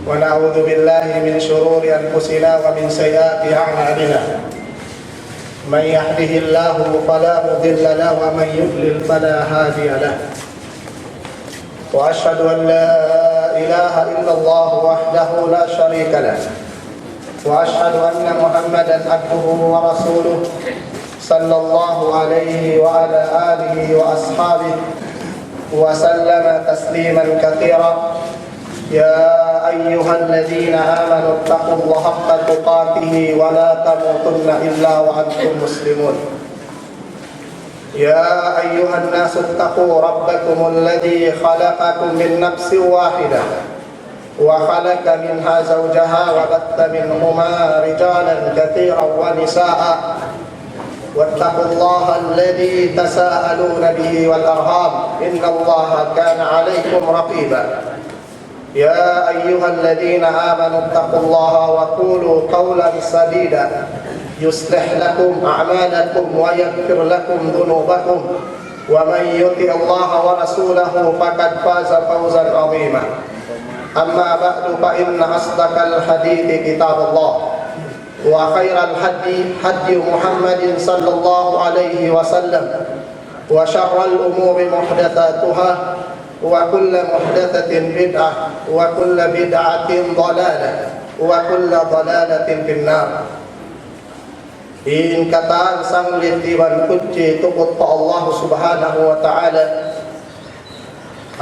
ونعوذ بالله من شرور أنفسنا ومن سيئات أعمالنا من يهده الله فلا مضل له ومن يضلل فلا هادي له وأشهد أن لا إله إلا الله وحده لا شريك له وأشهد أن محمدا عبده ورسوله صلى الله عليه وعلى آله وأصحابه وسلم تسليما كثيرا يا أيها الذين آمنوا اتقوا الله حق تقاته ولا تموتن إلا وأنتم مسلمون يا أيها الناس اتقوا ربكم الذي خلقكم من نفس واحدة وخلق منها زوجها وبث منهما رجالا كثيرا ونساء واتقوا الله الذي تساءلون به والأرحام إن الله كان عليكم رقيبا يا أيها الذين آمنوا اتقوا الله وقولوا قولا سديدا يصلح لكم أعمالكم ويغفر لكم ذنوبكم ومن يطع الله ورسوله فقد فاز فوزا عظيما أما بعد فإن أصدق الحديث كتاب الله وخير الهدي هدي محمد صلى الله عليه وسلم وشر الأمور محدثاتها وكل محدثة بدعة وكل بدعة ضلالة وكل ضلالة في النار. In kataan sang litiban kunci tukut pa Allah subhanahu wa ta'ala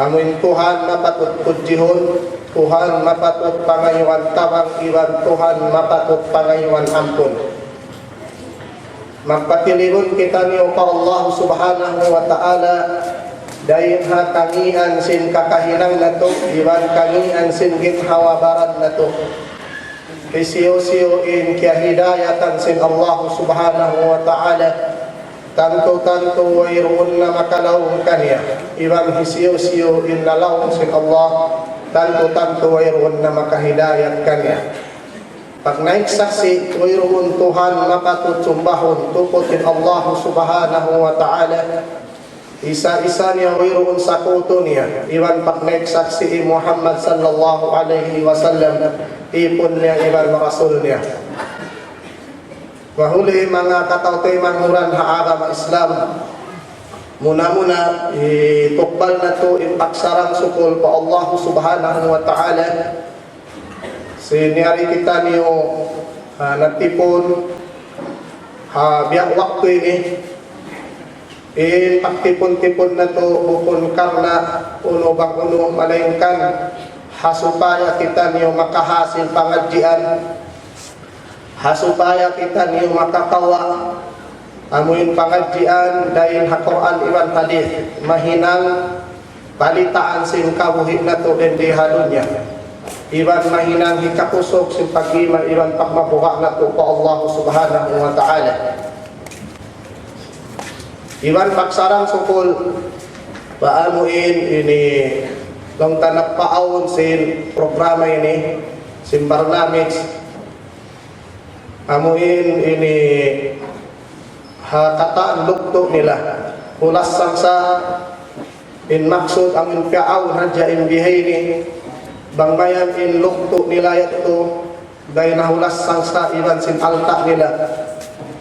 amin Tuhan mapatut pujihun Tuhan mapatut pangayuan tabang iwan Tuhan mapatut pangayuan ampun magpatilibon kita niyo pa Allah subhanahu wa ta'ala dayin ha kangian sin kakahinang na to iwan kangian sin ginhawabaran na to isiyo-siyoin kya hidayatan sin Allah subhanahu wa ta'ala tanto wayroon na makalawang kanya iwan isiyo-siyoin na lawang sin Allah tanto wayroon na makahidayat kanya pag naiksaksi wayroon Tuhan mapatutumbahon tuputin Allah subhanahu wa ta'ala isa-isa niya wayroon sakuto niya iwan pag naiksaksi Muhammad sallallahu alaihi wasallam ipon niya iwan rasul niya wahuli mga katawtoy manguran haagam Islam muna itukbal na to impaksarang sukul pa Allah subhanahu wa ta'ala siniyari kita niyo natipon biyak waktu ini pagtipon-tipon na to bukon karna uno bang uno malayangkan hasupaya kita niyo makahasil pangadjian hasupaya kita niyo makakawa amuin pangadjian dahin ha-Quran iwan hadith mahinang balitaan sin kabuhi na to din di halunya iwan mahinang hikakusok sin pag-iman iwan pagmabuha na to pa Allah subhanahu wa ta'ala iwan paksarang sukul paamuin ini long tanak paawon sin programa ini sin barnamij amuin ini kataan lukto nila ulas sangsa in maksud amin fi'aw hadja in bihaini bangbayan in lukto nila yato dahil nahulas sangsa iwan sin alta nila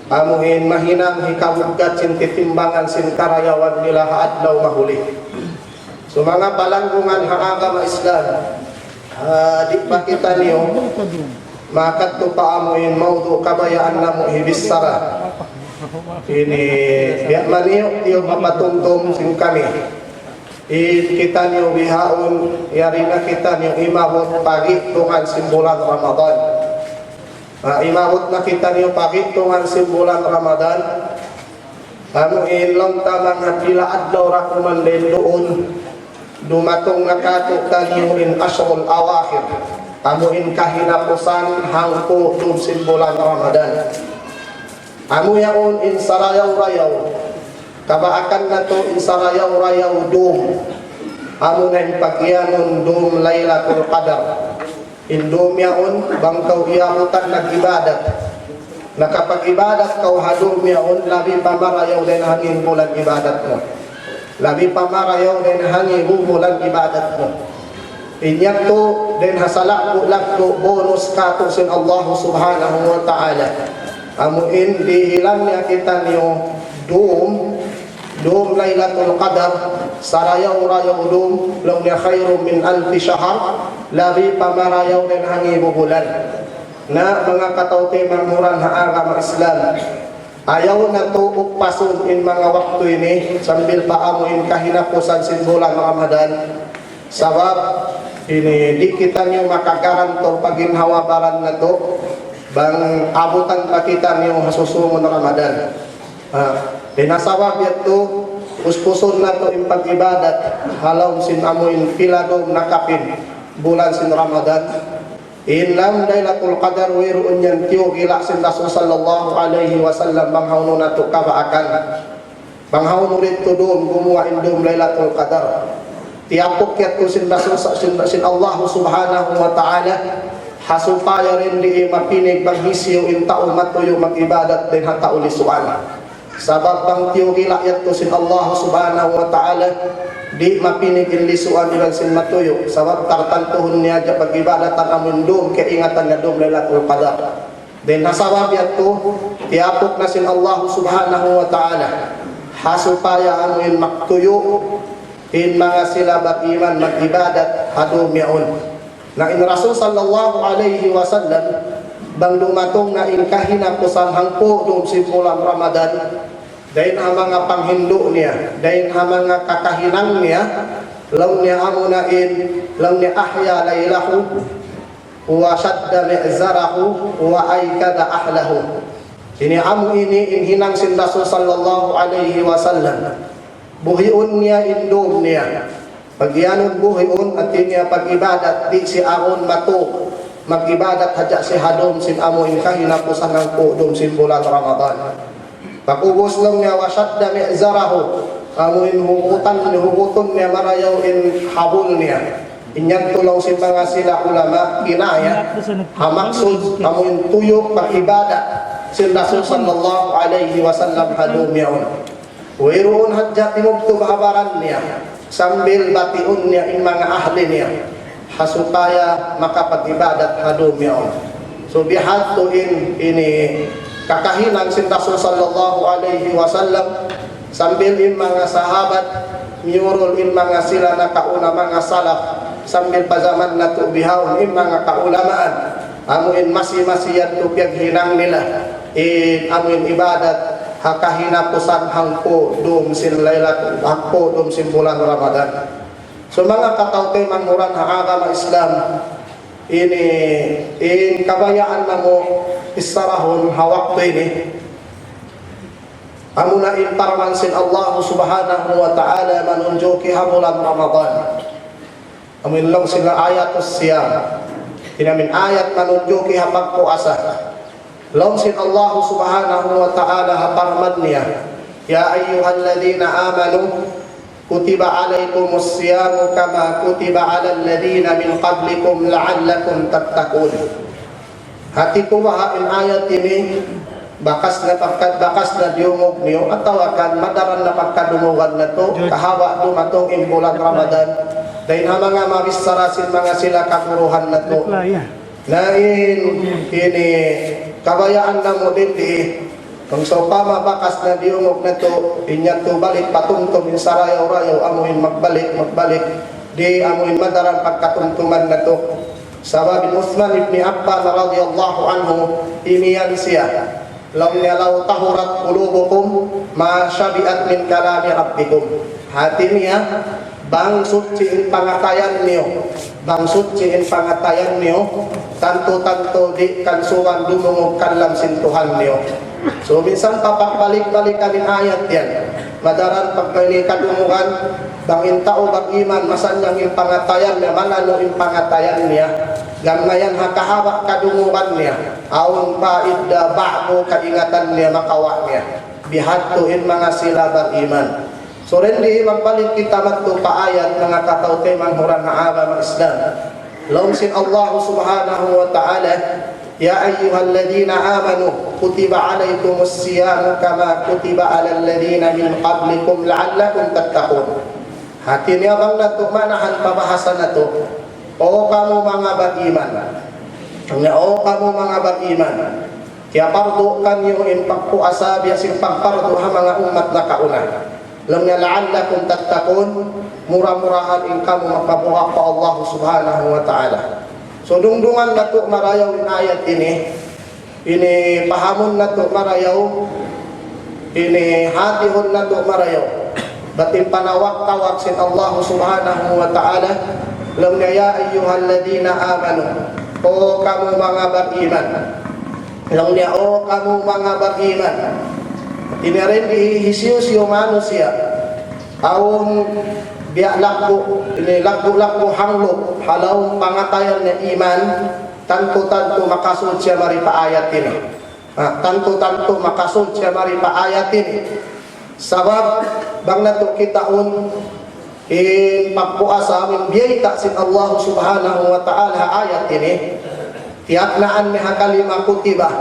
amuhin mahinang hikabugat sin titimbangan sin karayawan nila haadlaw mahuli So mga balanggungan ng agama Islam, di pa kita niyo makadto pa amoyin maudu kabayaan na mo hibisara. Ini biya maniyo tiyo mapatumtum sin kami. Kita niyo bihaon yari na kita niyo imabot pagi tungan simbolan Ramadan. Imabot na kita niyo pagi tungan simbolan Ramadan. Long tamang pila adlaw ra kumanlen doon dumatong nakato kaniyo in asrul awakhir. Amuin kahinapusan hangko dum simbolan Ramadan. Amu yaon in sarayaw-rayaw. Kabaakan na to in sarayaw-rayaw dum. Amu na in pagyanon dum Laylatul Qadar. In dum yaon bangkaw iyamutan nag-ibadat. Nakapag-ibadat kau hadum yaon labi pamarayaw din hangin bulan ibadat mo. Labi pamarayaw din hangin bulan ibadat mo. Inyak to din hasalak lakto bonus kato sin Allah subhanahu wa ta'ala. Amuin dihilang niya kita niyo dum Laylatul Qadar sarayaw-rayaw dum law niya khairum min alfi shahr labi pamarayaw din hangin bulan. Na mga katawte manghuran ha agama Islam ayaw na to upasun in mga waktu ini sambil paamuin kahinapusan sin bulan Ramadan sabab ini di kita niyo makagarantor paginhawabaran na to bang abutan pa kita niyo hasusungon Ramadan. Pinasabab yato uspuson na to in pag-ibadat halaw sin amuin piladom nakapin bulan sin Ramadan. Inlam Laylatul Qadar wiruun yan tiyo gila sin Rasul sallallahu alaihi wasallam banghawno na to kabaakan. Banghawno rin to doon gumawa indom Laylatul Qadar. Tiapok yat ko sin Rasul sin Allah subhanahu wa ta'ala hasupaya rin di mapinig paghisyo in taon matuyo mag-ibadat din hata ulisuan. Sabab bang tiyo gila yat ko sin Allah subhanahu wa ta'ala di mapinig in lisuan ilang sin matuyo sabab tartantuhon niya dya pag-ibadatan amun doon kaingatan na doon Laylatul Qadar. Then nasabab yato tiapok na sin Allah subhanahu wa ta'ala hasupaya amuin maktuyo in mga sila bagiman mag-ibadat hadum yaon. Na in Rasul sallallahu alaihi wasallam bang dumatong na in kahinapusan hangpo doon simpulan Ramadan dahil ang mga panghindo niya, dahil ang mga kakahinang niya, lam niya amunain, lam niya ahya laylahu, wa shadda mi'zarahu, wa aykada ahlahu. Ini amu ini hinang sin Rasul sallallahu alaihi wasallam. Buhiun niya indom niya. Pagyanon buhiun at niya pag-ibadat, di si aron mato, mag-ibadat hadya si hadom sin amu in kahinapusan ng po dom sin bulan Ramadan. Pakubos lang niya wasyadda mi'zarahu amuin huguton niya marayaw in habol niya inyag tulaw si mga sila ulama kinaya hamaksud amuin tuyok pag-ibada si Rasul sallallahu alaihi wasallam hadum yaon wiroon hadya tinugto maabaran niya sambil batiun niya in mga ahli niya hasupaya makapag-ibadat hadum yaon. So bihad to ini kakahinan sin Rasul sallallahu alaihi wasallam sambil in mga sahabat miurol in mga sila na kauna mga salaf sambil pa zaman na to bihawon in mga kaulamaan amuin masi-masiyan to piyaghinang nila amuin ibadat hakahinapusan hangpo dum sin Laylatul hangpo dum sin bulan Ramadan. So mga katawte manghuran ha agama Islam ini in kabayaan na mo isarahon hawak to ini amuna in parmansin Allah subhanahu wa ta'ala manunjuki habulan Ramadan amin lang sila ayatus siyam inamin ayat manunjuki hapag puasa lang sin Allah subhanahu wa ta'ala haparman niya ya ayyuhalladhina amanu kutiba alaykumus siyamu kama kutiba alal ladhina min qablikum la'allakum tattaqun. Hati ko in ayat ini bakas na diumog niyo ataw akan madaran na pagkadumugan na to kahawa dumatong in bulan Ramadan dahil ang mga mabisarasin mga sila kaguruhan na to na ini kabayaan na mo din Kung sa pamabakas na diungog na to, inya to balik patungtong in sarayaw-rayaw, amuin magbalik, di amuin madaran pagkatuntuman na to. Sabi Uthman ibn Affan radhiyallahu anhu, imiyan siya, law tahurat qulubukum ma syabi'at min kalami rabbikum. Hati niya bang suciin pangatayan niyo, tanto di kansuan dumungog kanlam sintuhan niyo. So minsan papakbalik-balik kanin ayat yan. Madaran pagkalikadunguhan, bangin tao bag-iman, masanyang yung pangatayan niya, manano yung pangatayan niya. Gamayan hakahawak kadunguhan niya, awang paidda ba'bo kaingatan niya, makawa niya. Bihatuin mga sila bag-iman. So rendi magbalik kita magto pa ayat mga kataw kay manghurang haaba ng Islam. Laumsin Allah subhanahu wa ta'ala, Ya ayyuhalladhina amanu kutiba alaikumus siyamu kama kutiba alal ladhina min qablikum la'allakum tattaqun. Hati niya bang nato manahan pabahasa na to, o kamu mga bag-iman, kaya pardo kanyo in pagpuasa biyasin pagpardo ha mga umat na kauna. Lam niya la'allakum tattaqun, murah-murahan in kamu magpabuha pa Allah subhanahu wa ta'ala. So dungdungan na to marayaw in ayat ini pahamon na to marayaw, ini hatihon na to marayaw. Batin panawak-tawak sin Allah subhanahu wa ta'ala, lam niya ya ayyuhalladhina amanu, o kamu mga bag-iman. Lam niya o kamu mga bag-iman. Ini rin ihisius yung manusia. Awong biya lakbo, ini lakbo hanglok, halawang pangatayan na iman, tanto makasud siya mari pa ayat ini. Tanto makasud siya mari pa ayat ini. Sabab bang nato kitaon in pagpuasa min biyayta sin Allah subhanahu wa ta'ala ayat ini, tiaknaan niya kalima kutiba,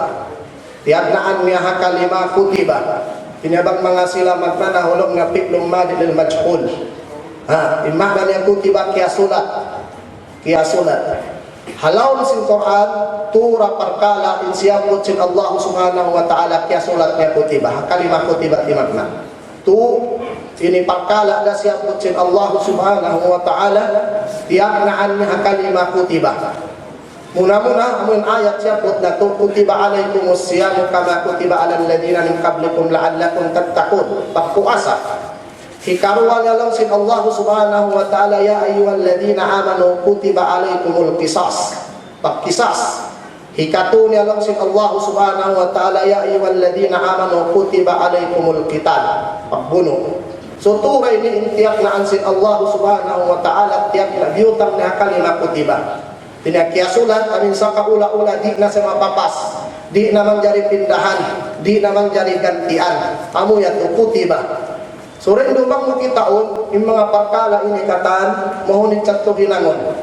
tinabang mga sila magnanahulog na fi'lum madi lil majhul. Imakna niya kutiba kaya sulat. Halaw sin Quran tura perkala in siyabot sin Allah subhanahu wa ta'ala kaya sulat niya kutiba. Kalima kutiba imakna. Tu ini perkala na siyabot sin Allah subhanahu wa ta'ala tiaknaan niya kalima kutiba. Muna-muna amun ayat siyabot na to, kutiba alaikumus siyamu kama kutiba alal ladina min qablikum la'allakum tattaqun. Pagpuasa. Hikaruan niya lang sin Allah subhanahu wa ta'ala, ya ayyuhalladhina amanu kutiba alaikumul qisas. Pagkisas. Hikatu niya lang sin Allah subhanahu wa ta'ala, ya ayyuhalladhina amanu kutiba alaikumul qital. Pagbuno. So turay ni intiyak na ansin Allah subhanahu wa ta'ala, tiyak na biyutang na kalima kutiba. Pinakiyasulat amin sa kaula-ula, di na sa mapapas, di na mangjari pindahan, di na mangjari gantian. Amo yan to kutiba. So rin dumang mo kitaon, yung mga parkala ini kataan, mahunit sa to ginangon.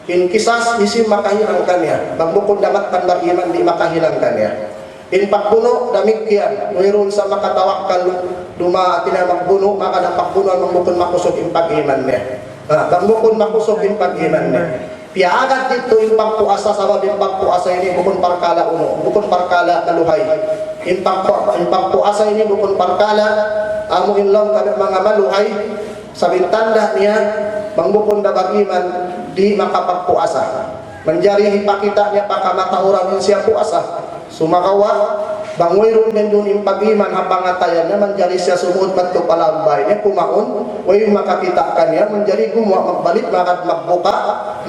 In kisas, isim makahilang kanya. Magbukod damat panbariman, di makahilang kanya. In pagbuno, damikyan. Mayroon sa makatawakal, duma atin na magbuno, makadapakbuno, magbukod makusog yung pag-iman niya. Magbukod makusog yung pag-iman niya. Piagat dito yung pagpuasa, sabab yung pagpuasa ini bukod parkala uno, bukod parkala kaluhay. Yung pagpuasa ini bukod parkala, amuin lang kami mga maluhay, sa bintanda niya, mangbukod na bagiman, di makapagpuasa. Manjari ipakita niya pakamatauran yung siya puasa. Sumakawa, bangwayron din doon yung pag-iman hapangatayan na manjari siya sumud ba't palambay niya, kumaon, way makakita ka niya, manjari gumawa, magbalik, magbuka,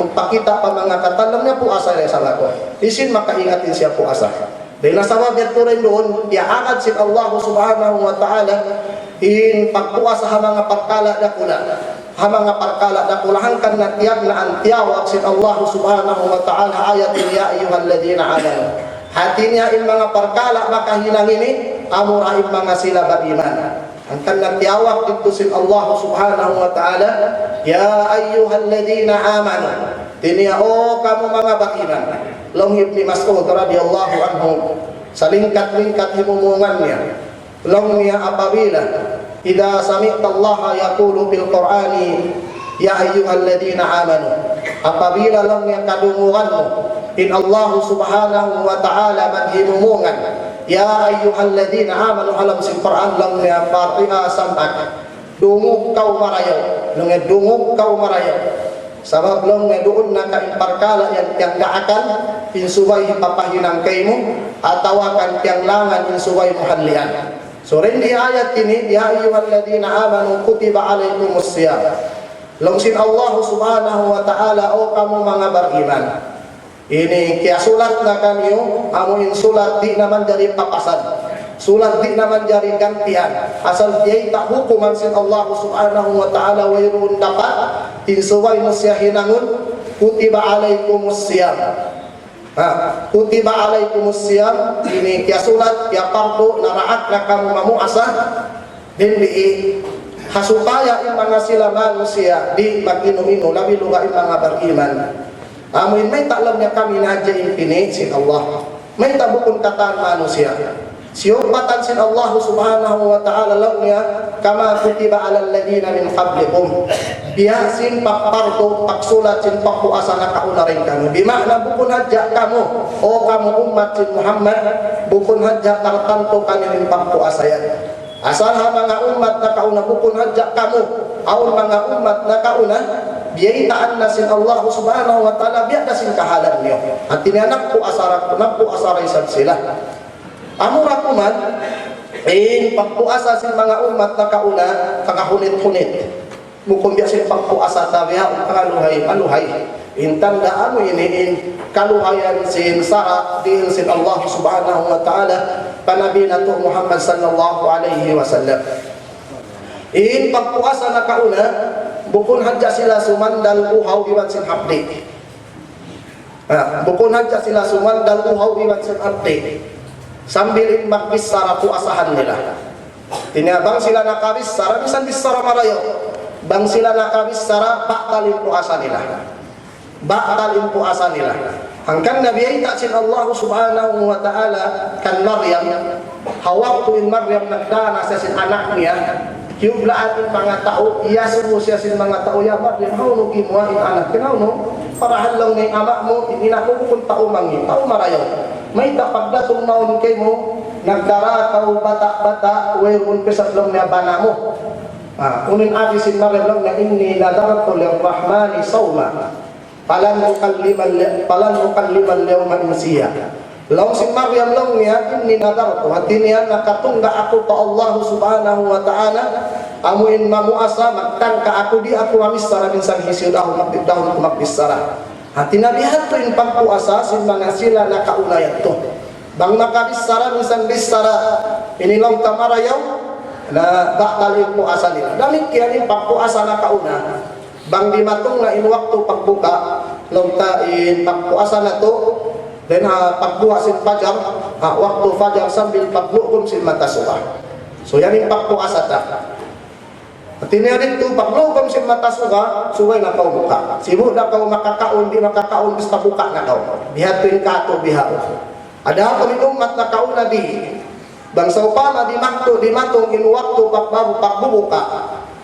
magpakita pa mga katalam niya puasa niya sa lako. Isin makaingatin siya puasa. Dahil nasabab niya ito rin doon, iaakad si Allah subhanahu wa ta'ala, in pagpuasa ha mga pagkala na kula. Ha mga pagkala na kulahan kan na tiyak na antiyawag si Allah subhanahu wa ta'ala, ayat ya ayyuhalladhina amanu. Hati niya in mga parkala makahilang ini, amurahin mga sila beriman. Ang kanang tiyawak dito si Allah subhanahu wa ta'ala, ya ayyuhalladhina amanu. Tiniya, o kamu mga beriman. Long Ibn Mas'ud radhiyallahu anhu, sa lingkat-lingkat himumungan niya. Long niya apabila, idha sami'ta Allah yaqulu bil Qur'ani, ya ayyuhalladhina amanu. Apabila lang niya kadunguhan mo, in Allah subhanahu wa ta'ala maghimumungan, ya ayyuhalladzina amanu alam sin Quran lang niya fariha sam'ak dungog kau marayaw lang dungog kau marayaw sabab lang doon na kaimparkala yang gaakan insubay papahinang kaimo atawakan yang langan insubay muhallian. So rin di ayat ini ya ayyuhalladzina amanu kutiba alaikumus siyam longsin Allah subhanahu wa ta'ala o kamu mga beriman. Ini kaya sulat na kanyo, amuin sulat di naman dari papasan. Sulat di naman dari gantian. Asal dia tak hukuman sin Allah subhanahu wa ta'ala wairun dapat. Insuway mo siya hinangun, kutiba alaikumus siyam. Kutiba alaikumus siyam. Ini kaya sulat, kaya pardo, naraat na kamu mamuasa. Hindi hasupaya yung mga sila manusia di mag-inu-inu, labi luga yung mga beriman. Amin may taklamnya kami naja infinite sin Allah. May tabukun kataan manusia. Siyupatan sin Allah subhanahu wa ta'ala lawnya kama kutiba alal ladina min qablikum. Biya sin pakparto paksulat sin pakpuasa na kauna rin kamu. Bimakna bukun hadja kamu o kamu umat sin Muhammad bukun hadja tartanto kanirin pakpuasa yan. Asal mga umat na kauna bukun hadja kamu aun mga umat na kauna biyaitaan na sin Allah subhanahu wa ta'ala biya na sin kahalan niyo at tinanak po asaray sad sila amura po man pagpuasa sin mga umat na kauna kakahunit-hunit mukong biya sin pagpuasa tabiha o kaluhay intandaan mo ini kaluhayan sin sara din sin Allah subhanahu wa ta'ala panabi na to Muhammad sallallahu alaihi wasallam pagpuasa na kauna bukun hadja sila sumandal uhaw iwan sin hapdi. Bukun hadja sila sumandal uhaw iwan sin hapdi. Sambil magbisara puasahan nila. Tinabang sila nakabisara, bisan bisara marayo. Bang sila nakabisara, baktalin puasa nila. Baktalin puasa nila. Hangkan Nabi ay sin Allah subhanahu wa ta'ala kan Maryam. Hawak tuin Maryam nagdana sa sin anak niya. Yublaan yung mga tao, iyasin mo siya sin mga tao, yabat yung hao no kimuha yung anak, kinaw no, parahan lang na yung ama mo, inako kung tao mangi, tao marayaw. May tapagdatong naon kay mo, nagdarakaw bata-bata, wayun pesat lang na bana mo. Unin ati sin Maryam lang na inni nadaratu lirrahmani sawma, palan mukalliman liyawman insiya. Law si Maryam lang niya, inni nadarto, hati niya nakatungga ako pa Allah subhanahu wa ta'ala, amuin mamuasa, magtangka ako di ako mamisara, minsan hisiyo dahon, magdidahon ko magbisara. Hati na dihat to yung pagpuasa, sin mga sila nakaunayat to. Bang makabisara, minsan bisara, inilang tamarayaw, na bakal yung puasa nila. Damit kaya yung pagpuasa nakauna, bang di matong na inwakto pagbuka, longtain pagpuasa na to, dan pagbuha sin fajar, waktu fajar sambil paglukom sin mata suka. So yan yung pagpuasa ta. At tiniyarin ito, paglukom sin mata suka, suway na kau buka. Sibu na kau makakaon, di makakaon, basta buka na kau. Bihat yung kato, bihao. Ada ako ni umat na kau na di. Bangsa upama di matong in waktu pagbubuka.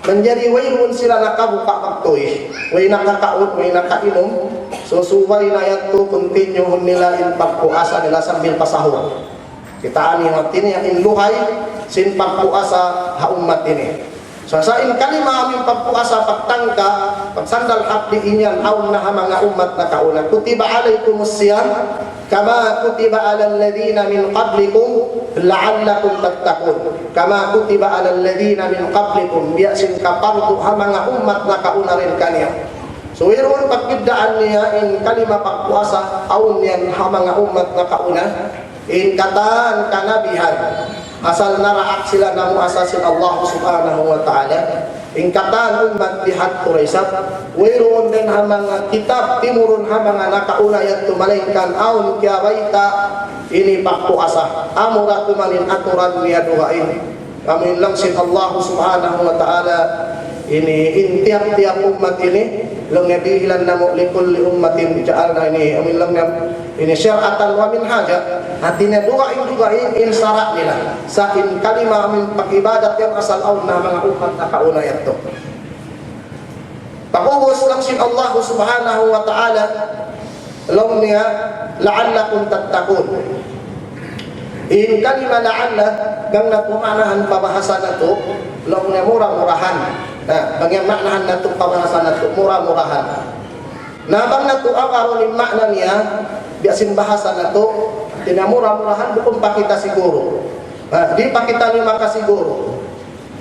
Menjadi wayrun sila nakabuka magtoy. Way nakakaon, way nakainom. So subay na yan to, continue nila in pagpuasa nila sambil pasahur. Kita ani natin yan in luhay, sin pagpuasa haumat ini. So sa in kalima aming pagpuasa pagtangka, pagsandal hapdi inyan, aun na mga umat na kauna. Kutiba alaikumus siyam, kama kutiba alal ladina min qablikum, la'allakum tattaqun. Kama kutiba alal ladina min qablikum, biyasin kapardu ha mga umat na kauna rin kaniya. So iroon pagkidaan niya in kalima pagpuasa, aun yan ha mga umat na kauna, in kataan kanabihan. Asal naraak sila na muasasin Allah subhanahu wa ta'ala. In kataan umat bihat Quraisat, wayroon din ha mga kitab, timurun ha mga nakauna yan tumalingkan, aun kya baita, ini pagpuasa. Amura kumanin aturan niya duhain. Amin lang sin Allah subhanahu wa ta'ala, ini tiap-tiap umat ini lang nabihilan na mo likulli ummatin ja'alna ini amin lang ini syar'atan wa minhaja hatinya dugain in syarat nila sa in kalima amin pag-ibadat yang asal aun na mga umat na kauna yato. Pag-ubos lang sin Allah subhanahu wa ta'ala lang niya la'allakum tattaqun. In kalima la'alla kang natumanahan pabahasa na to long na murah-murahan. Nah, bagaimana na to pabahasa na to murah-murahan. Nabang na to ang karoon makna niya biasin bahasa na to tinamurah-murahan bukong pakita siguro. Di pakita niya makasiguro.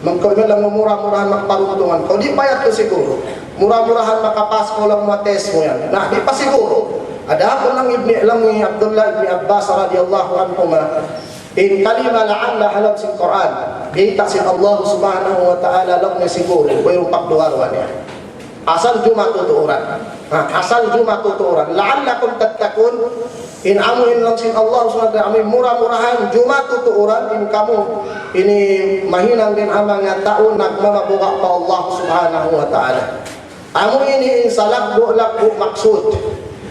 Magkaunan lang murah-murahan magparuntungan. Kung di payat ko siguro, murah-murahan makapasko lang mates mo yan. Nah, di pa siguro. Ada ako lang ni Abdullah ibn Abbas radhiyallahu anhuma. In kalima la'alla halam sin Quran. Kita sin Allah subhanahu wa ta'ala lang na siguro. Mayroong pakduwarwan niya. Asal Jumat tuturan. Asal Jumat tuturan. La'allakum tattakun. In amuin lang sin Allah subhanahu wa ta'ala. Murah-murahan Jumat tuturan. In kamu ini mahinang din ang mga taon nagmamabuka pa Allah subhanahu wa ta'ala. Amu ini salakbo-lakbo maksud.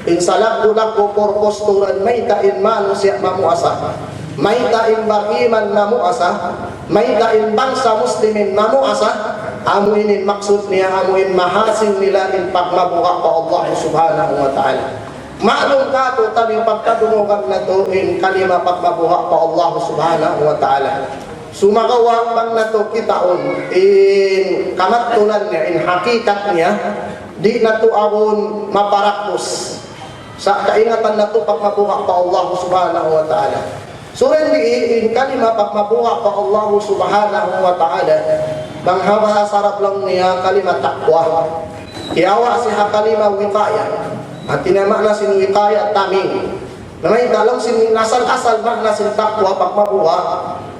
In salakbo-lakbo purpose turan may tain manusia mamuasa. May tain bakiman mamuasa. May tain bangsa muslimin mamuasa. Amuinin maksud niya, amuin mahasil nila in pagmabuka pa Allah subhanahu wa ta'ala. Maalong ka to tabi pagkadungugan na to in kalima pagmabuka pa Allah subhanahu wa ta'ala. Sumagawa pang na to kitaon in kamatulan niya, in hakikat niya, di na to awon maparakos. Sa kaingatan na to pagmabuka pa Allah subhanahu wa ta'ala. So in kalima pagmabuka pa Allah subhanahu wa ta'ala, banghawa sarap lang niya kalima takwa. Iyawa siya kalima wikaya. At tinama na sin wikaya taming. Namay dalang sin nasal-asal makna sin takwa pagmabuka.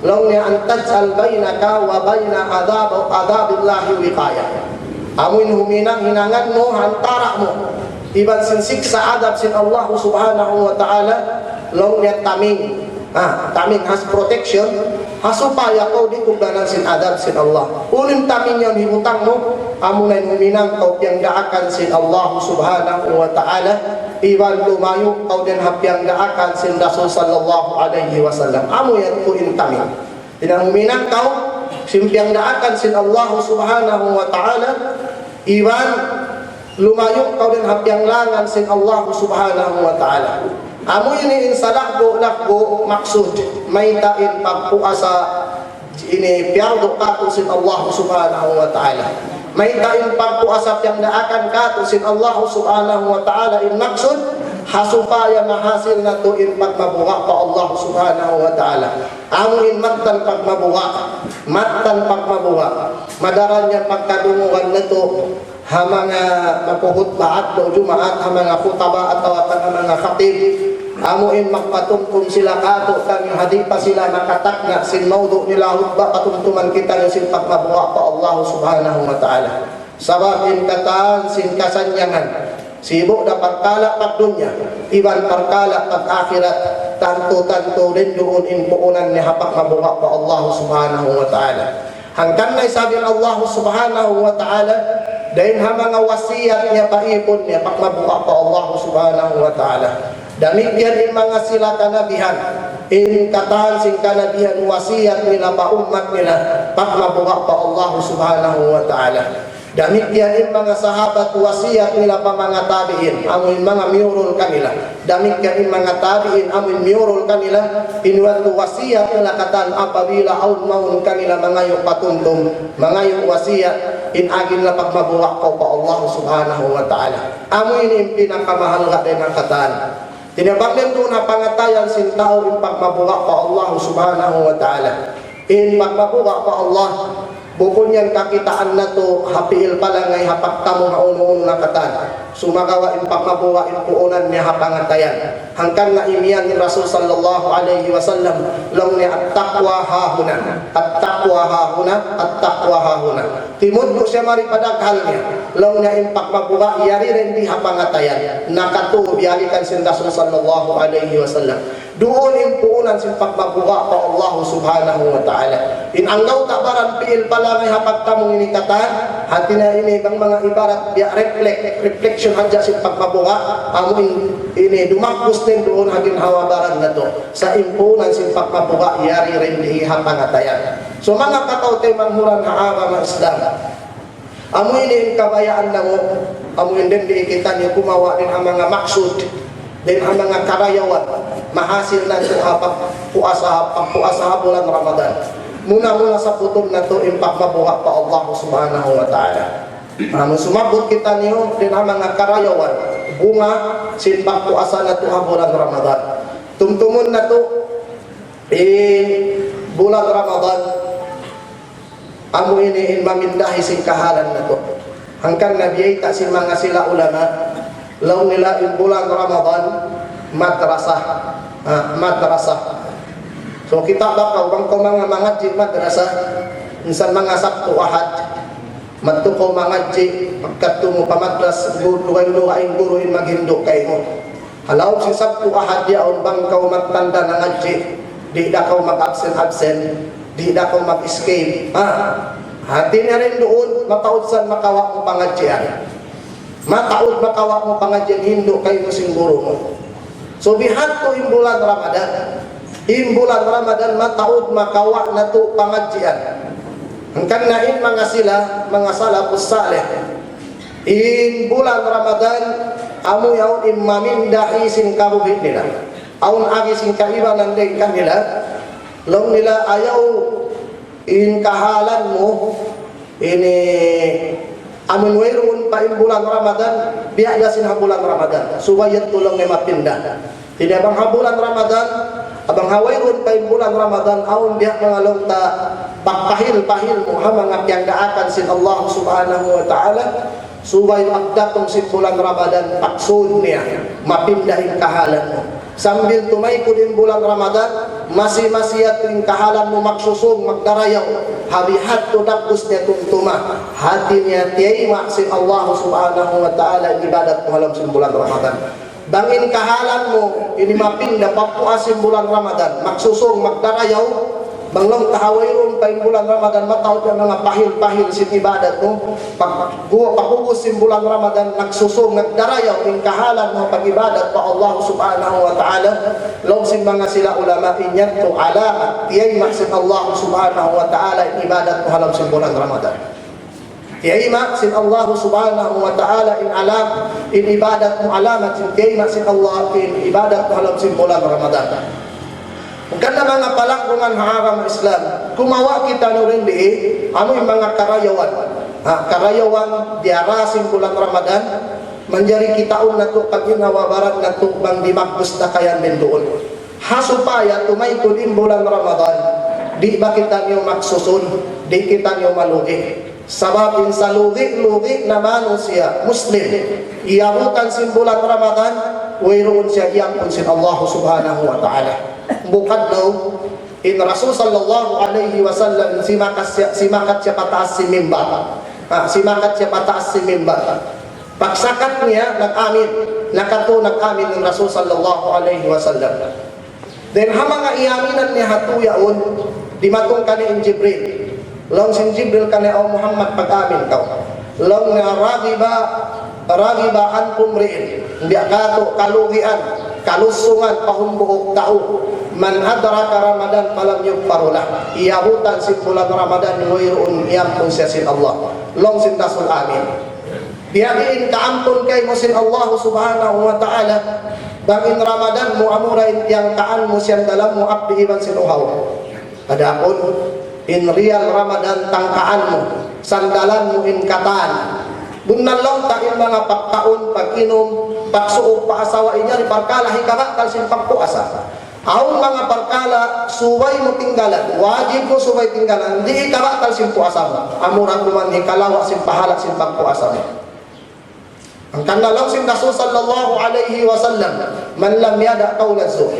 Lang niya antajal bainaka wa baina adabillahi wikaya. Amuin huminang hinangan mo, hantara mo. Iban sin siksa adab sin Allah subhanahu wa ta'ala. Lang niya taming. Taming has protection, hasupaya kau di kubanan sin adab sin Allah. Unin taming yang hibutang mo, amunay huminang kau yang daakan sin Allah subhanahu wa ta'ala. Iwan lumayo kau din hapiang daakan sin Rasul sallallahu alaihi wasallam. Amu yang uin taming. Tinang huminang kau, simpiang daakan sin Allah subhanahu wa ta'ala. Iwan lumayo kau din hapiang langan sin Allah subhanahu wa ta'ala. Amo ini insalakbo maksud may tain pagpuasa ini piardo katusin Allah subhanahu wa ta'ala. May tain pagpuasa yang daakan katusin Allah subhanahu wa ta'ala in maksud hasupaya mahasil na to in pagmabuka pa Allah subhanahu wa ta'ala. Amo in matan pagmabuka madaran niya pagkadunguan na to hamanga mapuhutbaat do Jumaat hamanga khutaba atau hamanga khatib. Amuin magpatungkong sila kato kang hadipa sila nakatakna sin maudu nila hutba patumtuman kita ng sin pagmabuka pa Allah subhanahu wa ta'ala. Sababin kataan sin kasanyangan sibuk na pagkala pagdunya iban pagkala pag-akhirat tanto rin doon inpuunan ni hapak mabuka pa Allah subhanahu wa ta'ala. Hanggang na sabi Allah subhanahu wa ta'ala dahil mga wasiyat niya paipon niya pagmabuka pa Allah subhanahu wa ta'ala. Demikian in mga sila kanabihan in katahan sing kanabihan wasiat nila pa umat nila pagmabuka pa Allah subhanahu wa ta'ala. Demikian in mga sahabat wasiat nila pa mga tabiin amun mga miurul kanila. Demikian in mga tabiin amun miurul kanila inwatu wasiat nila katan apabila aun maun kanila mga yung patuntum mga yung wasiat in agin na pagmabuka pa Allah subhanahu wa ta'ala. Amun in pinakamahal ka din ang katan. Tinabagin doon na pangatayan sin tao in pagmabuka pa Allah subhanahu wa ta'ala. In pagmabuka pa Allah, bukod yan kakitaan na to, hapiil pala ngay hapagtamo na uno-uno na katan. Sumagawa in pagmabuka in puunan niya hapangatayan. Hanggang na imiyan ni Rasul sallallahu alaihi wasallam, lang niya at-taqwa hahuna, at-taqwa hahuna, at-taqwa hahuna. Timod mo siya maripadaghan niya, lang niya in pagmabuka, yari rin di hapangatayan. Nakatuo, biyalikan sin Rasul sallallahu alaihi wasallam. Doon in puunan sin pagmabuka pa Allah subhanahu wa ta'ala. In anggaw tabaran piil pala ngay hapagtamong inikatan, hati na ini bang mga ibarat biya reflection hadya sin pagmabuka, amuin ini dumakbus din doon haging hawabaran na to. Sa impunan sin pagmabuka, yari rin di hapangatayan. So mga katautay manghuran haama mga Islam, amuin in kabayaan na mo, amuin din di kita niya kumawa din ang mga maksud, din ang mga karayawan, mahasil na ito pagpuasa bulan Ramadan. Muna-muna sa putom na ito, impak mabuha pa Allah subhanahu wa ta'ala. Sumabot kita niyo din ang mga karayawan, bunga, sinpak puasa na ito bulan Ramadan. Tumtumun na ito, bulan Ramadan, amo ini mamindahi sin kahalan na ito. Hanggang nabiyay sin mga sila ulama, law nila bulan Ramadan, madrasah. So kita bakaw bang ko mga mangadji madrasah, insan mga Sabtu Ahad, madto ko mangadji pagkadto mo pamadras luway-luwaing guruin maghindo kay mo. Halaw si Sabtu Ahad yaon bang kaw magtanda ng adji, di da kaw mag-absent, di da kaw mag-escape. Hati na rin doon, mataod san makawa mo pangadjian. Mataod makawa mo pangadjian, hindo kay mo sing guru mo. So bihat ko yung bulan Ramadan. In bulan Ramadan mataod makawa na to pangadjian. Hangkan nain mga sila, mga salafus salih. In bulan Ramadan amo yaon mamindahi sin kabuhit nila. Aun agi sin kaibanan din kanila. Long nila ayaw in kahalan mo ini amun wayroon pa in bulan Ramadan biya sin bulan Ramadan. Subayat tulong ni mapindah. Tidak bang bulan Ramadan abang hawayron pa in bulan Ramadan aun biya mga longta pagpahil-pahil mo ha mga piyangdaakan sin Allah subhanahu wa ta'ala subay magdatong sin bulan Ramadan paksud niya mapindahin kahalan mo sambil tumaykod in bulan Ramadan masih-masiyat yung kahalan mo magsusong magdarayaw habihat to dakos niya tumtuma hati niya tiyayma sin Allah subhanahu wa ta'ala ibadat mo halam sin bulan Ramadan. Bangin kahalan mo ini mapinda papuasin bulan Ramadan magsusong magdarayaw banglong tahawayron pa bulan Ramadan mataod ang mga pahil-pahil sin ibadat mo pagpugos sin bulan Ramadan nagsusong nagdarayaw in kahalan mo pag-ibadat pa Allah subhanahu wa ta'ala long sin mga sila ulama inyan to alamat tiyay maksin Allah subhanahu wa ta'ala in ibadat mo halam sin bulan Ramadan. Tiyayma sin Allah subhanahu wa ta'ala in alam in ibadat mo alamat sin tiyayma sin Allah in ibadat mo halam sin bulan Ramadan. Maganda mga palakbungan haram Islam kumawa kita no rin di ano yung mga karayawan karayawan diarasin bulan Ramadan manjari kitaon na to pag inawabarat na to bang dimagpus na kayan din doon hasupaya tumaykod in bulan Ramadan di ba kita nyo maksusun di kita nyo malugi sababin sa lugi naman siya Muslim iyabutan sin bulan Ramadan wayroon siya iyakon sin Allah subhanahu wa ta'ala bukad daw in Rasul sallallahu alaihi wasallam simakat siya pataas si mimbar simakat siya pataas si mimbar pagsakat niya nag-amin nag-amin ng Rasul sallallahu alaihi wasallam then ha mga iyaminan niya hatuyaon di matong kani in Jibril long sin Jibril kani o Muhammad pag-amin ka long na ragiba ankum ri'in hindi akato kalugian kalusungan pahumbuhok tao man adraka Ramadan falam yugfarulah iyabutan sin bulan Ramadan wayroon iyampun siya sin Allah long sin dasul amin biyagiin kaampun kay mo sin Allah subhanahu wa ta'ala bangin Ramadan mo amurain tiyang kaan mo siyang dalam mo abdi iban sin uhaw adapun in real Ramadan tangkaan mo sandalan mo in kataan bunalong takin mga pagkaon, pag-inom, pagsuog, paasawa inya ni parkala hikaba kalsin pagpuasa. Aun mga parkala suway mo tinggalan, wajib mo suway tinggalan, di hikaba kalsin puasa mo. Amuran naman hikalawa sin pahalak sin pagpuasa mo. Ang kanalong sin Rasul sallallahu alaihi wasallam, man lam yada qawla zur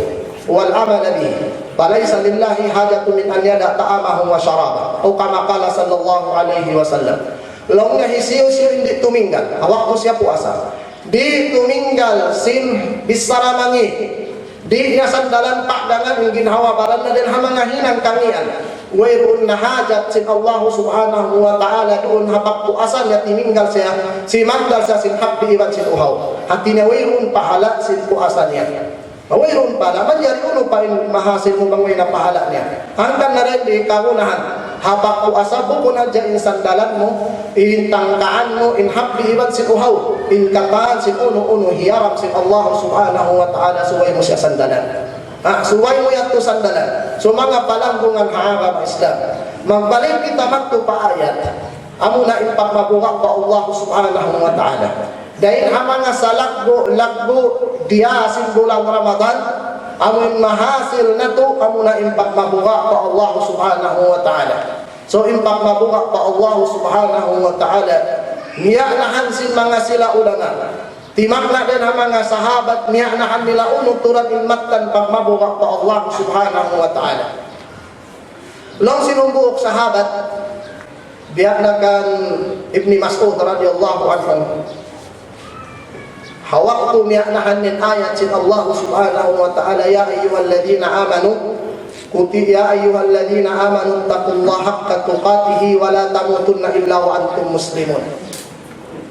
wal amala bihi falaysa lillahi hajatun min an yada ta'amahu wa syarabahu. O kama qala sallallahu alaihi wasallam. Long nga hisiyo-siyo hindi tuminggal hawak mo siya puasa di tuminggal sin bisaramangi di niya sandalan pakdangan yung ginhawa baran na din ha mga hinang kangian wayroon na hajat sin Allah subhanahu wa ta'ala doon hapak puasa niya timinggal siya si magdal siya sin hapdi iban sin uhaw hati niya wayroon pahala sin puasa niya wayroon pala manjari uno pa in mahasil mo bangway na pahala niya hanggang na rin di kagunahan hapak puasa bukun aja in sandalan mo in tangkaan mo in hapdi iban sin uhaw in kataan sin uno hiyaram sin Allah subhanahu wa ta'ala suway mo siya sandalan Suway mo yato sandalan. So mga palanggungan haagam Islam. Magbalik kita magto pa ayat. Amo na ipagmabuha pa Allah subhanahu wa ta'ala. Dahil ang mga salagbo diya bulang Ramadan, amo'y mahasil na to, amo na ipagmabuha pa Allah subhanahu wa ta'ala. So ipagmabuha pa Allah subhanahu wa ta'ala. Niyanahan sin mga sila ulama. Timakna din ang mga sahabat, niyanahan nila unuturan ilmatan pagmabuha pa Allah subhanahu wa ta'ala. Long sinumbuok sahabat, biyak na kan Ibni Mas'ud radiyallahu anhu. Hawaktu niyanahan min ayat sin Allah subhanahu wa ta'ala, ya ayyuhalladhina amanu, ya ayyuhalladhina amanu taqullaha haqqa tuqatihi wa la tamutunna illa wa antum muslimun.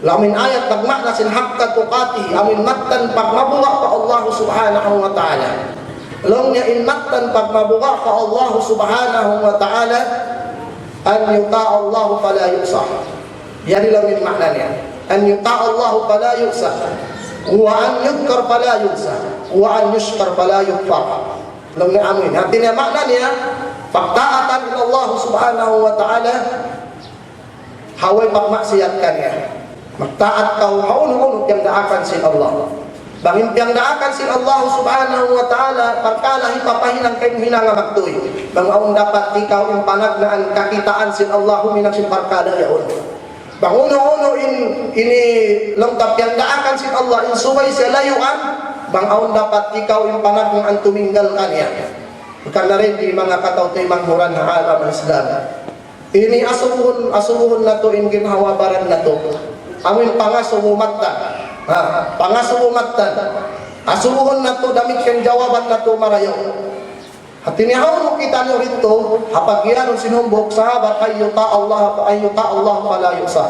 Lamin ayat pagmakna sin haqqa tuqatihi, amin matan pagmabuha pa Allah subhanahu wa ta'ala. Long niya inmatan pagmabuha pa Allah subhanahu wa ta'ala, an yuta' Allah fala yusah. Yan lamin makna niya. An yuta' Allah fala yusah, wa an yudkar fala yusah, wa an yushkar fala yukfar. Long niya amin. Artinya makna niya, pagtaatan ila Allah subhanahu wa ta'ala, haway pagmaksiyatkan niya. Magtaat kau haun-haun yang daakan sin Allah. Bangin yang daakan sin Allah subhanahu wa ta'ala, pagkala hipapahinang kayo hinanga magtuy. Bangaon dapat ikaw yung panagnaan kakitaan sin Allah huminang sin parkada yaon. Banguno-uno ini lengkap yang daakan sin Allah, in suway siya layuan, bangaon dapat ikaw yung panagnaan tuminggalkan ya. Bukan na rin di mga katawtoy manghuran na alam Islam. Ini asuhun na to, in ginhawabaran na to. Amin pangasumumatan, pangasumumatan. Asuhon na to, damit kang jawaban na to marayo. At tinihaw mo kita nyo rito, hapagyan ng sinumbok sahabat, ayyuta Allah pala yusa.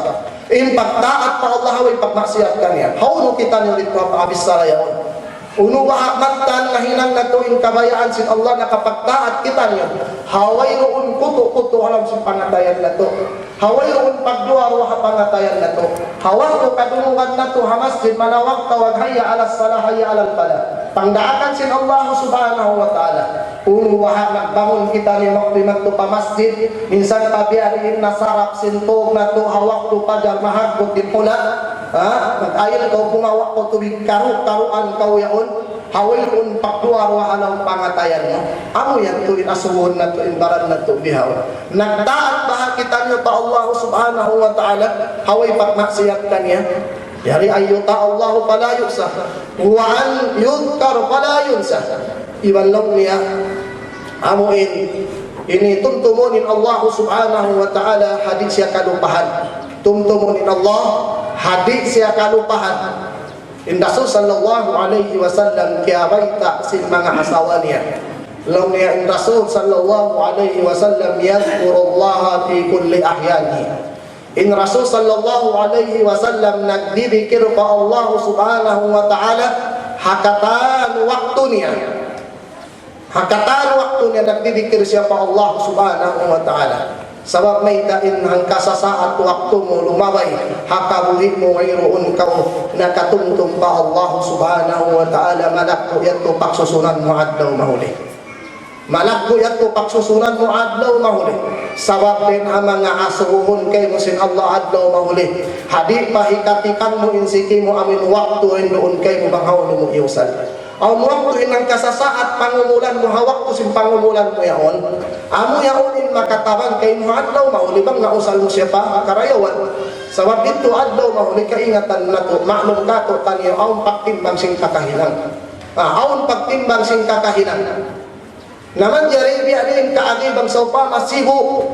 Pagtaat pa Allah, ay pagmaksiyat ka niya. Haw mo kita nyo rito, hapagabis sarayaon. Uno bahakmatan na hinang na to, kabayaan sin Allah, nakapagtaat kita niyo. Haway roon kuto alam sin pangatayan na to. Haway roon pagduaro hapangatayan na to. Hawag to kadunungan na to, hamasjid manawag tawag haya alas salah haya alal pala. Pangdaakan sin Allah subhanahu wa ta'ala. Uno bahakmagbangon kita ni maklimag to pa masjid. Minsan pabiyarin na sarap sintog na to, hawag to pagar mahagot di pula. Mag-ayal kau pumawak ko tubig karuan kau yaon. Hawil kung pagduaro halang pangatayan mo. Amo yan to inasuhon na to, inbaran na to bihaw. Nagtaat ba kita nyo pa Allah subhanahu wa ta'ala, haway pagmaksiyat ka niya. Yari ayyuta Allah pala yusah, wa an yudkar pala yunsah. Iwan lang niya, amo ini tumtumunin Allah subhanahu wa ta'ala, hadith siya kalupahan. Tumtumunin Allah, hadith siya kalupahan. Rasul sallallahu alaihi wasallam kiabaita sin mga asawa niya. Law niya Rasul sallallahu alaihi wasallam yadhkurullaha fi kulli ahyani. Rasul sallallahu alaihi wasallam nagdidikir pa Allah subhanahu wa ta'ala hakatan waktu niya. Hakatan waktu niya nagdidikir siya pa Allah subhanahu wa ta'ala. Sabab may kain ang kasasaat waktu mo lumabay, hakabuhin mo mayroon kau nakatungtong pa Allah subhanahu wa ta'ala, malakko yato paksusunan mo adlaw mahuli. Malakko yato paksusunan mo adlaw mahuli. Sabab din ang mga asuhon kay mo sin Allah adlaw mahuli. Hadi pa hikatikan mo insiki mo amin waktu rin doon kay mo banghaw mo iusan. Ang waktu inang kasasaat pangumulan mo, hawak ko sin pangumulan mo yaon. Amo yaon in makatabang kay mo adlaw mahuli bang nausal mo siya pa karayawan. Sabab dito adlaw mahuli kaingatan na to, maklum ka to taniyo aon pagtimbang sing kakahilang. Aon pagtimbang sing kakahilang. Naman jari biya din kaagibang sa upama sibo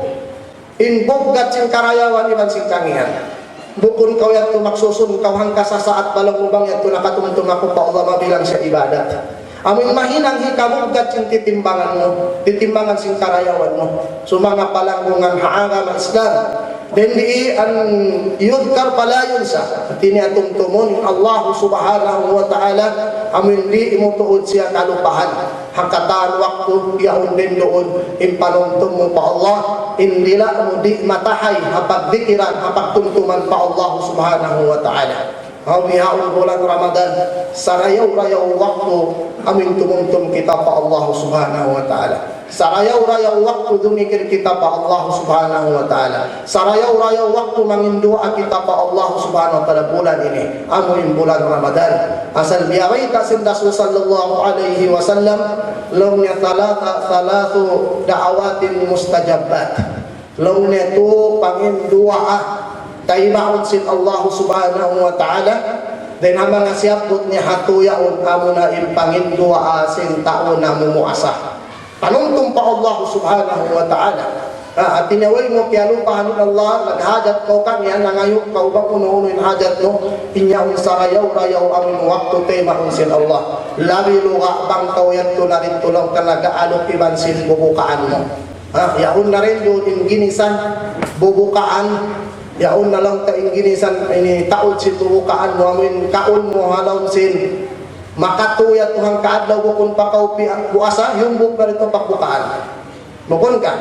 in bugat sing karayawan iban sing kangihan. Bukun kau yang tumaksusun kau hang kasasaat balang ubang yang tunakatumtum ako pa Allah mabilang sa ibadat. Amin mahinang hikamugat yung titimbangan mo, titimbangan sing karayawan mo. So mga palanggungan haanga ng Islam. Then di an yudkar pala yun sa tiniatumtumun Allah subhanahu wa ta'ala, amin di imutuod siya kalupahan. Hangkataan waktu yahon din doon impanuntum mo pa Allah, indila mo di matahay hapagdikiran hapagtumtuman pa Allah subhanahu wa ta'ala. Hawihaun bulan Ramadan, sarayaw-rayaw waktu amin tumungtum kita pa Allah subhanahu wa ta'ala. Sarayaw-rayaw waktu dumikir kita pa Allah subhanahu wa ta'ala. Sarayaw-rayaw waktu mangindua kita pa Allah subhanahu wa ta'ala bulan ini, amin bulan Ramadan. Asal biyaray kasin Rasul sallallahu alaihi wasallam, lawnya thalathu da'awatin mustajabat. Lawnya tu pangindua kaibaon sin Allah subhanahu wa ta'ala, dan hamang siapot ni hatuyaon amo na impangin dua asin taon na mumuasa. Panungtong pa Allah subhanahu wa ta'ala. At tinaway mo kaya lupahanin Allah, naghajat ko kanya, nangayok ka ubang uno-uno yung hajat mo, inyaon sarayaw-rayaw ang waktu tema sin Allah. Labi luka bang kawyat to na rin tulong talaga alok iban sin bubukaan mo. Yaon na rin doon yung ginisan, bubukaan, yaon na lang kainginisan ini taod si tubukaan mo amin kaon mo halaw sin makatuyat tuhang kaadlaw kung pakaw puasa yung buk na rito pakbukaan mukon ka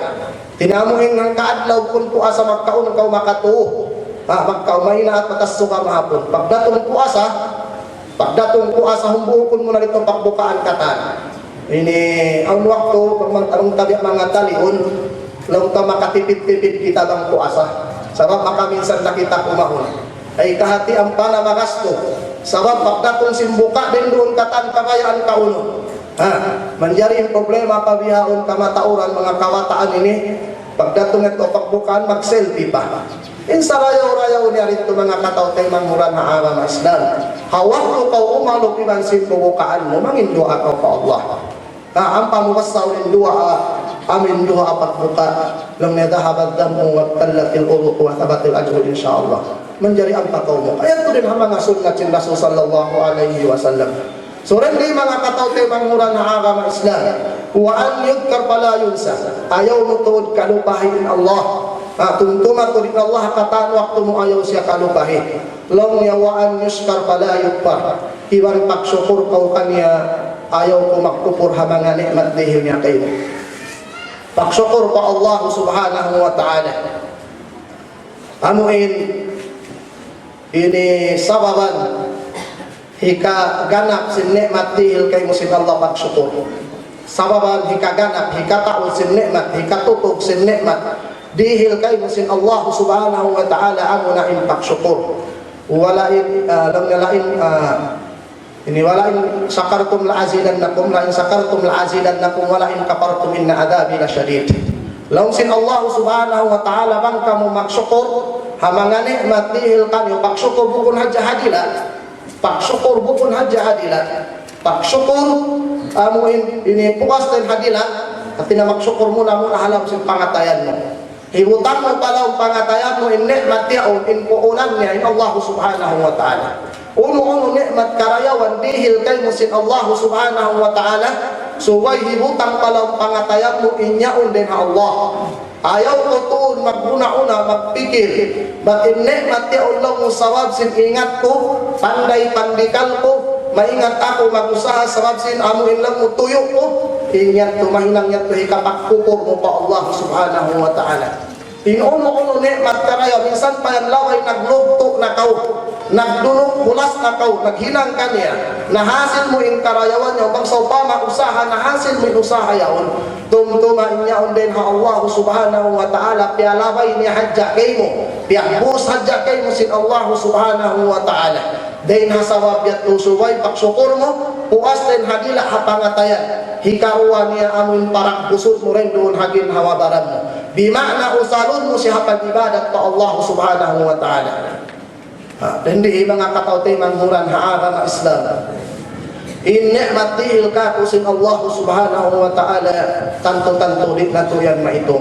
tinamuhin ng kaadlaw kung puasa magkaon kaw makatuo magkaw mahina at matasuka mahapon pagdatong puasa humbukon mo na rito pakbukaan katan ini ang wakto pagmantarong tabi mga talion lang ka makatipid-tipid kita ng puasa. Sabab maka minsan nakita kumahon ay kahati ang panamagasto. Sabab pagdatong simbuka din doon katan kabayaan kauno. Manjari yung problema pabihaon kamatauran mga kawataan ini. Pagdatong ito pagbukaan mag-selfie pa. Insarayaw-rayaw niya rito mga katautay mangmuran na aram Islam. Hawak mo kau umalok iban simbukaan mo mangindua ka pa Allah. Ang pamuwasaw ng dua amin dua pagbuka lam yadhahabad damu wa tallatil uruq wa thabatil ajru insyaallah. Menjadi ang pakaw mo. Kaya ito din ang mga sunnah sin Rasul sallallahu alaihi wasallam. So rin di mga katautay mangmuran na agama Islam. Wa an yudkar pala yunsa. Ayaw mo tuod kalupahin Allah. Tuntuma turin Allah kataan waktu mo ayaw siya kalupahin. Long yawaan yuskar pala yudpar. Iwan pagsyukur kau kanya ayaw ko magpupur mga nikmat dihil niya kayo. Pagsyukur pa Allah subhanahu wa ta'ala. Amuin ini sababan hika ganap sin nikmat dihil kayo mo sin Allah pagsyukur. Sababan hika ganap, hika taon sin nikmat, hika tutog sin nikmat dihil kayo mo sin Allah subhanahu wa ta'ala amo na in pagsyukur. Walain lang nalain ini walain sakartum la'azidannakum la in sakartum la'azidannakum wala in kafartum inna adzabi lasyadid. Laung sin Allah subhanahu wa ta'ala bang kamu magsyukur hamanga nikmat dihil kanyo pagsyukur bukun hadja hadila. Pagsyukur bukun hadja hadila. Pagsyukur amuin ini puas din hadila at magsyukur muna halam sin pangatayan mo. Hibutan mo pala ang pangatayan mo in nikmat yaon in puunan niya in Allah subhanahu wa ta'ala. Uno-uno nikmat karayawan dihil kay mo sin Allah subhanahu wa ta'ala. Suway hibutang palang pangatayan mo inyaon din Allah. Ayaw ko tuon magbuna-una magpikir. Ba't nikmat yaon lang mo sawab sin ingat ko, panday pandikal ko, maingat ako mag-usaha sawab sin amuin lang mo tuyo ko. Ingat tumahinang yat ko hikapakpupor mo pa Allah subhanahu wa ta'ala. Inuno-uno nikmat karaya minsan pa yan laway naglugto na kau, nagdulog bulas na kau, naghinang kanya, nahasil mo in karayawan niya bang sa upama usaha nahasil mo in usaha yaon tumtuma inyaon din ha Allah subhanahu wa ta'ala pialaway niya hadja kay mo piakbus hadja kay mo sin Allah subhanahu wa ta'ala din hasawab yat usubay pagsyukur mo puas din hadila hapangatayan hikaruan niya amun parak busod mo rin doon hagin hawabaran mo bimakna usalun mo siya pag-ibadat pa Allah subhanahu wa ta'ala. Hindi mga katautay mangmuran haara na Islam. In ni'mat dihil ka kusin Allah subhanahu wa ta'ala tanto-tanto rin na to yan maito.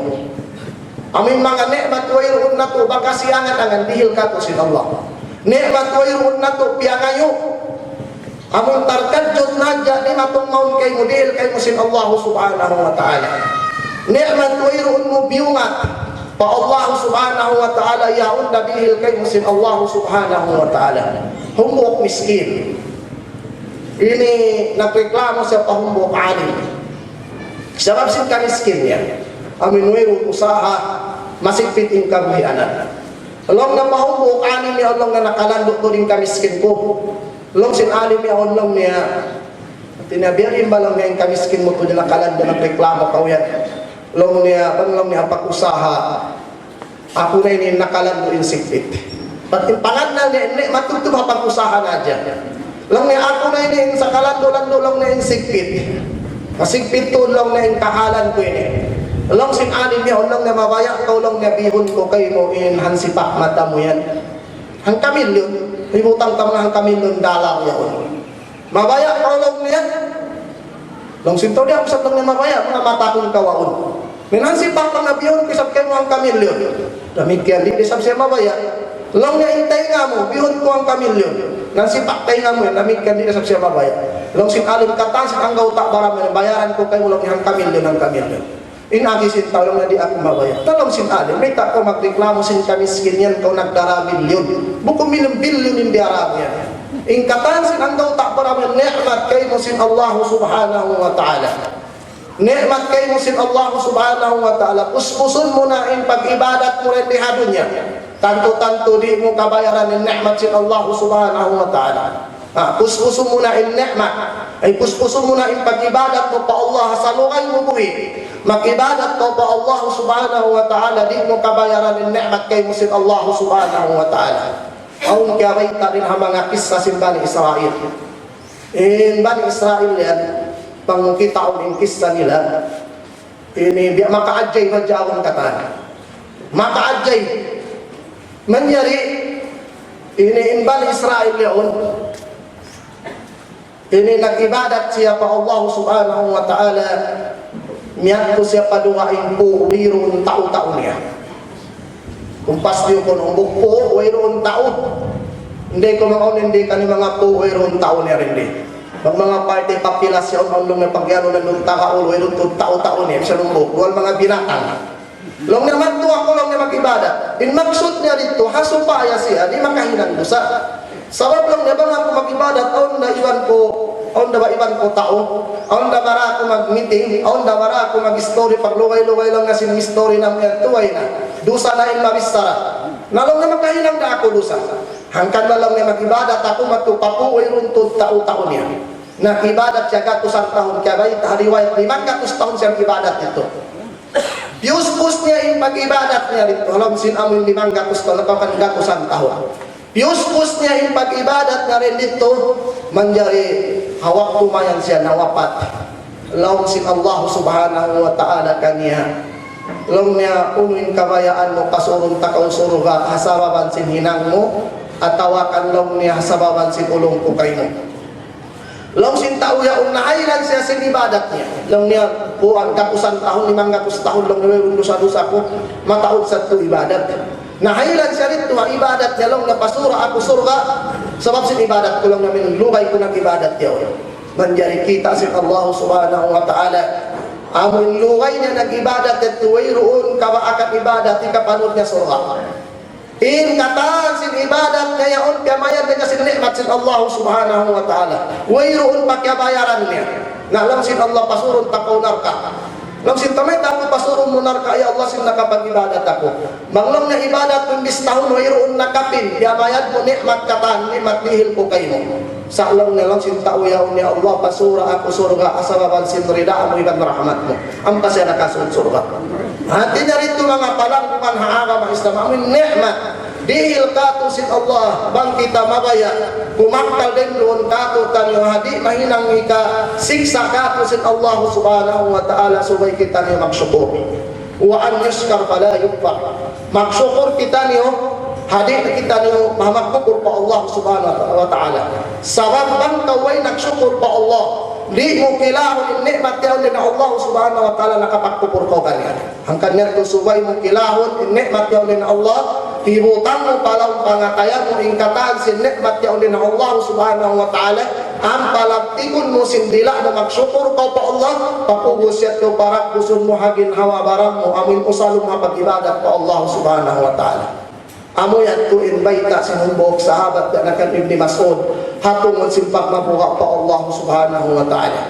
Amin mga ni'mat wayroon na to baka siyangan angan dihil ka kusin Allah. Ni'mat wayroon na to piyangayo. Amin tarkadjot nadya ni matong maun kay mo dihil kay kusin Allah subhanahu wa ta'ala. Ni'mat wayroon mo biyungat pa Allah subhanahu wa ta'ala yaon na bihil kay musin Allah subhanahu wa ta'ala humbok miskin ini nagreklamo sa pahumbok alim sabab sin ka miskin niya amin wayroon usaha masipit in kabuhianan Long na mahubok, anim niya long na nakalandok to rin kamiskin ko. Long sin anim niya long niya, tinabirin ba long niya yung kamiskin mo to niya nakalando ng reklamo ka yan. Long niya, long niya pag-usaha, ako na yun nakalando yung sikpit. At yung pangalan niya, matutubha pag-usaha na dyan. Long niya, ako na yun sa kalando-lando long na yung sikpit. Masigpit to long na yung kahalan ko yun. Long sin anim niya, long na mabaya ka, long na bihon ko kayo mo in hansipak mata mo yan. Hang kamilyon, ibutang tamo na hang kamilyon dalang yan. Mabaya ka, long niya. Long sinto di ako sa lang na mabaya, mga mata kong kawaon. Minhansipak lang na bihon, kisap kayo mo hang kamilyon. Lamig kaya, di sab siya mabaya. Long niya intay nga mo, bihon ko ang kamilyon. Nansipak tayo nga mo yan, lamig kaya, di sab siya mabaya. Long sin alim katang, sin ang gautak barang, bayaran ko kayo mo lang hang kamilyon, hang kamilyon. Inagisin talong na di ako mabaya. Talong sin alim, may tako magreklamo sin kamiskin yan kung nagdarabilyon. Buko bilyon hindi arab yan. Ingkatan sin ang daw takbo namin, ni'mat kayo mo sin Allah subhanahu wa ta'ala. Ni'mat kayo mo sin Allah subhanahu wa ta'ala. Puspusun mo na in pag-ibadat mo rin lihado niya. Tanto-tanto di mo kabayaran ng ni'mat sin Allah subhanahu wa ta'ala. Puspusun mo na in ni'mat. Ay puspusun mo na in pag-ibadat mo pa Allah sa lungay mo buhi. Mag-ibadat mo pa Allah subhanahu wa ta'ala, di mo kabayaran ng ni'mat kay musin Allah subhanahu wa ta'ala. Aun kaya rin rin ang mga kisah sin Bani Israel. In Bani Israel yan, pang kita ko yung kisah nila, ini makaadjay madyawang katan. Makaadjay. Manyari, ini in Bani Israel yun, ini nag-ibadat siya pa Allah subhanahu wa ta'ala, miyat ko siya paduwain po, mayroon tao-tao niya. Kung pasyo ko nung bukpo, mayroon tao. Hindi ko hindi ka ni mga po, mayroon tao niya rin din. Pag mga party papilasyon, ang nung napagyano na nung takaul, mayroon tao-tao niya, siya nung bukpo, ang mga binatang. Long naman to ako lang na mag-ibadat. In maksud niya dito, hasupaya siya, di makahinang dosa. Sabab lang niya ba nga ako mag-ibadat, aon na iwan ko, aon na ba iwan ko tao, aon na bara ako mag-meeting, aon na bara ako mag-story, pag luway-luway lang na sin-story na mga tuway na, dusa na in mabistara. Nalong na makahinang na ako dusa. Hangkan na lang niya mag-ibadat, ako matupapuoy runtod tao-tao niya. Nag-ibadat siya katusang tahon, kaya ba itahariwayat, 500 tahon siyang ibadat ito. Pius-pus niya in pag-ibadat niya dito, alam sin amoy 500 tahon, napapanggatusang tahon. Pius-pus niya in pag-ibadat na rin dito, manjari hawak tumayan siya nawapat. Laong sin Allah subhanahu wa ta'ala kaniya. Laong niya unuin kabayaan mo kasurong takaw suruga, hasababan sin hinang mo, at tawakan laong niya hasababan sin ulong ko kayo mo. Laong sin tauya nahailan siya sin ibadat niya. Laong niya po ang katusan tahon, 500 tahon lang naman dosa-dosa ko, mataod sa ito ibadat. Nahailan siya rito, ang ibadat niya lang, napasura ako surga, sabab sin ibadat ko lang namin, lugay ko ng ibadat niya. Manjari kita sin Allah subhanahu wa ta'ala, amon lugay niya nag-ibadat at tuwayroon kawaakan ibadat, ikapanood niya surga. In kataan sin ibadat niya yaon, kamayan niya sin nikmat sin Allah subhanahu wa ta'ala. Wayroon pakyabayaran niya, na alam sin Allah pasurun takaunar ka. Lang sin tamay tako pasurong munar ka, ya Allah sin nakapag-ibadat ako. Manglang na ibadat kung bistahon, mayroon nakapin, yamayad mo nikmat katan, nikmat lihil ko kayo. Sa alam na lang sin tauyaw ni Allah, pasura ako surga, asababan sin rida mo ikan rahmat mo. Ang pasya nakasun surga. Hati na rito mga palangkuman haaka mga Islam, amin nikmat. Dihil kato sin Allah, bang kita mabaya, kumaktal din doon kato tanyo hadi, mahinang ika, siksa kato sin Allah subhanahu wa ta'ala, subay kita niyo magsyukur. Wa an yuskar pala yukfar. Magsyukur kita niyo, hadi kita niyo, mamagkukur pa Allah subhanahu wa ta'ala. Sabab bang kaway nagsyukur pa Allah, di mo kilahon in nikmat yaw din Allah subhanahu wa ta'ala nakapagkupur ko kanya. Hangkan niya to subay mo kilahon in nikmat yaw din Allah, ibutang mo palang pangatayan mo ingkataan sin nikmat yaw din Allah subhanahu wa ta'ala, ang palaptikon mo sindila na magsyukur ka pa Allah, papugusyat ko parak busun mo hagin hawa barang mo, amin usalong mapag-ibadat pa Allah subhanahu wa ta'ala. Amo yan to invite sinumbok sahabat na kan Ibn Mas'ud hatungod simpak mabuha pa Allah subhanahu wa ta'ala.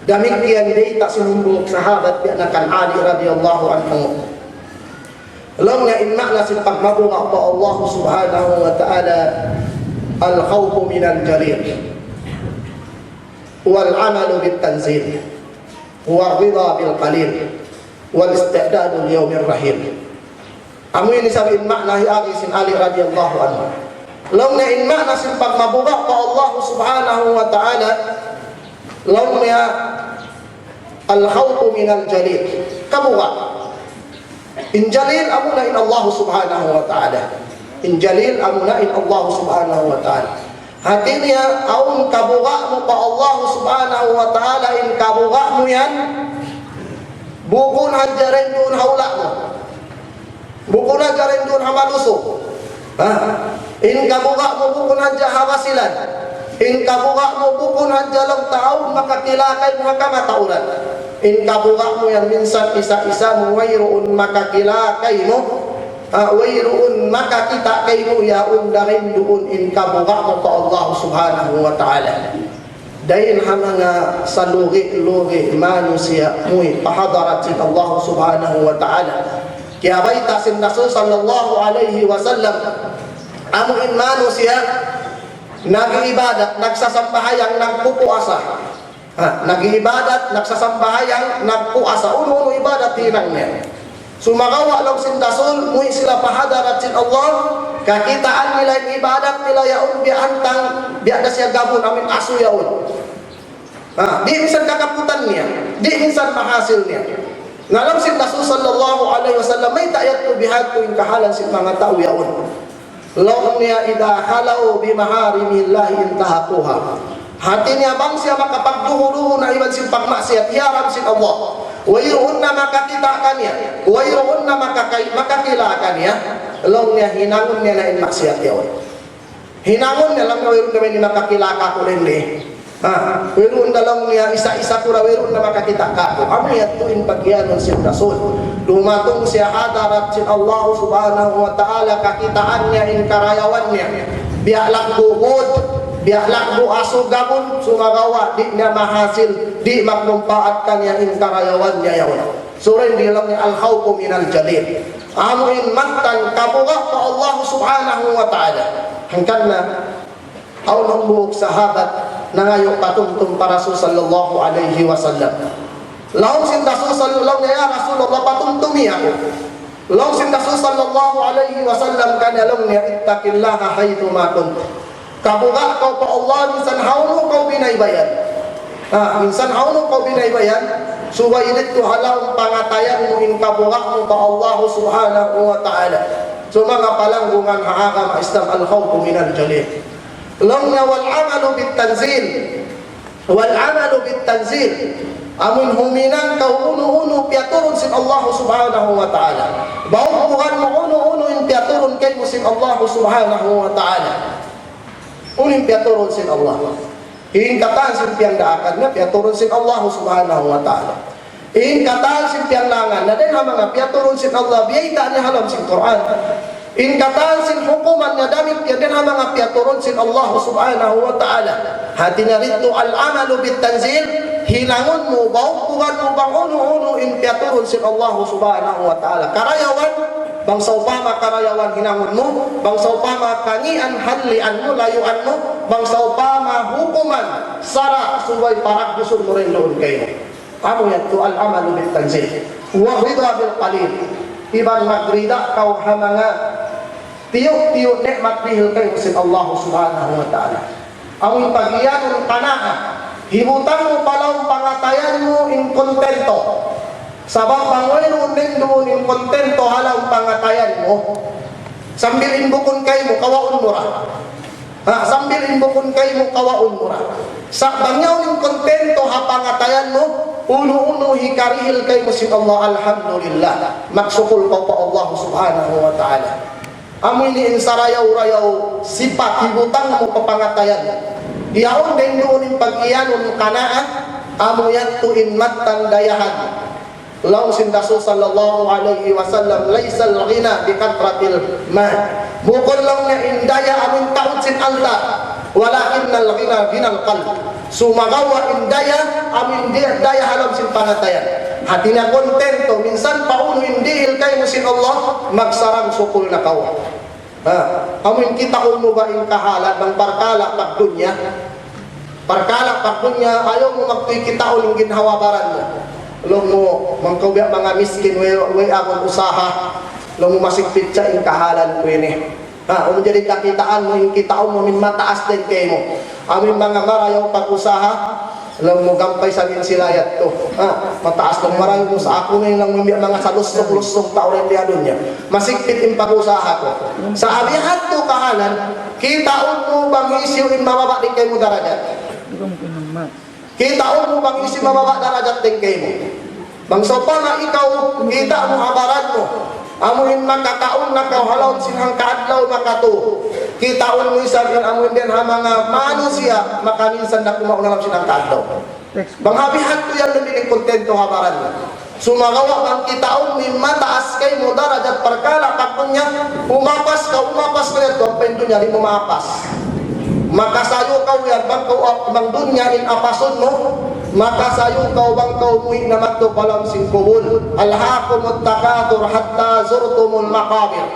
Damikian data sinumbok sahabat na kan Ali radiyallahu anhu. Long nga in makna sin pagmabunga pa Allah subhanahu wa ta'ala al-khawfu min al-jalil wal amalu bit tanzil wal ridha bil qalil wal istidadu li yawmir rahim. Amoy ni sabi in makna hi agi sin Ali radhiyallahu anhu. Long nga in makna sin pagmabunga pa Allah subhanahu wa ta'ala long nga al-khawfu min al-jalil kabuga. In jalil amuna in Allah subhanahu wa ta'ala. In jalil amuna in Allah subhanahu wa ta'ala. Hati niya aun kabuga mo pa Allah subhanahu wa ta'ala in kabuga mo yan. Bukun hadjarin doon haula mo. Bukun hadjarin doon hamaluso. In kabuga mo bukun hadja hawasilan. In kabuga mo bukun hadja lang taon makakilakay mga kamatauran. In kabuga mo yan minsan isa-isa mo wayroon makakilakay mo wayroon makakita kay mo yaon na rin doon in kabuga mo pa Allah subhanahu wa ta'ala. Dahil mga salugi-lugi manusia mo'y pahadarat sin Allah subhanahu wa ta'ala. Kaya baita sin Rasul sallallahu alayhi wa sallam amuin manusia nag-ibadat, nagsasambahayang, nagpupuasa. Nag-ibadat, nagsasambahayang, nagpuasa. Uno-uno ibadat hinang niya. Sumagawa lang sin Rasul, muhi sila pahadarat sin Allah, kakitaan nila yung ibadat nila yaon biantang, biada siya gabon, amin aso yaon. Di minsan kakaputan niya, di minsan mahasil niya. Nalang sin Rasul sallallahu alaihi wasallam, may tayat ko bihag ko yung kahalan sin mga tao yaon. Law niya idha halaw bimaharimillahi intahakuha. Hati niya bang siya makapagduho-duho na iban sin pagmaksiyat hiyaram sin Allah. Wayroon na makakita ka niya, wayroon na makakila ka niya. Law niya hinangon niya na in maksiyat yawan. Hinangon niya lang na wayroon kami ni makakila ka ko rin wayroon na lang niya isa-isa ko na wayroon na makakita ka ko. Amo yan to in pagyanon sin Rasul. Lumatong siya hadarat sin Allah subhanahu wa ta'ala, kakitaan niya in karayawan niya. Bialak bukod, bialak bu aso gabon, sumagawa, di niya mahasil, di magnumpaat ka niya in karayawan niya yawan. Surin di lang niya al-khawfu min al-jalil. Amo in magtan kabuga pa Allah subhanahu wa ta'ala. Hangkan na aw nang buhok sahabat na ngayon patungtong para Rasul sallallahu alaihi wasallam. Laong sin Rasul sallallahu alaihi Rasulullah patungtumi ako. Laong sin Rasul sallallahu alaihi wasallam kanalong niya ittaqillaha haythu ma kunt. Kabuga kau pa Allah minsan hawno kau binaybayan. Minsan hawno kau binaybayan. Suwayinit ko halaw pangatayan mo in kabuga mo pa Allah subhanahu wa ta'ala. So mga palanggungan haaka maislam al-khawfu min al-jalil. Long na wal amalu bit tanzil. Wal amalu bit tanzil. Amin huminang kau uno-uno piaturun sin Allah subhanahu wa ta'ala. Baubuhan mo uno-uno in piaturun kay mo sin Allah subhanahu wa ta'ala. Unin piaturun sin Allah. Iingkataan sin piyang daakan na piaturun sin Allah subhanahu wa ta'ala. Iingkataan sin piyang langan na din mga piaturun sin Allah. Biyayta niya halam sin Quran. Iingkataan sin hukuman na damit yan din mga piaturun sin Allah subhanahu wa ta'ala. Hati na rito al-amalu bit tanzil. Hilangon mo, baupugan mo bang uno-uno in piaturun sin Allah subhanahu wa ta'ala. Karayawan, bang saupama karayawan hinangon mo, bang saupama kangian hadlian mo, layuan mo, bang saupama hukuman, sara, subay parak gusun mo rin noon kayo. Amo yan to al-amalu bit tanzil. Wahridha bil qalil. Ibang magrida kau hamanga tiyok-tiyok nikmat dihil kayo sin Allah subhanahu wa ta'ala. Ang paghiyan ng kanaa, himutang mo palaw pangatayan mo in kontento. Sabang pangwayroon din doon in kontento halang pangatayan mo. Sambilin bukon kayo mo, kawaon mo ra. Sambilin bukon kayo mo, kawaon mo ra. Sa bangyaw in kontento ha pangatayan mo, uno-uno hikarihil kayo mo sin Allah, alhamdulillah. Magsukul pa pa Allah subhanahu wa ta'ala. Amoy ni insarayaw-rayaw sipat, hibutang mo papangatayan. Iyaon din doon yung pag-iyanon kanaa, amo yan tuin matang dayahan. Law sin Rasul sallallahu alaihi wasallam, laysal ghina bi katratil mal. Bukol lang niya indaya amin taon sin Allah, walakinnal ghina ginal qalb. Sumagawa indaya amin daya halam sin pangatayan. hati niya kontento, minsan pauno hindi ilkay mo sin Allah, magsarang sukul na kawa. Amin kita mo ba in kahalat ng parkala pagdunya? Parkala pagdunya, ayaw mo magtuy kita uling ginhawabaran mo. Alam mo, mangkawbiya mga miskin, way akong usaha, alam mo masikpit siya in kahalan ko ini. Jadi kakitaan mo, yung kitaon mo, min mataas din kayo mo. Amin mga marayaw pag-usaha, alam mo gampay sabihin sila yat to. Mataas ng marayaw mo sa ako ngayon lang mga salusok-lusok tao rin diya doon niya. Masikpit yung pag-usaha ko. Sa abihat to kahalan, kitaon mo bang isyo in mababa din kayo mo darajat? Kitaon mo bang isyo mababa darajat din kayo mo? Bang sopa na ikaw, kita mo habaran mo. Amuin makakaon na kauhalaw sinang kaadlaw makato. Kitaon mo isabihin amuin din ha mga manusia makaminsan na kumaon na lang sinang kaadlaw. Bang habihat ko yan lumiling kontento habaran mo. Sumagawa bang kitaon min mataas kay mo darajat parkala kakunya umapas ka yan doon pendo niya di mo maapas. Makasayo ka yan bang bang dunya in apason mo. Makasayo kau bang kau muhin na magto palam singkubul alhaqumut takatur hatta zurtumul maqabir.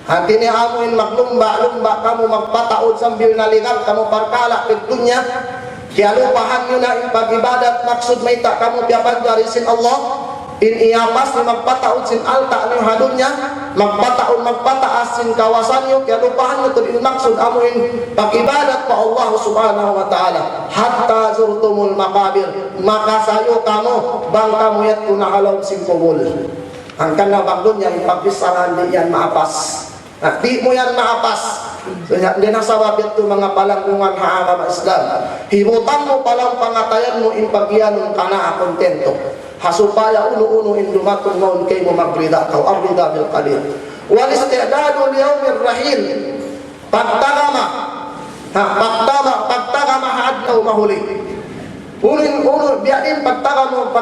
Hati ni amuin maglumba-lumba kamu magpataod sambil naligang kamu parkala pid dunya. Kaya lupahan nyo na yung pag-ibadat maksud may ta kamu piapan jarisin Allah. In iyapas ni magpataod sin alta ni hadunya magpataas sin kawasan nyo. Kaya lupahan nyo ito maksud amuin pag-ibadat pa Allah subhanahu wa ta'ala hatta zurtumul maqabir. Makasayo kamu bang kamu yat kunahalaw sin kubul. Hangkan na bang dunya ipagbisaran di yan maapas. Di mo yan maapas. So, hindi na sababit ito mga palangkungan haagam Islam. Hibutan mo palang pangatayan mo in pagyanong ka na kontento. Hasupaya uno-uno in dumatong ngayon kayo mo magrida kau abrida bil qalil. Wal isti'dadu liyawmir rahil. Pagtagama hadlaw mahuli. Uno biadin pagtagama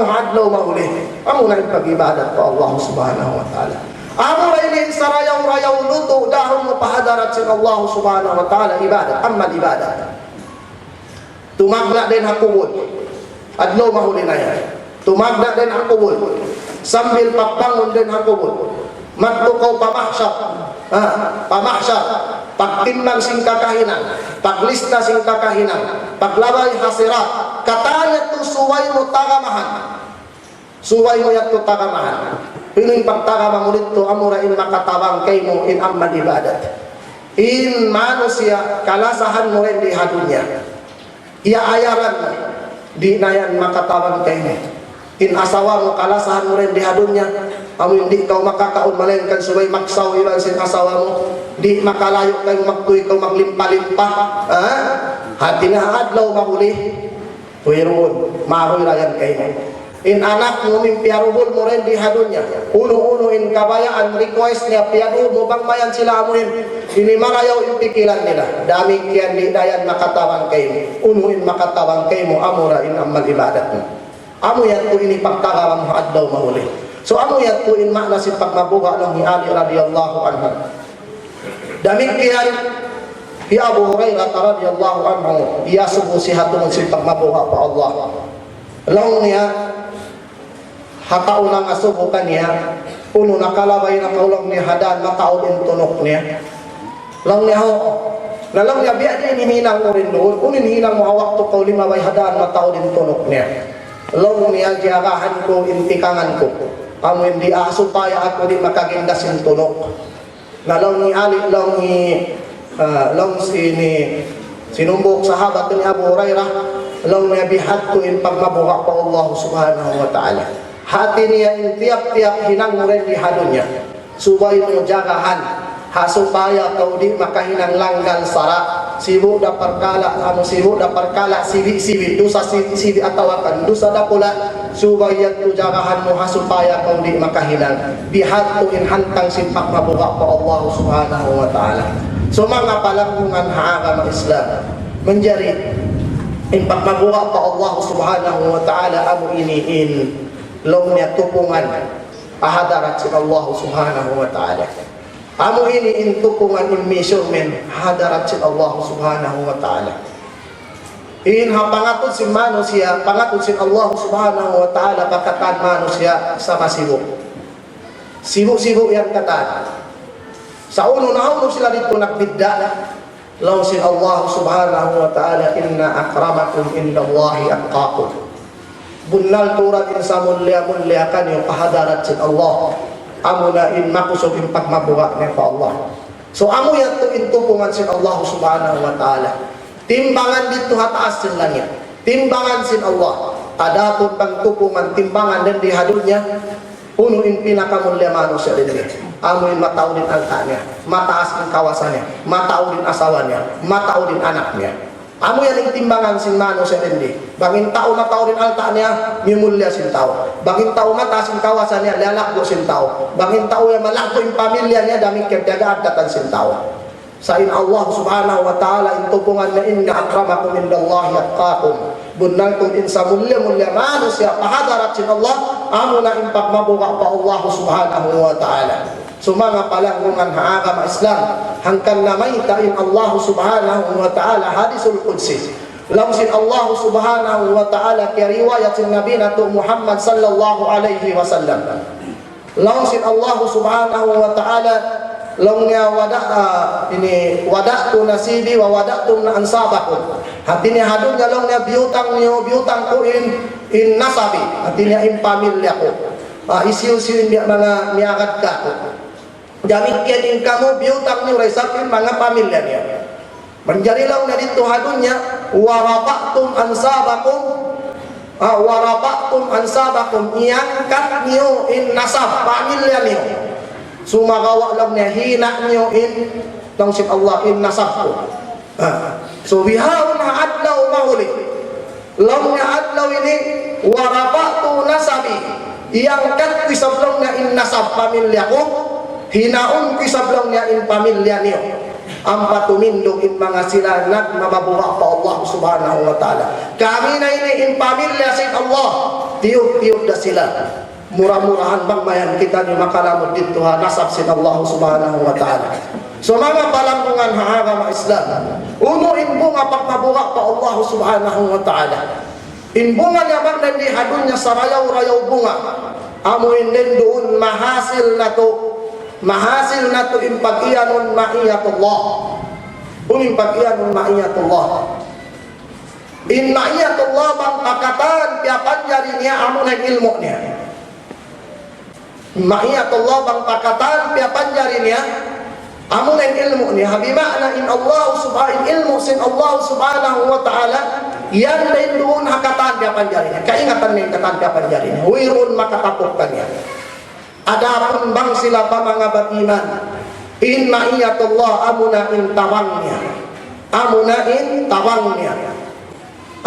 mo hadlaw mahuli. Amo na yung pag-ibadat ko Allah subhanahu wa ta'ala. Amo rainin sa rayaw luto dahon mo pahadarat sin Allah subhanahu wa ta'ala ibadat. Amma ibadat. Tumagna din hakubod. Adlaw mahuli na yan. Tumagna din hakubod. Sambil pagbangon din hakubod. Magtukaw pamahsyar. Pagtimnang sing kakahinan. Paglista sing kakahinan. Paglabay hasirat. Katayat to suway mo tagamahan. Suway mo yat to tagamahan. Pinuing pagtagama mo dito, amurain makatawang kay mo in amman ibadat. In manusia, kalasahan mo rin di hadunya. Iaayaran mo, di na yan makatawang kay mo. In asawa mo, kalasahan mo rin di hadunya. Amo hindi kau makakaon malengkan subay maksaw ilan sin asawa mo. Di makalayo kayo magtuy kau maglimpa-limpa. Hati na adlaw mahuli. Puwiroon, mahoy rayan kay mo. In anak mo mimpiaruhol mo rin di hadunya. Uno-uno in kabayaan request niya piyaruhol mo bang mayan sila amuin. Inimarayaw yung pikilan nila. Dami kiyan di dayan makatawang kayo. Uno in makatawang kayo mo amura in amal ibadat mo. Amo yan po ini pagtagawang adlaw mahuli. So amo yan po in makna si pagmabuha ng ni Ali radiyallahu anhu. Dami kiyan si Abu Hurairah radiyallahu anhu. Iya subuh sihatun si pagmabuha pa Allah. Long niya hataon nga subukan niya uno nakalabay na kaulang niya hadan mataon in tunok niya lang niya nalang niya biya din hinihinang mo rin doon unin hinang mo hawak to kau lima bay hadan mataon in tunok niya lang niya giagahan ko intikangan ko amo hindi supaya ako di makagindas in tunok nalang ni Ali lang ni sinumbok sahabat ni Abu Hurairah lang niya bihat ko in pagmabuha pa Allah subhanahu wa ta'ala. Hati niya in tiap-tiap hinang mo rin di hadunya. Subay mo jagahan. Supaya kau di makahinang langgal sara. Sibu da perkala, sibi dosa sibi atawakan, dosa da pula. Subay tu jagahan mo supaya kau di makahinang. Bihat ko in hantang simpak mabuha pa Allah subhanahu wa ta'ala. So mga palangkungan haagam Islam menjadi impak mabuha pa Allah subhanahu wa ta'ala amo iniin long niya tupungan ahadarat si Allah subhanahu wa ta'ala amo iniin tupungan in measurement hadarat si Allah subhanahu wa ta'ala Pangatod sin manusia, pangatod sin Allah subhanahu wa ta'ala pakatan manusia sama sibuk. Sibuk-sibuk yang katan. Sa uno na uno sila dito nagbidda. Law sin Allah subhanahu wa ta'ala inna akramakum indallahi atqakum. Bunnal turat insa mulia-muliakan yung kahadarat sin Allah. Amuna in makusog yung pagmabuha niya pa Allah. So amo yan to intupungan sin Allah subhanahu wa ta'ala. Timbangan dito hataas sin langit. Timbangan sin Allah. Adapun pangtupungan timbangan dan dihadulnya. Unuin pinakamulya manusia din. Amuin matao din alta mataas ang kawasannya, matao din asawannya, matao din anaknya. Amo yan ang timbangan sin manusia din. Bangin tao matao din alta niya, mimulya sin tao. Bangin tao mataas ang kawasannya, lalakdo sin tao. Bangin tao yan malakdo yung pamilya niya, daming kerjagaan katan sin tao. Sa Allah subhanahu wa ta'ala intupungan na inna akramakum indallahi atqakum. Bunal kung insa mulia-mulia manusia pahadarat sin Allah, amo na impak mabuka pa Allah subhanahu wa ta'ala. So mga palanggungan haagama Islam, hangkan na may tain Allah subhanahu wa ta'ala hadisul qudsi. Lamsin Allah subhanahu wa ta'ala kaya riwayat sin Nabi nato Muhammad sallallahu alaihi wasallam. Lamsin Allah subhanahu wa ta'ala longnya wada'tu nasibi wa wada'tu na ansabakum. Hatinya hadunya longnya biutang ko in nasabi. Hatinya in pamilya ko. Isiu-siu in mga miagad ka ko. Damikian in kamu biutang niyo resapin mga pamilya niya. Menjadi longnya dito hadunya waraba'tum ansabakum. Waraba'tum ansabakum. Iangkat niyo in nasab pamilya niyo. Sumagawa lang niya, hina niyo in tangsit Allah in nasabko. So bihawon na adlaw mahuli. Lang niya adlaw ini warabatu nasabi. Iangkat ko isablong niya in nasab pamilya ko. Hinaon ko isablong niya in pamilya niyo. Ang patumindog in mga sila na mababuha pa Allah subhanahu wa ta'ala. Kami na ini in pamilya sin Allah. Tiyog-tiyog na sila. Murah-murahan bangmayan kita ni makalamod dito ha nasab sin Allah subhanahu wa ta'ala. So mga palangkungan haagama Islam, uno inbunga pagmabuha pa Allah subhanahu wa ta'ala. Inbunga niya bang nandihadun niya sa rayaw-rayaw bunga. Amuin din doon mahasil na to impag-iyanon ma'iyatullah. Impag-iyanon ma'iyatullah. In ma'iyatullah bang pakatan piapan jari niya amunan ilmu niya. Ma'iyatullah bang pakatan piapan jari niya amunan ilmu niya. Habima'na in Allah subhanahu ilmu sin Allah subhanahu wa ta'ala yan din doon hakatan piapan jari niya. Kaingatan niya katan piapan jari niya. Huirun makatapukkan niya. Adapun bang sila pa mga batiman in ma'iyatullah amuna in tawangnya. Amuna in tawangnya.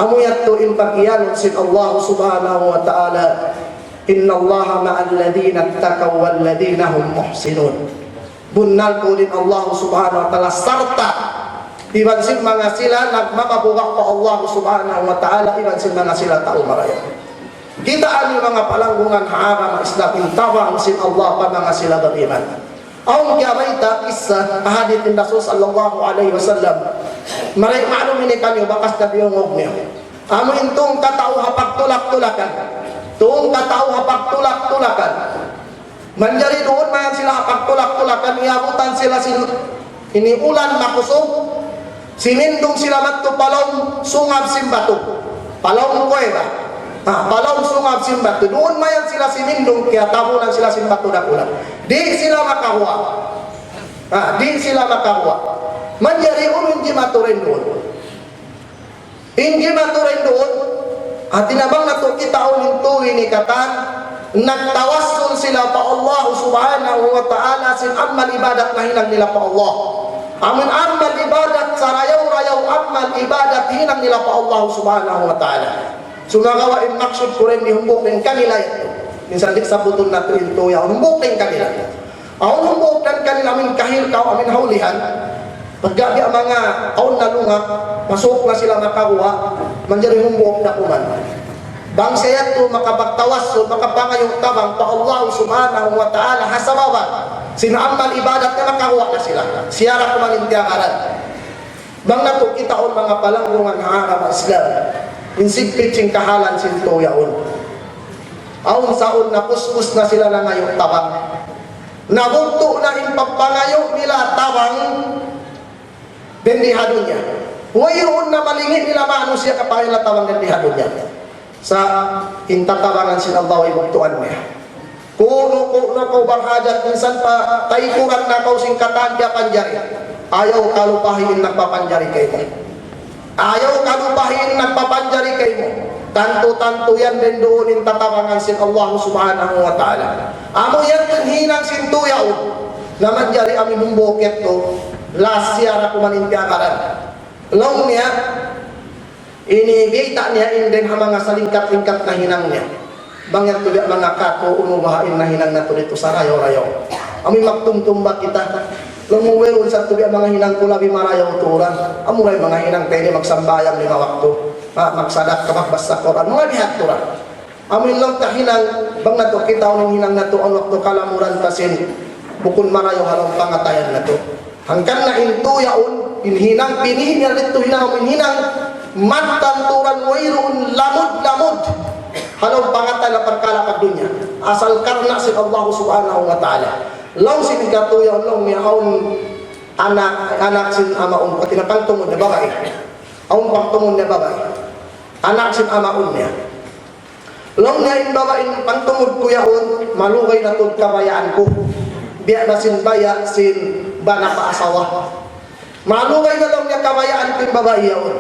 Amuyat to in pakiyanon sin Allah subhanahu wa ta'ala. Inna Allah ma'al ladhina takaw wal ladhina hum muhsinun. Bunnal ko din Allah subhanahu wa ta'ala sarta iban sin mga sila nagmakabuhak pa Allah subhanahu wa ta'ala iban sin mga sila tao maraya. Kita ani mga palanggungan haagama Islam intawang sin Allah pa mga sila beriman. Aung kiabaita kisah ahadith in Rasul sallallahu alaihi wasallam. Maray ma'lum ini kanyo bakas na biyongog niyo. Amo intong katao hapagtulak-tulakan. Tuong katao hapagtulak-tulakan. Manjari doon man sila hapagtulak-tulakan. Iabutan sila ini ulan makusog. Sinindong sila matupalong sungab simbatu. Palong kuweba. Palong sungab simbatu. Doon mayan sila sinindong kaya tabunan sila simbatu na ulan. Di sila makahuwa. Di sila makahuwa. Manjari hindi maturin doon. Hindi maturin doon. At tinabang nato kita uling tuwi ni katan nagtawassul sila pa Allah subhanahu wa ta'ala sin amal ibadat na hinang nila pa Allah. Amin amal ibadat sa rayaw-rayaw amal ibadat hinang nila pa Allah subhanahu wa ta'ala. Sumagawa in maksud ko rin ni humbok ng kanila ito. Minsan di sa butong nato ito ya humbok ng kanila. Ang humbok ng kanila amin kahil kao amin haulihan. Paggabi ang mga kaon na lungak, masuk na sila makakuha, manjari humbok na kuman. Bang siya ito makapagtawasod, makapangayong tabang pa Allah subhanahu wa ta'ala hasabawan. Sinaamal ibadat na makakuha na sila. Siyara kumanin tiyangaran. Bang nato kita on mga palanggungan haara Islam. Insigpit sing kahalan sinto yaon. Aon saon na kuskus na sila na ngayong tabang. Nabugto na impagpangayo nila tabang dendihado niya. Wayroon na malingit nila maano siya kapayo na tabang dendihado niya. Sa intatabangan sila Allah ay bugtuan niya. Kuno ko bang hajat minsan pa taikuran na kau sing katadya panjari. Ayaw kalupahin nagpapanjari kayo. Ayaw kalupahin nagpapanjari kayo. Tanto-tanto yan din doon in tatabangan sin Allah subhanahu wa ta'ala. Amo yan hinang sintuyaw na manjari amin bumbokit to lasya na kumanintiakaran. Long niya inibita niya indeng mga salingkat-lingkat na hinang niya. Bangyat tuloy mga kato umubahain na hinang na to dito sa rayo-rayo. Amin magtumtumba kita. Lumuweron sa tubi ang mga hinang kulabi marayaw turan. Amuray mga hinang pwede magsambayang 5 wakto. Magsadak ka magbasa Quran. Mga lihat turan. Amin lang ta hinang bang nato kita ang hinang nato ang wakto kalamuran pasin. Bukun marayaw halong pangatayan nato. Hangkan na intuyaon inhinang pinihin niya dito hinang hinang matang turan wayroon lamud-lamud. Halong pangatay na perkara pag dunya. Asal karna si Allah subhanahu wa ta'ala. Law sin katuyaw long niya aun anak sin amaun pati na pangtungod na babae. Aun pangtungod na babae. Anak sin amaun niya. Long niya in babae pangtungod ko yaon malugay na tud kabayaan ko. Biya na sin baya sin bana pa asawa. Malugay na long niya kabayaan ko yung babae yaon.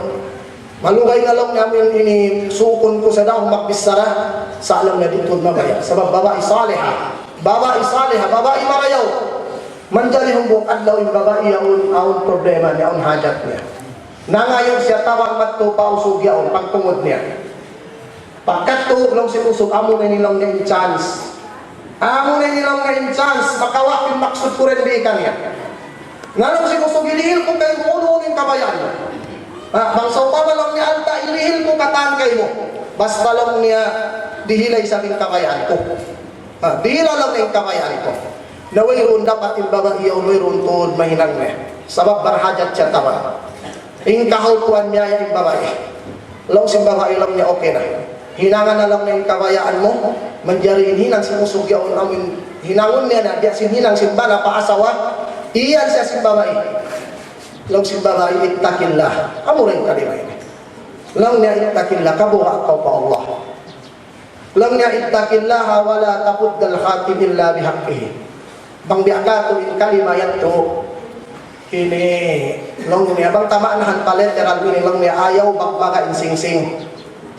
Malugay na lang namin ini sukon ko sa daw makbisara sa alam na dito mabaya. Sabab babae saliha. Babae saliha, babae marayaw. Manjali humbok adlaw yung babae yaon aon problema niya, aon hajat niya. Nangayon siya tawag matto pausog yaon, pagtungod niya. Pagkatulog lang si usog, amo na nilang na in chance. Amo na nilang na in chance, makawapin maksud ko rin di kanya. Nga si usog, ilihil ko kayo ulo ng kabayan. Bangsaw pa lang niya alta, ilihil ko kataan kayo mo. Basta lang niya dihilay sa aking kabayan ko. Dihila lang na yung kabayan ko. Na wayroon dapat yung babae o wayroon tuod mahinang niya. Sabab barhajat siya tama. Yung kahulkuan niya yung babae. Lang si babae lang niya okay na. Hinangan na lang na yung kabayaan mo. Manjariin hinang sinusugyaon namin. Hinangon niya na, diya sin hinang simba na paasawa. Iyan siya si babae. Lang si babae, itakillah. Amo rin kalimay. Lang niya itakillah, kabuha ka pa Allah. Lang niya ittaqillaha wala taquddal khatib illa bihaqqihi. Bang biakato in kalimayat to ini long niya bang tamaan pa literal ini lang niya ayaw bakbaka in singsing.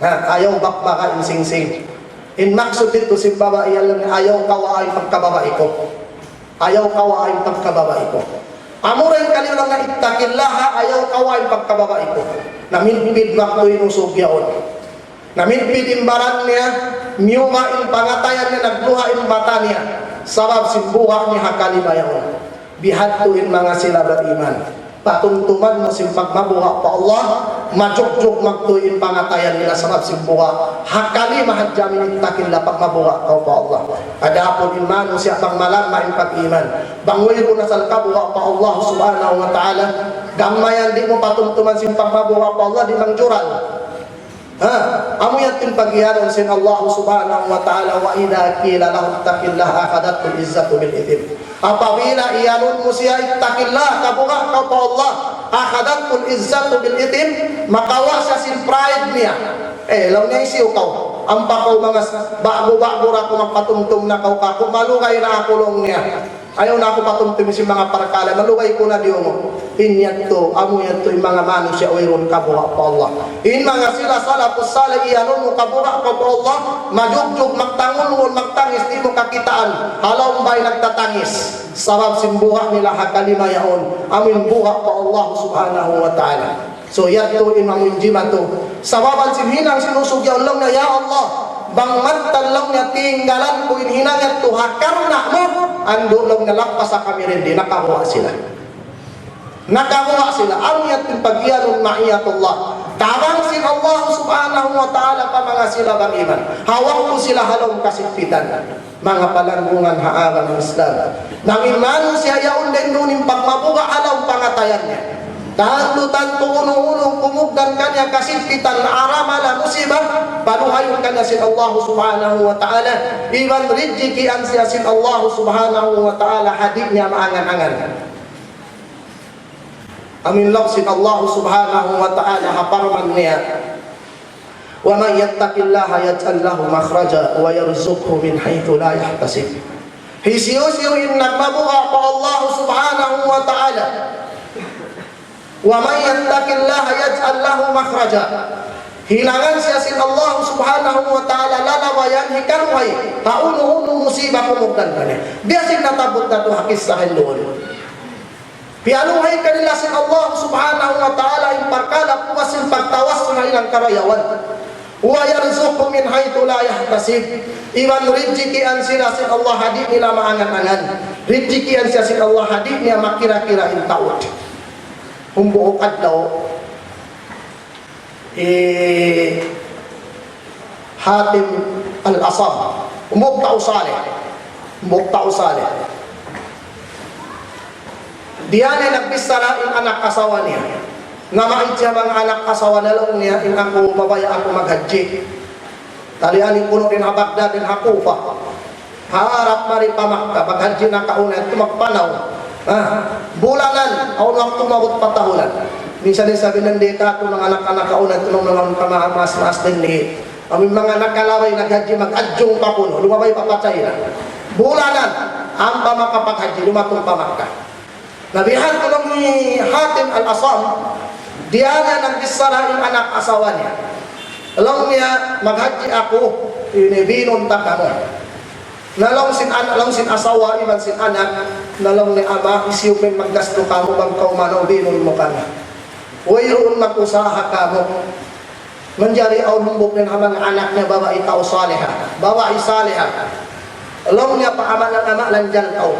Ayaw bakbaka in singsing. In maksud dito si babae lang ayaw kawaay pagkababae ko. Ayaw kawaay pagkababae ko. Amo rin kanilang na ittaqillaha ayaw kawaay pagkababae ko. Naminbid makto inusog yaon. Naminbid imbaran niya miyumain pangatayan niya nagluhain bata niya sabab simbuha ni hakalimayaon bihatuin mga sila beriman patungtuman mo simpag mabuha pa Allah majog-jog magtuin pangatayan nila sabab simbuha hakali mahadjamin itakilla pag mabuha ka pa Allah adapon imano siya pang malama in pag-iman bangoy mo na salkabuha pa Allah subhanahu wa ta'ala gamayan di mo patungtuman simpag mabuha pa Allah di mangjural. Amo yatin paghiyaron sin Allah subhanahu wa ta'ala wa idha qila lahu ittaqillah akhadatul izzatu bil ithim. Apabila iyanon mo siya ittaqillah kabuka ka pa Allah akhadatul izzatu bil ithim makawa sa sin pride niya. Law niya isiw kau ang pakaw mga bago-bago ra ko magpatumtum na kau ka kumalugay na akulong niya. Ayaw na ako patumtum si mga parkala malugay ko na diyo mo. Inyat to, amo yan to yung mga mano siya uyron kabuha pa Allah. In mga sila salapos sala iyanon mo kabuha ka pa Allah majugjug magtangulon magtangis di mo kakitaan halaw ba'y nagtatangis sabab simbuha nila hakalimayaon amin buha pa Allah subhanahu wa ta'ala. So yan to imang injima to sababan simhinang sinusugyaw lang na ya Allah bang mantan lang niya tinggalan ko inhinang yan to hakarna mo ando lang nalakpas sa kami rin di nakakuha sila. Nakakuha sila. Ang yatin paghiyanon ma'iyatullah. Tabang sin Allah subhanahu wa ta'ala pa mga sila bang iman. Hawak ko sila halong kasigpitan. Mga palanggungan haarang ng Islam. Nang imano siya yaon din nunin pagmabuga alaw pangatayan niya. Tanto uno-uno kumugdan kanya kasimpitan aramala musibah panuhayon kanya sin Allah subhanahu wa ta'ala iban rizki an siya sin Allah subhanahu wa ta'ala hadithnya maangan-angan amin lang sin Allah subhanahu wa ta'ala haparman niya wa man yattaqillaha yaj'al lahu makhraja wa yarzuqhu min haythu la yahtasib hisiyo-siyo in nagmabuha pa Allah subhanahu wa ta'ala wa man yattaqillaha yaj'al lahu makhraja hilangan siya sin Allah subhanahu wa ta'ala lalawayan hikarway tauno-uno musibah kumugdan kanya biasin natabot na ito hakisahin doon pialuhay kanila sin Allah subhanahu wa ta'ala imparkala puwasin pagtawas na ilang karayawan wa yarzuqhu min haythu la yahtasib iwan rizkian sila sin Allah hadith nila maangan-angan rizkian siya sin Allah hadith niya makira-kira in taot humbuok adlaw Hatim al-Asam umuk tao saleh diyan ay nagpistara in anak asawa niya nga mait siya mga anak asawa na lang niya in ako mabaya ako maghaji talianin puno rin ha Baghdad din ha Kufa harap mari pamakka maghaji na kauna tumagpanaw bulanan ako nang tumabot patahulan minsan din sabi ng deka ito mga anak-anak kauna ito nung mga mas din ni aming mga nakalaway naghaji mag-adjong pa puno lumabay papatay na bulanan ang pamakapaghaji lumatong pamakka nabihan ko lang ni Hatim al-Asam diyan na nagkisara yung anak asawa niya alam niya maghaji ako inibinon ta ka mo nalong sin asawa iban sin anak nalong ni ama isiyupin maggasto ka mo bang kaumanaw binon mo ka na wayroon mag-usaha ka mo manjari aw lumbok ng mga anak niya babae tao saliha alam niya pa ama ng ama lanjal tao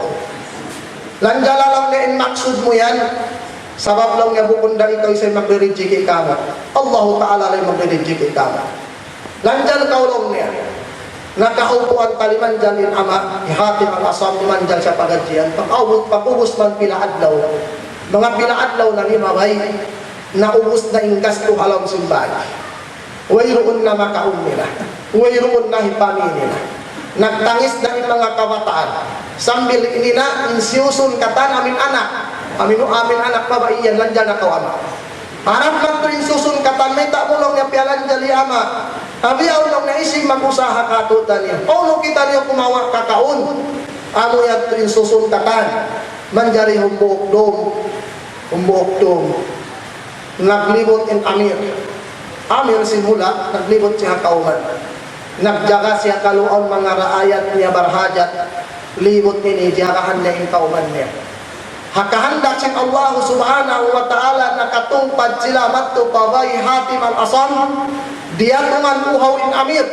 lanjal lang niya in maksud mo yan sabab lang niya bukunda ikaw isa'y magre-rejiki ka mo Allah Ta'ala rin magre-rejiki ka mo lanjal ka lang niya nakaupuan taliman jalin ama Hatim al-Asam manjal sa paghajian pag-ubos man pinaadlaw mga pinaadlaw na ni mabay naubos na inggas to halang simbahan wayroon na makaon nila wayroon na hipami nila nagtangis na yung mga kabataan sambil inina insiusun katan amin anak amin anak babaiyan lanjal na kawama harap man to insusun katan may taulong niya pialan jali ama abiyaw nung naising mag-usaha katutan niya paulo kita niya kumawa kakaon amo yan to insusun katan manjari humbuok dom naglibot in Amir simula naglibot siya kauman nagjaga siya kaluon mga raayat niya barhajat libot ini jagahan niya yung kauman niya hakahandak siyang Allah subhanahu wa ta'ala nakatungpad sila matto pabay Hatim al-Asam diyatungan uhaw in Amir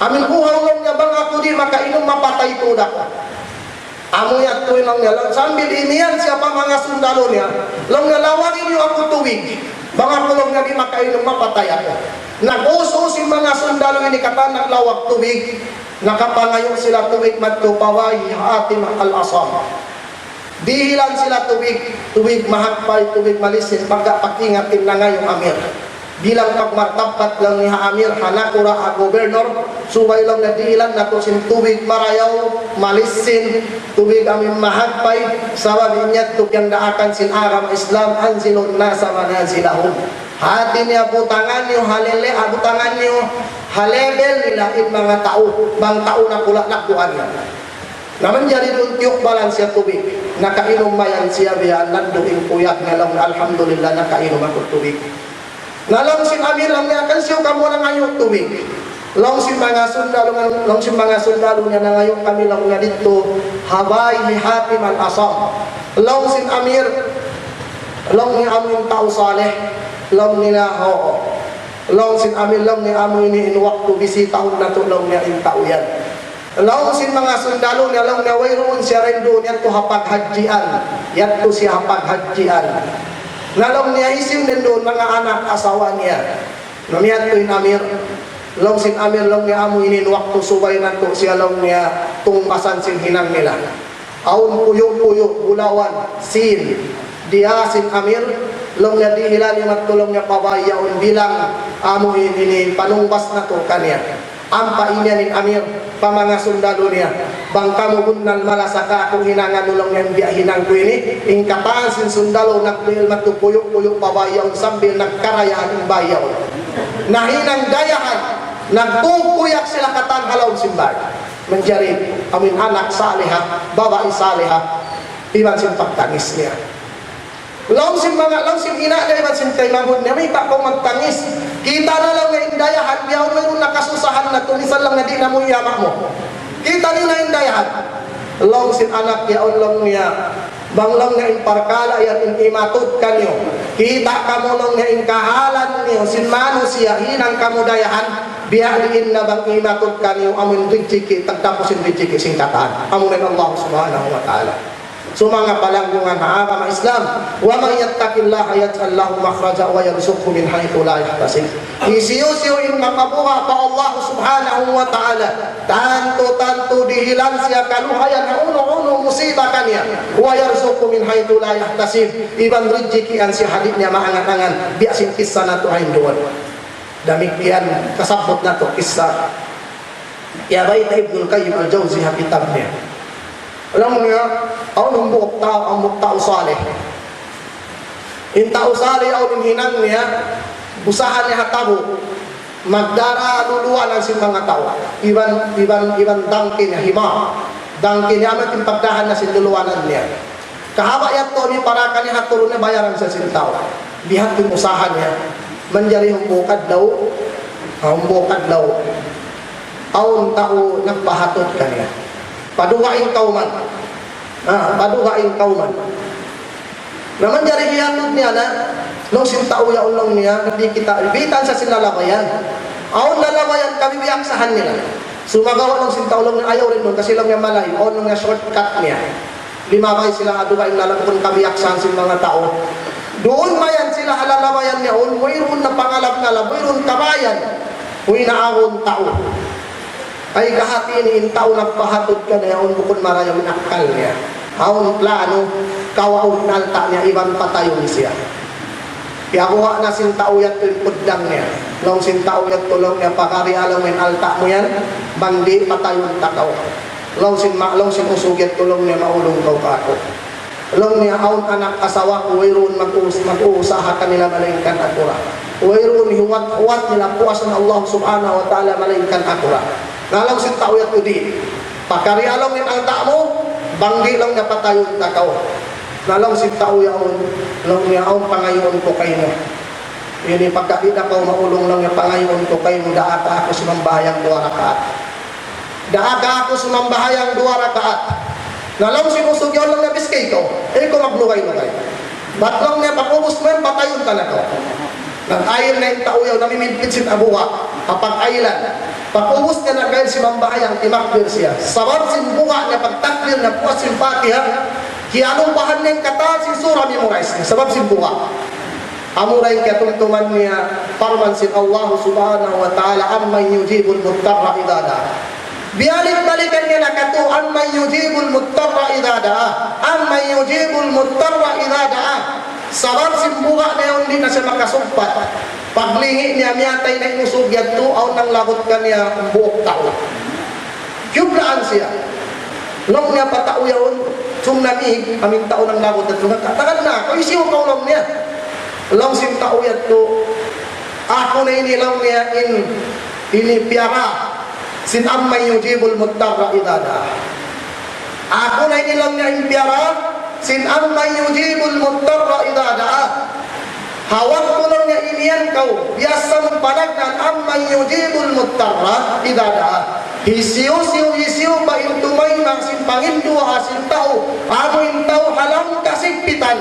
amin uhaw lang niya bang ako di makainom mapatay tudak amo yat tuwi lang niya sambil iniyan siya pa mga sundalo niya lang niya lawagin niyo ako tuwig bang ako lang niya di makainom mapatay ako naguso si mga sundalo ini kata naglawag tubig nakapangayong sila tubig matto pabay Hatim al-Asam dihilan sila tubig mahagpay, tubig malisin pagkapakingatin na ngayong Amir bilang pagmartapat lang ni Amir hanakura a gobernur subay lang na dihilan na to sin tubig marayaw malisin tubig amin mahagpay sabi niya tugyang daakan sin aram Islam anzilun nasa manazilahum hati niya butangan niyo halele abutangan niyo halebel nila in mga tao bang tao na kulak nakuan niya naman jari doon tiyok balan siya tubig nakainom mayan siya biya nanduing kuyak nga lang alhamdulillah nakainom ako tubig nalong sin Amir lang niya kan siya kamo na ngayon tubig long sin mga sundalo niya na ngayon kami lang nga dito habay ni Hatim al-Asam long sin Amir long ni amo yung tao saleh long nila long sin Amir long ni amo ini in waktu bisitahon na to long niya in tao yan long sin mga sundalo niya lang na wayroon siya rin doon yan to hapaghajian yan to siya hapaghajian nalong niya isim din doon mga anak asawa niya namiyat to in Amir long sin Amir long niya amo inin waktu subay na to siya long niya tungkasan sin hinang nila awon puyo bulawan sin dia sin amir long niya dihilali matulong niya pabayaon bilang amo ini panumbas na to kanya ampa inyanin amir pamanga sundalo niya bangka mo gunnal malasaka kung hinangan nulong niya biyahinang ko ini ingkataan sin sundalo nagdihil matupuyok-puyok pabayaon sambil nagkarayaan ng bayaon nahinang dayahan nagkukuyak sila katanghalaw simbay menjadi amin anak salihah babae salihah iban sin pagtangis niya Long sim ina na iban sim kay mahon niya may pa kong magtangis kita na lang na indayahan biyaw mayroon nakasusahan na tulisan lang na di na mo yamak mo kita nila indayahan long sim anak yaon long niya banglang na imparkala yan imatod kanyo kita kamo long na inkahalan niyo sin mano siya hinang kamo dayahan biyahin na bang imatod kanyo amun rijiki tagtapusin rijiki singkatan amunin Allah subhanahu wa ta'ala so mga palanggungan na agama Islam wa man yattaqillaha yaj'al lahu makhraja wa yarzuqhu min haythu la yahtasib isiyo in makabuha pa Allah subhanahu wa ta'ala tanto dihilan siya kaluhayan na uno musibah kanya wa yarzuqhu min haythu la yahtasib iban rizki an si hadith niya maangan-angan biasin kisah na to ayon doon demikian kasabot na to kisah ya baik Ibnul Qayyim al-Jauziyah kitabnya alam mo niya, ako nung ang tao salih. In tao salih ako nung hinang niya, usahan niya hatabo, magdara luluwanan si mga tao. Iban dangkin niya, hima. Dangkin niya, amat yung pagdahan na si luluwanan niya. Kahaba yan to, ni para ka niya haturo na bayaran sa sintaw. Bihat yung usahan niya. Manjari yung bukad daw, Aun tao nagpahatot ka niya. Padugain kauman. Padugain kauman. Naman jari hiyatod niya na nung sintao yaon lang niya hindi kita ibitan sa sinalabayan. Aon lalabayan kami biyaksahan nila. Sumagawa ng sintao lang niya ayaw rin nun kasi lang niya malay. O nung niya shortcut niya. Limabay sila adugain lalagkon kabiyaksahan sa mga tao. Doon mayan sila halalabayan niya. Mayroon na pangalap-ngalap. Mayroon kabayan. Uy naawon tao. Ay kahati ni tao nagpahatod ka na yaon bukod marayang nakal niya. Aon plano, kawaon nalta niya, ibang patayon siya. Kaya kuha na sin tao yat yung pudang niya. Long sin tao yat tulong niya, pakari alam mo alta mo yan, bandi patayon takaw. Long sin usog yat tulong niya, maulong kau kako. Long niya, aon anak asawa, uwiroon mag-uusaha kanila malaingkan akura. Uwiroon huwat nila puas na Allah subhanahu wa ta'ala malaingkan akura. Nalang sin tao yat udi. Pakari alam mo alta mo, banggi lang na patayon takaw. Nalang sin tao yaon, lang niya aon pangayon ko kayo mo. Yun yung pagkakita ko, maulong lang niya pangayon ko kayo mo, daaka ako sumambahayang 2 rakaat. Daaka ako sumambahayang 2 rakaat. Nalang sinusugyan lang na biskay ko, kung maglugay-lugay. Ba't lang niya pag-ubos mo yung patayon ka na ko. Nag-ayil na yung tao yaw, namimidpid sin abuha, kapag ayilan. Pag-ubos niya na kahit si mambayang timakbir siya. Sabab sin buha niya, pagtakbir na puwas sin Fatiha, kialubahan niya yung kata sin surah memorize niya. Sabab sin buha. Amuray katumtuman niya, parman sin Allah subhanahu wa ta'ala, amman yujibul muttarra idada. Balik-balikan niya na kato, amman yujibul muttarra idada. Amman yujibul muttarra idada. Sabab simbuha na yun, hindi na siya makasumpat. Paglingi niya, miyatay na inusugyad to, aw nang lagot ka niya buok tao. Kyublaan siya. Long niya patao yun, sumnamig, aming tao nang lagot at lungat. Tagal na, kung isiw ka long niya. Long sim tao yan to, ako na inilang niya inipiyara, sin ammay yujibul muttarra idada. Ako na inilang niya inipiyara, sin ammay yujibul muttarra idada'a. Hawak mo lang niya iniyan kau, biasa mong panagnan ammay yujibul muttarra idada'a. Hisiyo pa intumay ng simpangin duha sin tao, amoy tao halang kasigpitan.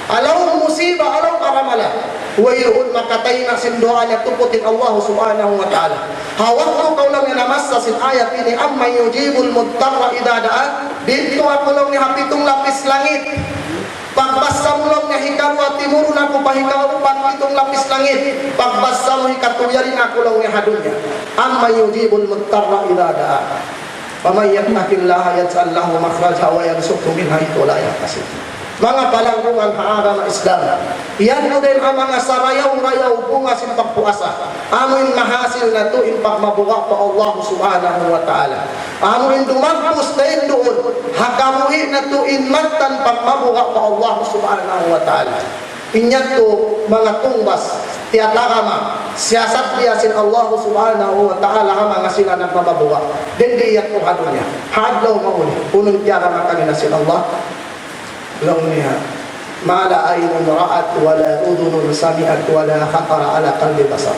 Alaw musiba, alaw karamala. Wayroon makatay na sin duha niya tuputin Allah subhanahu wa ta'ala. Hawak mo kau lang niya namasa sin ayat ini ammay yujibul muttarra idada'a. Dito ako lang ni hapitong lapis langit. Pagbasa mo lang ni hikarwa timuro na ko pahikaw pagitong lapis langit. Pagbasa mo hikatuyarin ako lang ni hadunya. Amma yujibul muttarra idha da'a. Faman yattaqillaha yaj'al lahu makhraja wa yarzuqhu min haythu la yahtasib. mga palangkungan agama Islam. Yan mo din ang mga sarayaw-rayaw bunga sin pagpuasa. Amoin mahasil na to in pagmabuka pa Allah subhanahu wa ta'ala. Amoin dumagpus na yun doon, hakamuhi na to in mantan pagmabuka pa Allah subhanahu wa ta'ala. Inyat to mga tumbas, tiyatakama, siyasat niya sin Allah subhanahu wa ta'ala mga sila nagmababuka. Din diyat ko hado niya. Hadlaw mauli. Unong tiyakama kanina sin Allah. Long niya. Ma la aynun ra'at wa la udhunun sami'at wa la khatara ala qalbi basar.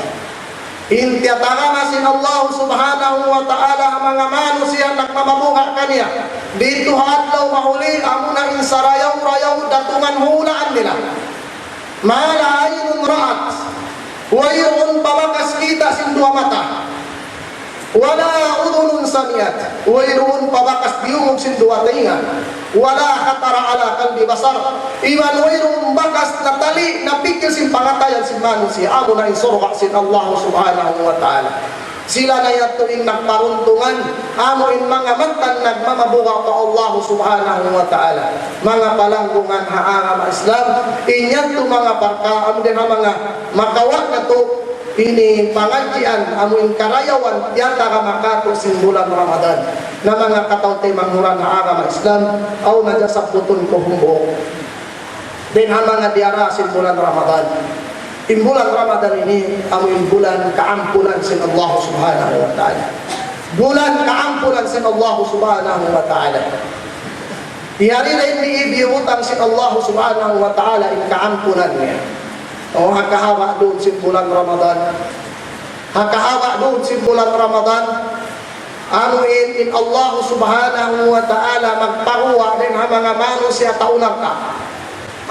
In tiyatama sin Allah subhanahu wa ta'ala mga manusia nagmamabuka kaniya. Dito hadlaw mahuli amuna in sarayaw-rayaw datungan hulaan nila. Ma la aynun ra'at wa yun pabakas kita sin dua mata. Wala udhunun sami'at wa yun pabakas biungog sin dua tainga. Wala khatara ala qalbi basar. Iwan wairun bakas na tali na pikir sin pangatayan sin manusia. Amo na insurga sin Allah subhanahu wa ta'ala. Sila na yatuing nagparuntungan. Amo in mga mantan nagmamabuka pa Allah subhanahu wa ta'ala. Mga palanggungan haangam Islam. Inyan to mga parka. Amo din ang mga makawak na to. Ini pangajian amuin karayawan yata ka makato sin bulan Ramadan na mga katawtay manghuran na agama Islam au najasabutun ko humbo din ang mga diara sin bulan Ramadan. In bulan Ramadan ini amuin bulan kaampunan sin Allah subhanahu wa ta'ala. Bulan kaampunan sin Allah subhanahu wa ta'ala. Diyari na iniibiyutang sin Allah subhanahu wa ta'ala in kaampunan niya. O hakahawa doon sin bulan Ramadan. Hakahawa doon sin bulan Ramadan. Anuin in Allah subhanahu wa ta'ala magpahuwa din ang mga manusia taunar ka.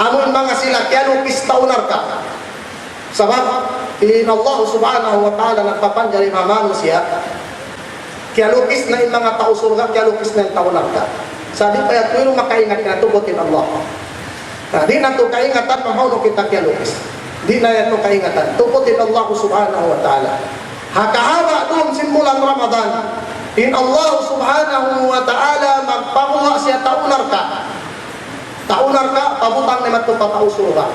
Amun mga sila kianupis taunar ka. Sabab in Allah subhanahu wa ta'ala nagpapanjali mga manusia kianupis na in mga tao surga, kianupis na yung taunar ka. Sabi pa yan, tuwiro makaingat na tubutin Allah. Nah, di na ito kaingatan mahulog kita kianupis. Di na ito kaingatan. Tuputin Allah subhanahu wa ta'ala. Hakahawa doon simulang Ramadan. In Allah subhanahu wa ta'ala magpakuha siya taunar ka. Taunar ka, pabutang naman ito patausurga.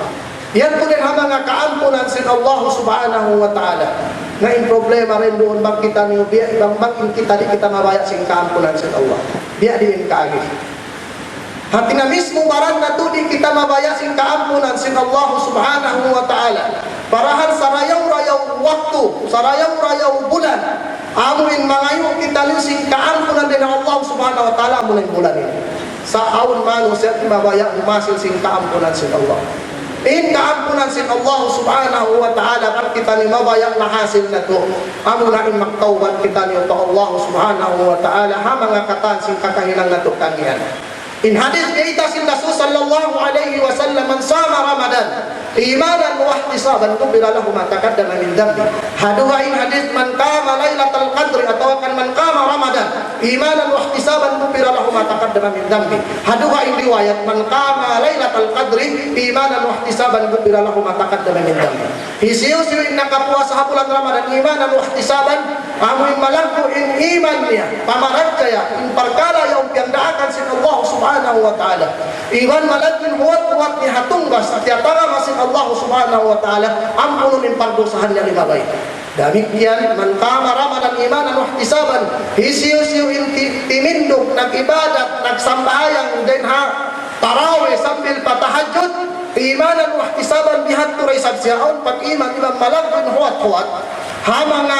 Yan po din ang mga kaampunan sin Allah subhanahu wa ta'ala. Na in problema rin doon bang kita niyo, bang kita di kita mabaya sin kaampunan sin Allah. Biya di in kaagis. Hati na mismo baran na to di kita mabayasin kaampunan sin Allah subhanahu wa ta'ala. Parahan sarayaw-rayaw waktu, sarayaw-rayaw bulan. Amuin mangayo kita lusing kaampunan din ng Allah subhanahu wa ta'ala mula yung bulan ini. Sa aun manusia mabaya umasil sin kaampunan sin Allah. In kaampunan sin Allah subhanahu wa ta'ala kan kita ni mabaya na hasil na to. Amo na in magtawbat kita ni Allah subhanahu wa ta'ala ha mga katan sin kakahinang na to kanyan. In hadis kita sin Rasul sallallahu alaihi wasallam man sama Ramadan imanan wa ihtisaban ghufira lahu ma taqaddama min dhanbi. Haduha in hadis man qama lailatul qadri atau kan man qama Ramadan imanan wa ihtisaban ghufira lahu ma taqaddama min dhanbi. Haduha in riwayat man qama lailatul qadri imanan wa ihtisaban ghufira lahu ma taqaddama min dhanbi. Hisiyo-siyo in nakapuasa bulan Ramadan imanan wa ihtisaban amoy malangko in iman niya pamaradkaya in perkara yang piandaakan sin Allah subhanahu wa ta'ala. Iwan malakin huwat-huwat ni hatunggas at yatara masin Allah subhanahu wa ta'ala ampunun in pagdosahan niya libabay. Demikian man qama Ramadan imanan wa ihtisaban hisiyo-siyo in timindog nag-ibadat nagsambayang din ha tarawih sambil patahajud imanan wa ihtisaban bihat turay sabsiyaon pag-iman ibang malakin huwat-huwat ha mga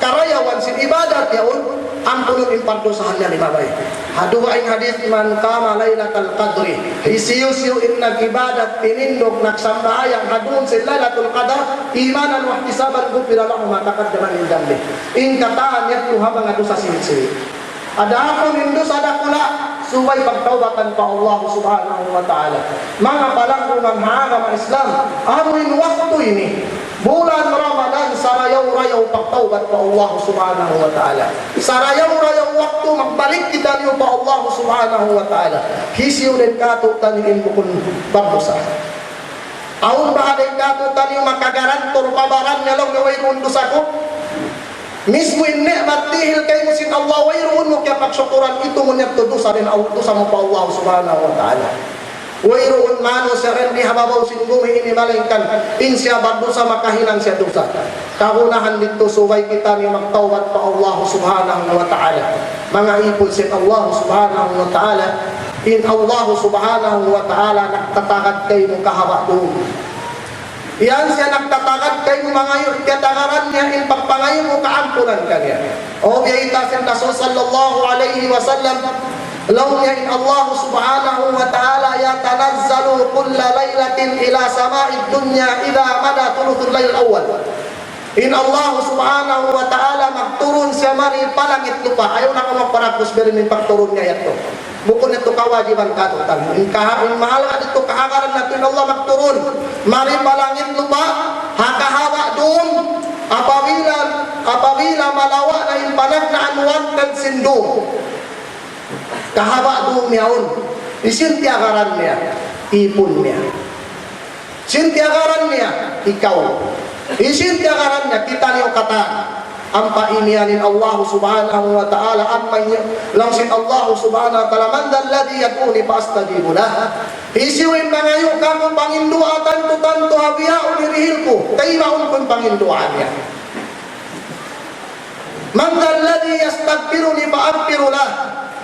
karayawan sin ibadat yaon ampunun in pagdosahan niya libabay. Haduha ing hadis man qama lailatul qadri hisiyo-siyo in nag-ibadat tinindog nagsambayang hadun sin lailatul qadar imanan wa ihtisaban ghufira lahu ma taqaddama min dhanbi. In kataan yat tuha mga dosa sin-sin. Ada akon indo sada kula subay pagtaubatan pa Allah subhanahu wa ta'ala. Mga palangkungan haagam Islam amuin waktu ini bulan Ramadan sarayaw-rayaw pagtaubat pa Allah subhanahu wa ta'ala. Sarayaw-rayaw waktu magbalik kita niyo pa Allah subhanahu wa ta'ala. Hisiyo din kato taniin bukun bagdosa. Aun ba din kato taniyo makagarantor pabaran niya lang gawin undos ako. Mismo in ni'mat tihil kay mo sin Allah wayroon mo kaya pagsyukuran ito mo niya dosa din dosa mo pa Allah subhanahu wa ta'ala. Wairoon mano siya rin di hababaw sin bumi inimalingkan. In siya berdosa makahilang siya dosa. Kagunahan dito subay kita ni magtawad pa Allah subhanahu wa ta'ala. Mga ipon sin Allah subhanahu wa ta'ala. In Allah subhanahu wa ta'ala nagtatagad kayo ng kahaba doon. Yan siya nagtatagad kayo mga yun. Katagaran niya in pagpangayon mo kaampunan ka niya. O biyayta sin Rasul sallallahu alayhi wa sallam. Law ya in Allah subhanahu wa ta'ala yatanazzalu kulla laylatin ila sama'id dunya idha mada thuluthul layl awal. In Allah subhanahu wa ta'ala magturun siya mari palangit lupa. Ayaw na ka magparagos berin yung pagturun niya yato. Bukod nito kawajiban katutan. In mahal ka dito kahagaran natin Allah magturun. Mari palangit lupa. Hakahawa doon. Apabila malawa na yung panagnaan wantag sindong. Kahaba doon niyaon. Isintiagaran niya. Ipon niya. Sintiagaran niya. Ikaw. Isintiagaran niya. Kita niyo kata. Ang painianin Allah subhanahu wa ta'ala. Ang langsin Allah subhanahu wa ta'ala. Man dalladhi yad'uni faastajibu lah. Isiwin na ngayon kamo pangindua tanto habiya umirihil ko. Kaya maun kong panginduaan niya. Man dalladhi yastagfiruni faagfiru lah.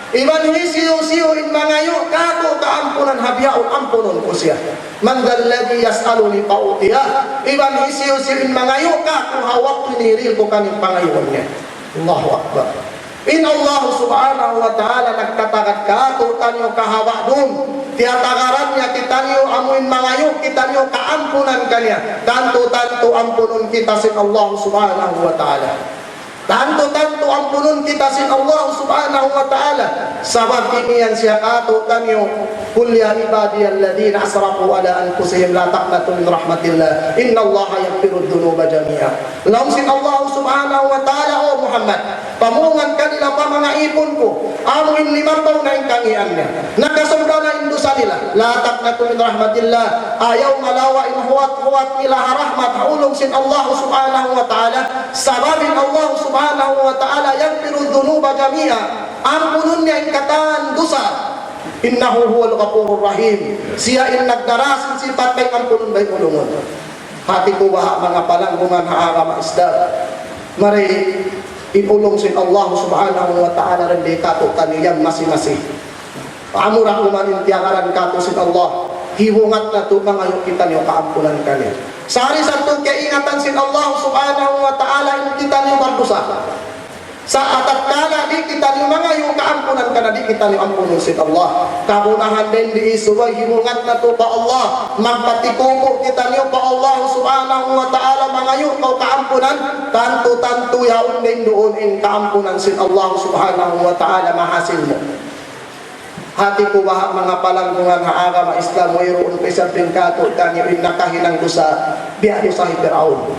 Iban hisiyo-siyo in mangayo kato kaampunan habyaon ampunon ko siya. Man dalladhi yas'aluni fa'utiya. Iban hisiyo-siyo in mangayo kato hawak piniril ko kaning pangayon niya. Allahu Akbar. In Allah subhanahu wa ta'ala nagtatagat kato tanyo kahawa doon. Tiyatagaran niya kita niyo amuin mangayo kita niyo kaampunan kanya. Tanto ampunon kita sin Allah subhanahu wa ta'ala. Tanto ampunon kita sin Allah subhanahu wa ta'ala. Sabab ini yang siya kato tanyo. Qul ya ibadiyalladhina asrafu ala anfusihim la taqnatu min rahmatillah. Inna Allah yaghfiru dhunuba jami'a. Laum sin Allah subhanahu wa ta'ala o Muhammad. Pamungan kanila pa mga ipon ko. Amuin 5 taon na yung kangian niya. Nagkasumda na yung dosa nila. La taqnatu min rahmatillah. Ayaw malawa in huwat nila rahmat. Haulong sin Allah subhanahu wa ta'ala. Sababin Allah subhanahu wa ta'ala yaghfiru dhunuba jami'a. Ampunon niya yung kataan dosa. Innahu huwal ghafurur rahim. Siya in nagdarasin sifat kay ampunon bay ulungon. Hati ko ba mga palanggungan haara maisda. Mari inulong sin Allah subhanahu wa ta'ala rin di kato kaniyang masi-masi. Amurang umanin tiyakaran kato sin Allah. Hiwungat na ito mga yung kita niyo kaampunan kanya. Sari sa ito kaingatan sin Allah subhanahu wa ta'ala yung kita niyo bardusa. Sa atat kala di kita niyo mga yung kaampunan ka na di kita niyo ampunan sin Allah. Kabunahan din di isubay hiwungat na ito pa Allah. Magpatikuko kita niyo pa Allah subhanahu wa ta'ala mga yung kaampunan. Tanto yaon din doon in kaampunan sin Allah subhanahu wa ta'ala mahasil mo. Hati ko ba mga palanggungan haara ma-Islam mayroon ko isang tingkato kanyo in nakahilang dosa biya dosa Fir'aun.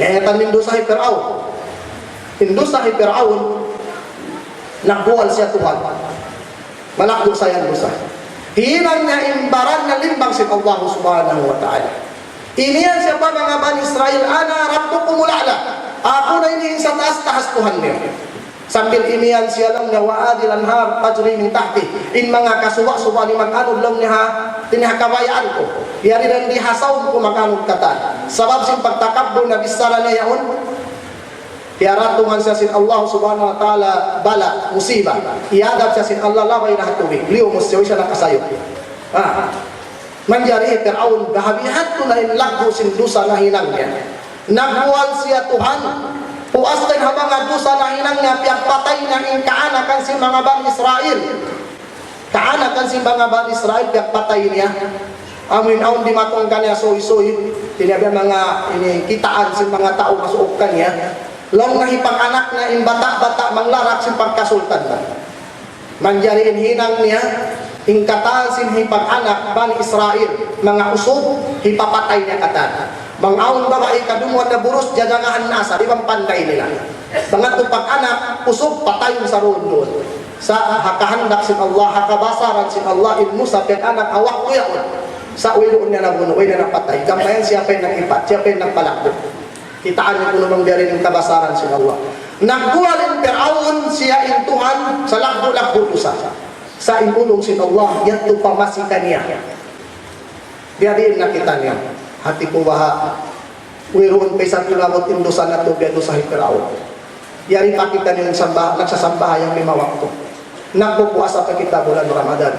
Kaya tanin dosa Fir'aun. In dosa Fir'aun nagbuwal siya Tuhan. Malakdo sa yan dosa. Hinang niya imbaran na limbang si Allah subhanahu wa ta'ala. Iniyan siya pa mga Bani Israel, ana rabbukumul a'la. Ako na inihin sa taas Tuhan niya. Sambil iniyan siya lang na waadil anhar tajri min tahti. In mga kasuwa-suwa ni mag-anod lang niya tinihakabayaan ko. Yari rin dihasaw ko mag-anod kata. Sabab sin pagtakabdo na bisara niya yaon. Tiaratungan siya sin Allah subhanahu wa ta'ala bala, musibah. Iadab siya sin Allah labay na hatuwi. Liyo musyaw siya nakasayo. Manjari Fir'aun gahabihat ko na inlagdo sin dusa na hinang niya. Nagbuwal siya Tuhan. Puas din habang nga dosa na hinang niya piyagpatay na in kaanakan si mga Bani Israel. Kaanakan si mga Bani Israel piyagpatay niya. Amin aun di matong kanya soy-soy. Tinabi mga kitaan si mga tao masuok kanya. Long nahipang anak na in bata-bata manglarak si pagkasultan na. Manjariin hinang niya in kataan si hipang anak Bani Israel. Mga usog hipapatay niya katan. Bangaon babae kadumuan na burus jajangahan nasa di bang panday nila. Bangat tupag anak usog patay sa roon doon. Sa hakahandak sin Allah hakabasaran sin Allah ilmu sa anak awak ko yaon. Sa ulo niya na buno, ulo na patay. Gampayan siya pa yung ipat, siya pa yung nagpalakbo. Kitaan niyo kuno mang biyarin ng kabasaran sin Allah. Nagbuwalin Fir'aun siya in Tuhan sa lakbo-lakbo usa. sa imulong sin Allah yaitu pamasikan niya. Biarin na kita niya. Hati ko baha. Wiroon pa isang ilawot indusan na tubig sa Hipiraw. Yari pa kita niyo nagsasambaha yung 5 wakto. Nagpupuasa pa kita bulan Ramadan.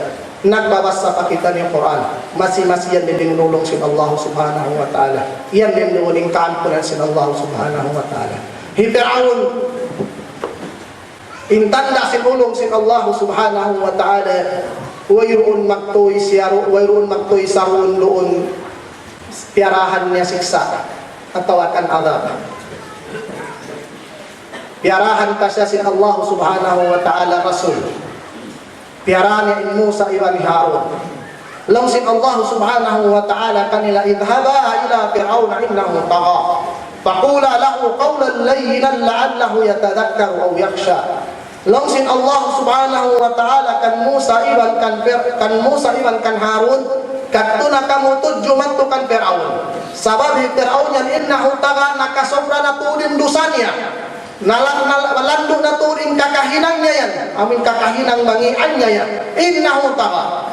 Nagbabasa pa kita ng Quran. Masi-masi yan din nulong sin Allah subhanahu wa ta'ala. Yan din nuling kaampunan sin Allah subhanahu wa ta'ala. Hipiraw intanda sin ulong sin Allah subhanahu wa ta'ala. Wayroon magtoy sarun doon piarahan niya siksa at tawakan adab. Piarahan pa siya sin Allah subhanahu wa ta'ala rasul. Piarahan niya in Musa ibn Harun. Lang sin Allah subhanahu wa ta'ala kanila idhaba ila fir'auna innahu tagha. Faqula lahu qawlan layyinan la'allahu yatadhakkaru aw yakhsha. Langsin Allah subhanahu wa ta'ala kan Musa iban kan Harun katuna kamu tudju mantu kan Fir'aun. Sabab Fir'aun yan innahu taga nakasobra na tudin dosanya. Nalandu na tudin kakahinangnya yan. Amin kakahinang mangiannya yan. Innahu taga.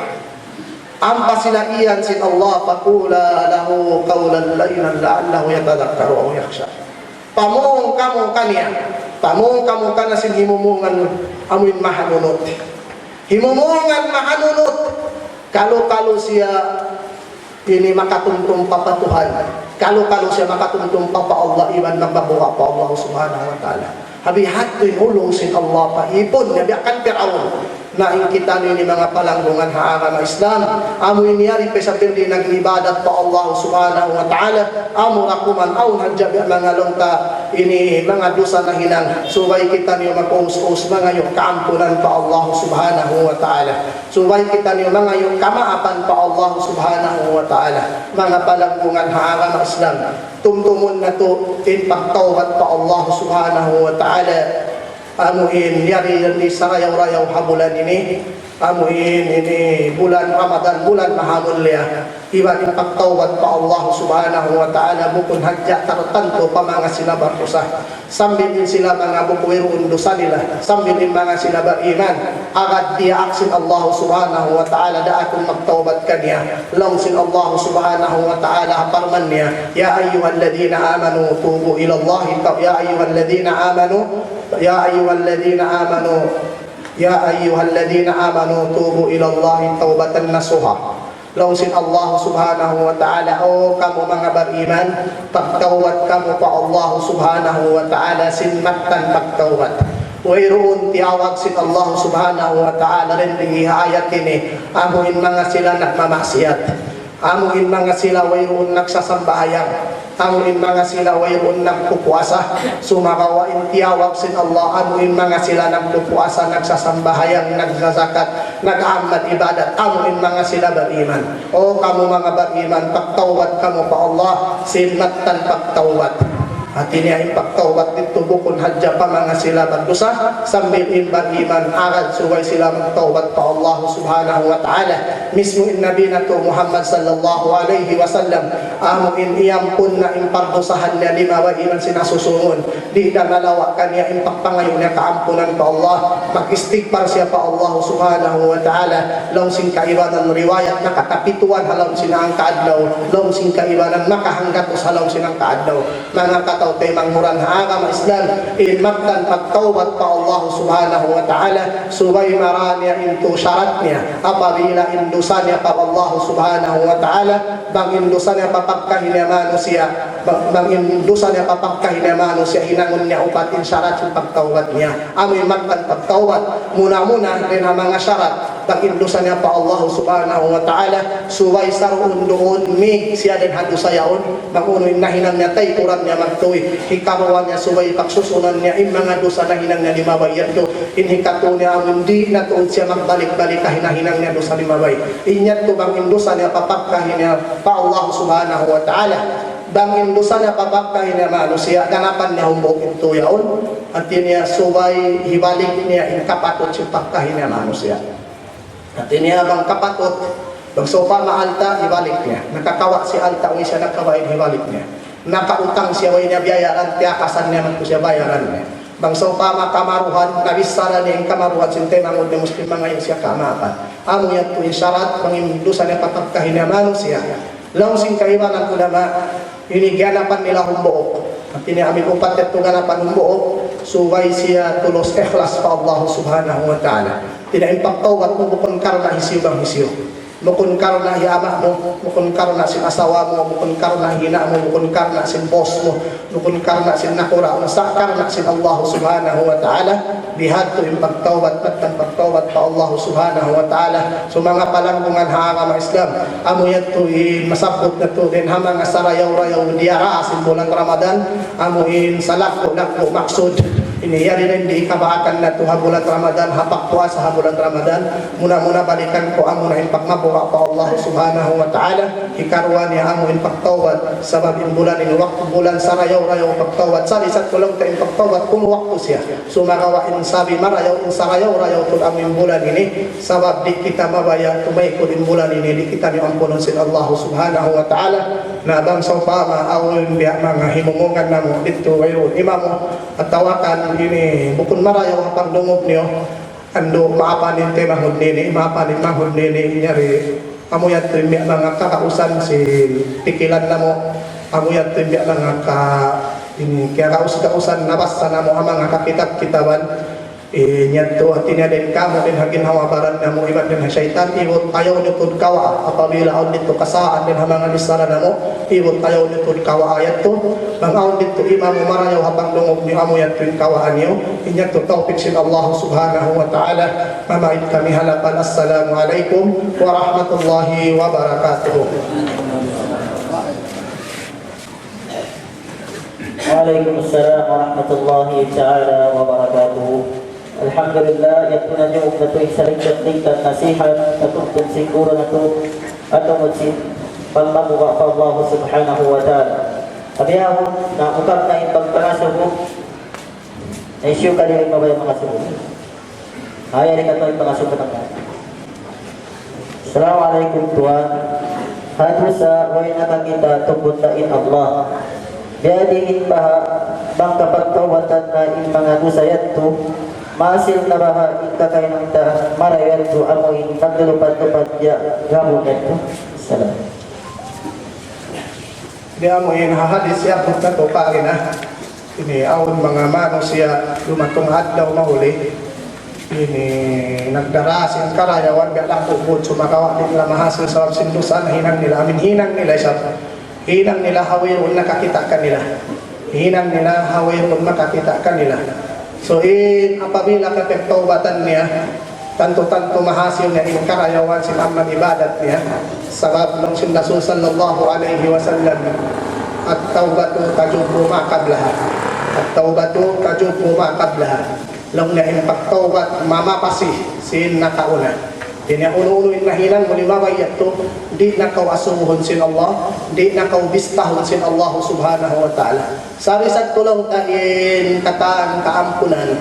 Ampa sila iyan sin Allah faqula lahu qawlan layyinan la'allahu yatadhakkaru aw yakhsha. Pamong kamu kaniya. Pamong kamu kana sin himumungan amin mahanunot. Himumungan mahanunot. Kalau siya ini makatuntong papatuhan. Kalau siya makatuntong papa Allah iban magbabuha pa Allah subhanahu wa ta'ala. Habi hatoy hulong sin Allah pa ipon nabi akan Fir'aun. Naing kita ni mga palanggungan haara na Islam. Amo iniyari pa sa pirdi nag-ibadat pa Allah subhanahu wa ta'ala. Amo rakuman aw hadjabi mga longta ini mga dosa na hinang. Subay kita niyo mag-us-us mga yung kaampunan pa Allah subhanahu wa ta'ala. Subay kita niyo mga yung kamaapan pa Allah subhanahu wa ta'ala. Mga palanggungan haara na Islam. Tumtumun na to in pagtawad pa Allah subhanahu wa ta'ala. Amuin yari ni sarayaw-rayaw habulan ini. Amuin ini bulan Ramadan, bulan mahamulya. Iwan in pagtawad pa Allah subhanahu wa ta'ala bukun hadya tartanto pa mga sila barkusa. Sambil din sila mga bukuwiroon dosa nila. Sambil din mga sila beriman. Agad dia aksin Allah subhanahu wa ta'ala da akong magtawad kanya. Langsin Allah subhanahu wa ta'ala aparman niya. Ya ayyuhalladhina amanu tubu ila Allah. Ya ayyuhalladhina amanu. Ya ayyuhalladhina amanu tubu ila Allah tawbatan nasuha. Langsin Allah subhanahu wa ta'ala o kamu mga beriman pagtawad kamu pa Allah subhanahu wa ta'ala sinmatan pagtawad. Wayroon tiawag sin Allah subhanahu wa ta'ala rin di ayat ini amuin mga sila nagmamaksiyat. Amuin mga sila wayroon nagsasambayang. Amuin mga sila wayroon nagpupuasa. Sumakawain tiyawag sin Allah. Amuin mga sila nagpupuasa, nagsasambahayang, nagsazakat, nag-amal ibadat. Amuin mga sila beriman. O kamu mga beriman, pagtawad kamu pa Allah, sinmatan pagtawad. At ini ay pagtawad dito bukun hadya pa mga sila bagdusa sambil beriman agad suway sila magtawad pa Allah subhanahu wa ta'ala. Mismo in Nabi na to Muhammad sallallahu alaihi wasallam amo in iyampun na impardusahan niya 5 iman sinasusungon. Di na nalawa kanya impagpangayon niya kaampunan pa Allah. Mag-istighfar siya pa Allah subhanahu wa ta'ala. Long sing kaibanan riwayat nakatapituan halong sinang kaadlaw. Long sing kaibanan makahanggatos halong sinang kaadlaw. Mga kataw temang murang haagam Islam ilmaktan pagtawad pa Allah subhanahu wa ta'ala subay maranya into syaratnya apabila indusannya pa Allah subhanahu wa ta'ala bang indusannya papagkahinnya manusia bang indusannya papagkahinnya manusia hinangon niya upatin syarat yung pagtawad niya amin maktan pagtawad muna-muna rin ang mga syarat bang indusannya pa Allah subhanahu wa ta'ala subay saroon doon mi siya din hado sayaon bang unoy na hinang niya tay kurang niya magtuwi hikaruan niya subay pagsusunan niya in mga dosa na hinang niya limabayan do inhikato niya ang hindi na tuod siya magbalik-balik kahinahinang niya dosa limabay inyat to bang indusa niya papagkahin niya pa Allah subhanahu wa ta'ala bang indusa niya papagkahin niya manusia ganapan niya humbok ito yaon at niya subay hibalik niya in kapatot siya pagkahin niya manusia at niya bang kapatot bang sopa maalta hibalik niya nakakawa si alta ang siya nakawain hibalik niya nakautang siya way niya biyayaran, tiyakasan niya man po siya bayaran niya. Bangsa pama kamaruhan nabisara ni kamaruhan sinte mangod ni muslim mga siya kamapan. Amo yat tu isyarat pangimdusan ni patagkahin na manusia. Laung sing kaibanan ulama ini ganapan nila humbuok. At ini amin upat at ganapan humbuok suway siya tulos ikhlas pa Allah subhanahu wa ta'ala. Tinaimpagtawat mo bukon karna hisiyo bang hisiyo. Bukon karna hiyama mo, bukon karna sin asawa mo, bukon karna hina mo, bukon karna sin boss mo, bukon karna sin nakura, nasa karna sin Allah subhanahu wa ta'ala. Bihad to impagtawat at pagtawat pa Allah subhanahu wa ta'ala. So mga palanggungan haanga mga Islam, amo yan to masabot na to din hamang sarayaw-rayaw diyara sin bulan Ramadan, amo in salako maksud. Iniyari na hindi kabaakan na ito habulan Ramadan, hapak po sa habulan Ramadan. Muna-muna balikan ko amo na impagmabuha pa Allah subhanahu wa ta'ala. Hikarwa niya amo impagtawad sabab yung bulan ini waktu bulan sarayaw-rayaw pagtawad. Salisat ko lang tayo impagtawad kung waktu siya. Sumagawain sabi marayaw in sarayaw-rayaw ito ang bulan ini. Sabab di kita mabaya tumaykod in bulan ini. Di kita niampunon sin Allah subhanahu wa ta'ala. Na bang sa pama awin biya mga himumungan na mo dito wayon imamo at tawakan ini bukun marayaw hapang dungog niyo ando maapanin te mahod nini maapanin mahod nini nyari amuyan to yung mga kakausan si pikilan na mo amuyan to yung mga ini kaya kausan nabasa na mo ang mga kakitab-kitaban nyanto at tinadin ka mo din hagin hawabaran na mo iban din na syaitan iwot ayaw nyo tun kawa apabila aon dito kasaan din hamangan isara na mo iwot ayaw nyo tun kawa ayat to bang aon dito ima mo marayaw hapang lungog ni amo yan tun kawaan nyo inyanto tawpik sin Allah subhanahu wa ta'ala mamait kami halapan assalamualaikum warahmatullahi wabarakatuh. Waalaikumsalam warahmatullahi ta'ala wabarakatuh. Alhamdulillah yakuna nyuk na tuwing saling-saling nasihat katungkol siguro na to atong magsin pagmabuka pa Allah subhanahu wa ta'ala. Abiyahon na ukap na ipagpangaso mo na isyo ka rin mabaya mga sumo. Haya rin ka ito ipangasumo ng mga. Assalamualaikum Tuhan. Hado sa way nakakita tupuntain Allah. Biadiin baha bang kapagkawatan na in mga dusayat to masil na baha ikakay ng ta marayat to amoy pagdulupad-lupad ya gamo neto. Salam. Di amo in hahadis siya punta to pagi na ini awon mga mano siya lumatong adlaw mahuli ini nagdara siyang karayawan biya bukod sumakawa din nila mahasil sa sindusan hinang nila amin hinang nila siya hinang nila hawirun nakakita ka nila hinang nila hawirun makakita ka nila so apabila kapagtawbatan niya tanto-tanto mahasil niya in karayawan silamang ibadat niya sabab ng sin Rasul sallallahu alaihi wasallam at tawbatu tajubu ma qablaha at tawbatu tajubu ma qablaha lang na in pagtawbat mamapasi sin nakauna dinya uno-uno inahinan mo limabayat to di na kaw asuhon sin Allah di na kaw bistahon sin Allah subhanahu wa ta'ala sarisat ko lang tain kataan kaampunan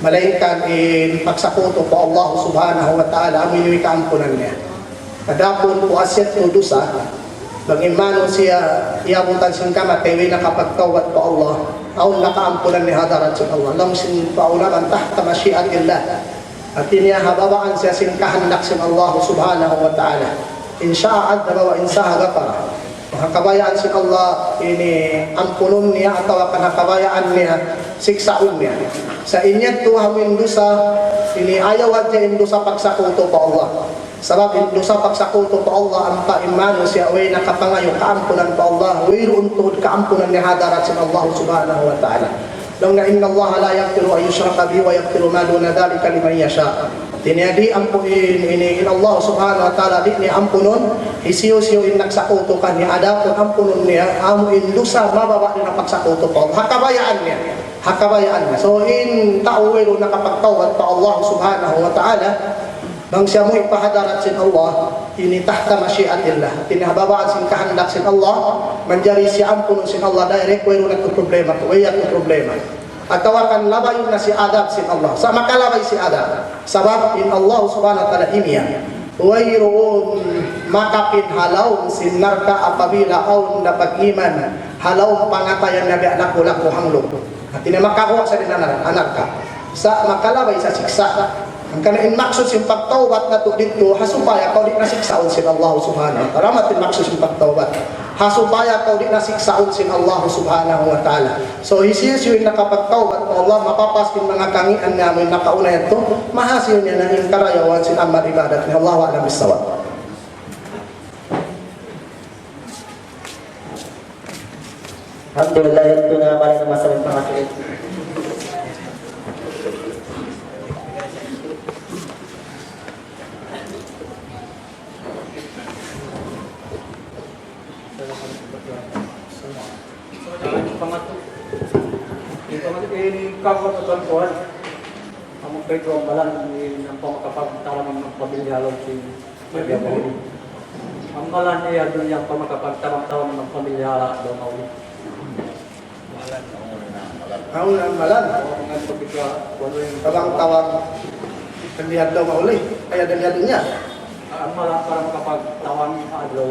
malaikan in pagsakuto po Allah subhanahu wa ta'ala amin yung kaampunan niya kadapon po asyat o dusa bang imano siya iabutan sin kamatewi na kapagtawat po Allah aun nakaampunan ni hadarat sin Allah lang sin paunaman tahta masyiatillah at niya hababaan siya sin kahandak sin Allah subhanahu wa ta'ala insya'ad na bawa insaha gapara makabayaan sin Allah ini ampunon niya atau kanakabayaan niya siksaon niya sa inyat tuwawin dusa ini ayawad niya indusa pagsakuto pa Allah sabab indusa pagsakuto pa Allah ang paimano siya way nakapangayo kaampunan pa Allah way ruuntod kaampunan niya hadarat sin Allah subhanahu wa ta'ala lang na inna Allah la yaghfiru an yushraka bihi wa yaghfiru ma duna dhalika liman yasha. Tinadi ampunin ini Allah subhanahu wa ta'ala di ni ampunon isiyo-siyo in nagsakuto kan ni adapon ampunon niya amo in dusa mababa ni napagsakuto pa hakabayaan niya so in tawelo nakapagtawad pa Allah subhanahu wa ta'ala bang siya mo ipahadarat sin Allah ini tahta masyiatillah tinahababaan sin kahandak sin Allah manjari siya ampunon sin Allah direct way ron ito problema at tawakan labayon na si Adam sin Allah sa makalabay si Adam sabab in Allah subhanahu wa ta'ala imiya wayroon makapin halaw sin narka apabila aun na pag-iman halaw pangatayan nabi anak ko hanglog. At tinamakakuha sa anak ka. Sa makalabay sa siksa. Ang kanain maksud yung pagtawbat na to dito, hasupaya kau di nasiksaon sin Allah subhanahu wa ta'ala. Matin maksud yung pagtawbat. Hasupaya kau di nasiksaon sin Allah subhanahu wa ta'ala. So hisiyos yung nakapagtawbat mo Allah, mapapaskin mga kangian namin nakauna ito, mahasyo niya na yung karayawan sin amal ibadat ni Allah wa alam bisawat. Alhamdulillah, itu na paling masalah pengasuh. Pangatuan ang kayo ang balan ng pamakapagtaramang ng pamilyalong si Maria Pauli. Ang balan niya doon yung pamakapagtaramang ng pamilyala daw Mauli. Ang malan. Tawang-tawang kandihat daw mauli. Kaya dalihan niya. Ang balan para makapagtawang daw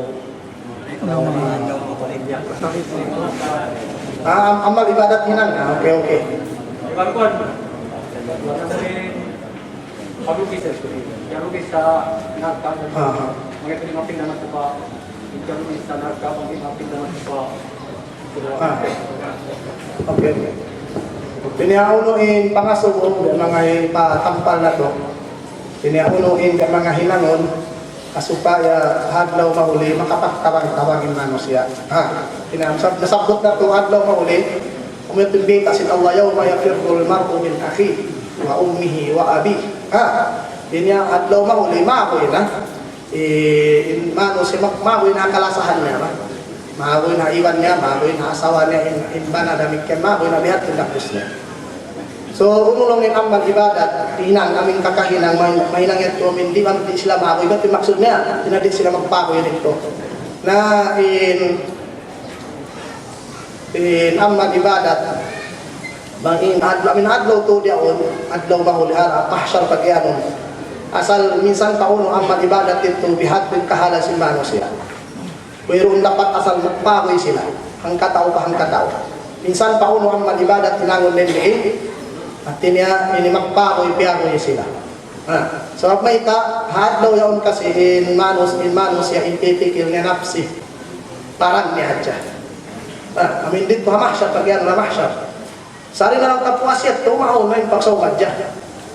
Amal ibadat hinang. Okay. Karuan, wala mo pagugis sa school. Kalugis sa narka. Mga pinimapin naman ko pa. Kalugis sa narka, pinimapin naman ko pa. Okay. Tiniaunuin pangasubo ng mga ipatampal na to. Tiniaunuin ng mga hinangon kasupaya hadlaw mahuli makapagtawang-tawangin mano siya. Nasabot na to hadlaw mahuli. Umitin sin Allah yawma yafirrul mar'u min akhi wa ummihi wa abi. Dinya adlaw mahuli maakoy na. Mano si maakoy na kalasahan niya ba? Maakoy na iwan niya, maakoy na asawa niya inbana damit ken maakoy na bihat kendakos niya. So unulong ni amal ibadat tinang aming kakahinang mainang ito min di man sila maakoy ba maksud niya tinadit sila magpakoy dito. Na in amal ibadat bangin adlaw to diaon adlaw mahulihara pahsyar pagyanon asal minsan pauno amal ibadat ito bihat bil kahala simano siya mayroon dapat asal magpakoy sila ang katao minsan pauno amal ibadat tinangon din at tinya ini magpakoy piyakoy sila so may ta hadlaw yaon kasi in manos siya intitikil nga nafsi parang niya dyan. Amin dito mahsyar pagyan na mahsyar. Sari na lang kapuasyat tumaon may pagsawad dyan.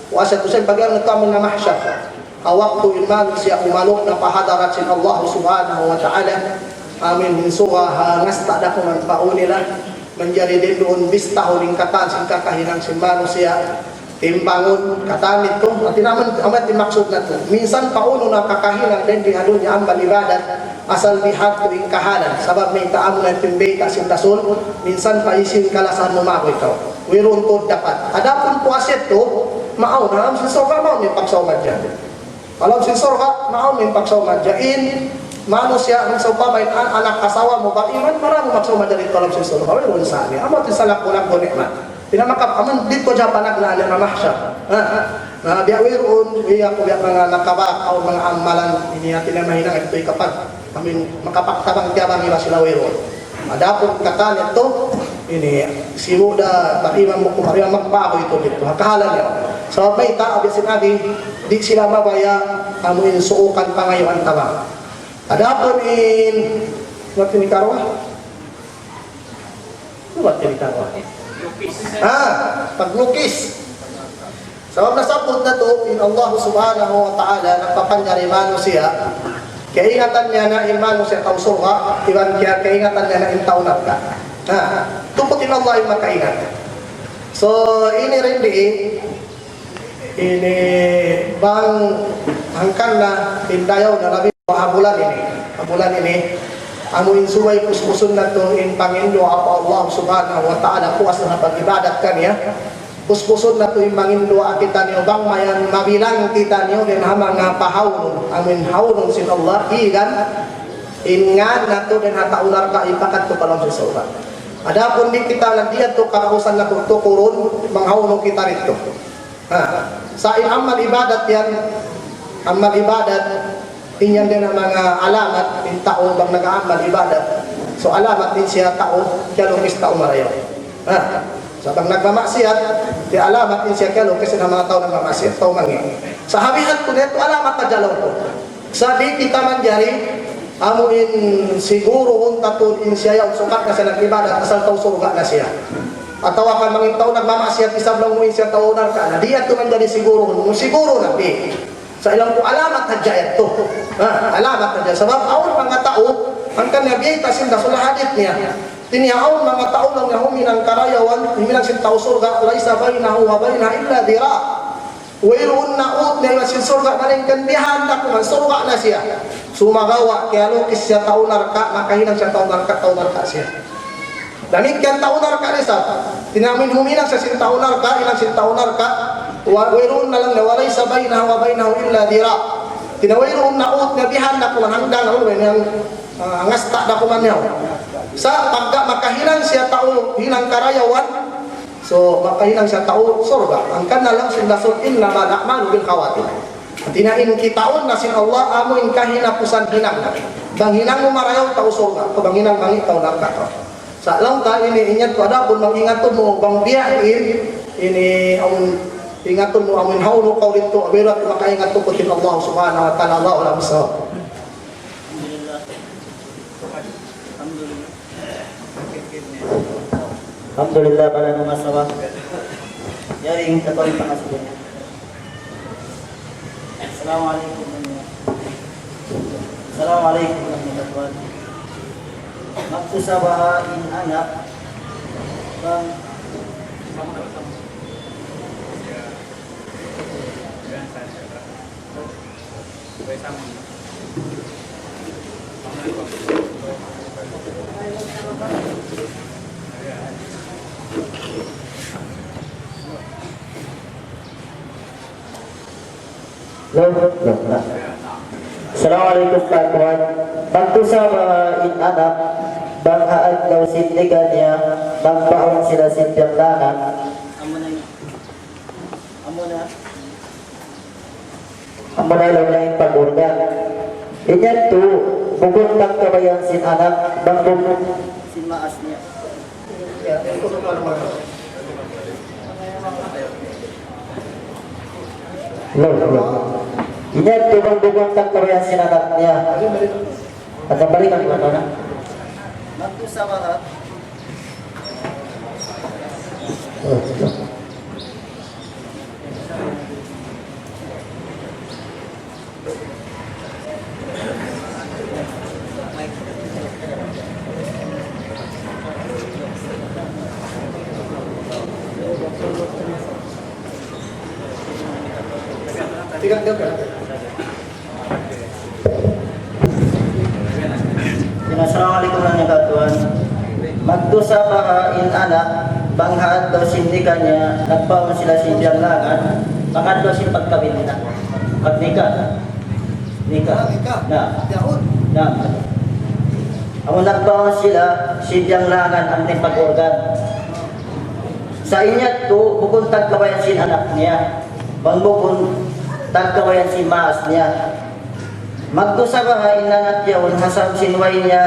Puasyat to sa pagyan na kami na mahsyar. Awaktu ilman siya umalok na pahadarat sin Allah subhanahu wa ta'ala. Amin hinsuha hangasta da kung ang paon nila. Manjari din doon bista huling katan sin kakahinang simbano siya. Timbangon katanit to. At naman amat maksud na to. Minsan pauno na kakahinang din dihadon niya ang balibadan. Asal bihat tuwing kahalan sabab may taamo na timbay kasing dasul minsan paisin kalasan mo makoy ikaw wiron to dapat adapon po aset to maaw na ang sinsorga maaw may pagsawmad dyan alam sinsorga maaw may pagsawmad dyan mano siya ang sa pamay anak asawa mo ba iman marami magsawmad dyan ito alam sinsorga wiron sa amin amot isalak ko lang ko nikman pinamakap aman dito dyan panaglaan na mahsyar biya wiron biya ko biya mga nakabak o mga amalan ini natin na mahinang ito'y kapag amin makapagtabang tiabang iba sila wero. Adapon katan ito ini simuda pariman mo kumariman magpako ito dito. Hakahala niya. So may ta abisin abi di sila mabaya amuin suukan pa ngayon ang tabang. Adapon in what ni karwa? What ni karwa? Paglukis. Sabab nasabot na to in Allah subhanahu wa ta'ala nagpapanyariman siya. Kaingatan niya na iman mo siya kausurha, iwan kaya kaingatan niya na intaunat ka. Tuputin Allah yung makaingat. So, ini rin ini bang hangkan na tindayaw na labi habulan ini, amuin suway puspusun na to in Pangindo apa Allah subhanahu wa ta'ala puas na pag-ibadat ka niya. Puspusun na to yung mangindo kita niyo bang mayan mabilang kita niyo din hamang nga pahawnon amin hawnon sin Allah igan ingan na to din hataunar ka ipakat to palang sa sobat adapon di kita nandiyan to kakausan na to kurun manghawnon kita rito sa amal ibadat yan amal ibadat inyan din ang mga alamat in tao bang nag-aamal ibadat So alamat din siya tao, kaya lukis tao marayo. Sabang nagmamaksiat, di alamat din siya kaya lukis ng mga tao nagmamaksiat, tao mangi. Sa habihan ko nito, alamat na jalaw ko. Sa di kita manjari, amuin siguro unta to in siya yung sukat na siya nag-ibadat, asal tao surga na siya. At tawakan mangin tao nagmamaksiat, isablang mo siya tao narka na, di at manjari siguro, siguro na di. Sa ilang po, alamat na jayat to. Alamat na jayat. Sabab, awon mga tao, ang kanabiyay tasinda, sulahadit niya. Tiniyaon mga tao lang na huminang karayawan, huminang sin tao surga, laysa baynahu wa bayna illa dira. Wairoon na ut na yung sin surga, maling kandihan na kuman, surga na siya. Sumagawa, kaya lukis siya tao narka, makahinang siya tao narka siya. Damit kan tao narka ni sa, tinamin huminang sa sin tao narka, ilang sin tao narka, wairoon na lang na walay sabay na wa baynahu illa dira. Tinawairoon na ut na bihan na kuman hanggang ang ngasta na kuman niya. Sa pagka makahinang siya tao hinang karayawan, so makahinang siya tao surga. Ang kanalang sindasot inna ma na'malu bil khawatir. Tinain kitaon na sin Allah amoin kahinapusan hinang. Bang hinang mo marayaw tao surga, bang hinang mangi tao narka. Sa lang ta ini inyat ko ada pun mangingaton mo bang biyain ini ang ingaton mo amin hawlo qawlito abirat makaingat ko tin Allah subhanahu wa ta'ala Allah alam sa. Alhamdulillah pada nama sawah. Jaring ketua pengasih. Assalamualaikum warahmatullahi wabarakatuh. Maksud sabah in anak bang Assalamualaikum kawan. Bantu sama in anak bang haad daw sindigannya bang paon sila sindiangan. Amuna lang na yung pag-urga. Inyan to, bukod ng kabayan sin anak bang bukod sin maas niya. Inyan to, bang bukod ng kabayan sin anak niya. At ang balikan ko na. Magto sa mga Assalamualaikum warahmatullahi wabarakatuh. Magdusa pa in anak banghaan daw sindikannya nagpaon sila sindiyang langan banghaan daw sin pagkabit nila magnika na amo nagpaon sila sindiyang langan ang pag-organ sa inyat to bukod tagkabayan sin anak niya bang bukod tagkabayan sin maas niya magdusa ba inanat yaon hasam sinway niya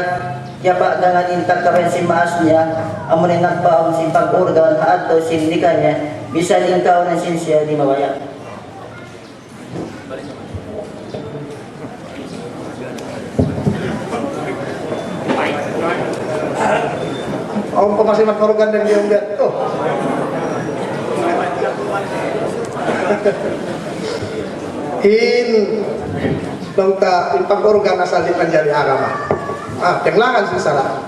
kaya pa dengan intag kabayan si maas niya amunin nagpaon si pag-organ haad daw sindika niya bisa din kao ng sinsya di mawaya. Ako pa masih mag-organ din yung bet to. Yung pag-organ asal di panjali agama. Kailangan sin salah.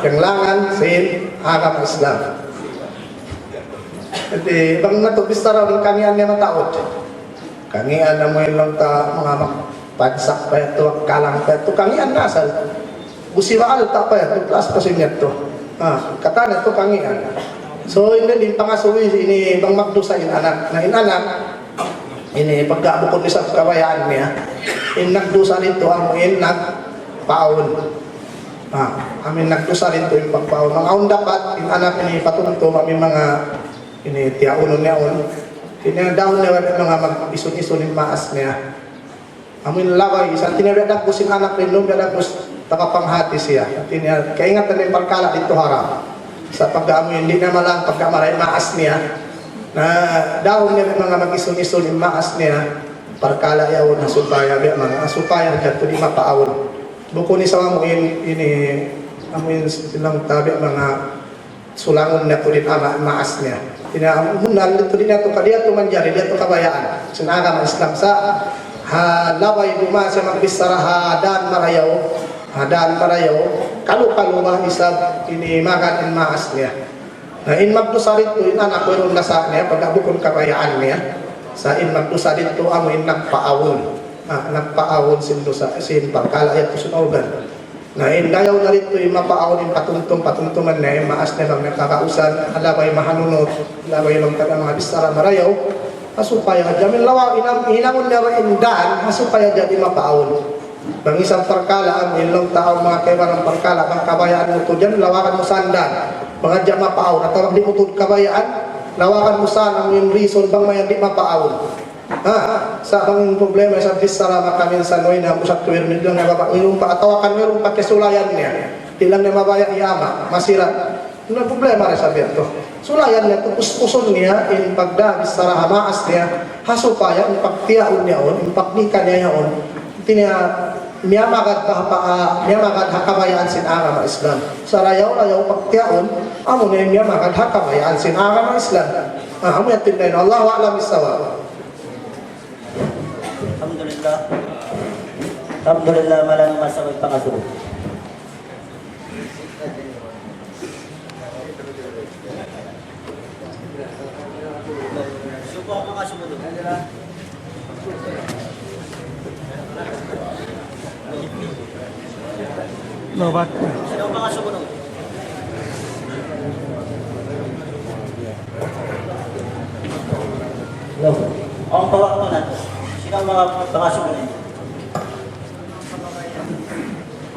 Kailangan sin agama Islam. Jadi bang natubis taraw ng kangian niya mataot. Kangian na mo lang ta mga pagsak pa ito, kalang pa ito. Kangian na asal. Busiwaal ta pa ito, plus pa sin ito. Katan ito kangian. So hindi pangasuwi ini bang magdusa in anak. Na in anak ini pagkabukod isang kabayaan niya. In nagdusa nito ang nagpaon. Amin nagdusa nito yung pagpaon. Mga aon dapat in anak ini patunto amin mga ini tiaunon niya on. Tinadaon niya mga mag-ison-ison yung maas niya. Amin laway isang tinabedak ko sin anak rin nung bedak ko Takapanghati siya. Kaingatan din pagkala dito haram. Sa pagkaamoy, hindi na malang pagkamaray maas niya. Na daw niya mga mag-isun-isun yung maas niya. Pagkala yaw na supaya, mga supaya dyan ito di mapaawon. Buko ni sa mga amoy silang tabi mga sulangon na ito din maas niya. Tinaamunal ito din ito kadiya ito manjari, diya ito kabayaan. Sinaga mga Islam sa laway duma sa magbisara hadan marayaw kalu-kalu isab ini magan in maas niya. Na in magdusarit to in anak ko na sa niya pagabukon kabayaan niya. Sa in magdusarit to amo in nagpaawon. Nagpaawon sin dosa sin pagkala ito sunogan. Na in dayaw na rito yung mapaawon in patuntungan na yung maas na lang nakakausan alabay mahanunot alabay lang ka mga bisara marayaw asupaya jamin lawa hinangon niya in daan asupaya jadi mapaawon. Bang isang pangkala ang ilang tao mga kaibarang pangkala bang kabayaan mo to dyan lawakan mo sandan mga dyan mapaaw natawag di mo to kabayaan lawakan mo sana ang yung reason bang may di mapaaw sa bang problema sa disara makamin sa noy na usap tuwir nito lang nababa mayroong pa atawakan mayroong pakisulayan niya ilang na mabaya iyama masira yung problema rin sabi ito sulayan niya ito uspuson niya in pagda disara hamaas niya hasupaya in pagtiyaon niya on in pagnikan niya on miyamagad hakabayaan sin aga ng Islam. Sa rayaw pagtiyaon, amo na miyamagad hakabayaan sin aga ng Islam. Amo yung tinday na Allahu a'lam bis-shawab. Alhamdulillah malang masaway pangasunod. Supo ang makasunod. Lobat. Sino mga sumunod? Ang pawak mo na. Sino ang mga sumunod?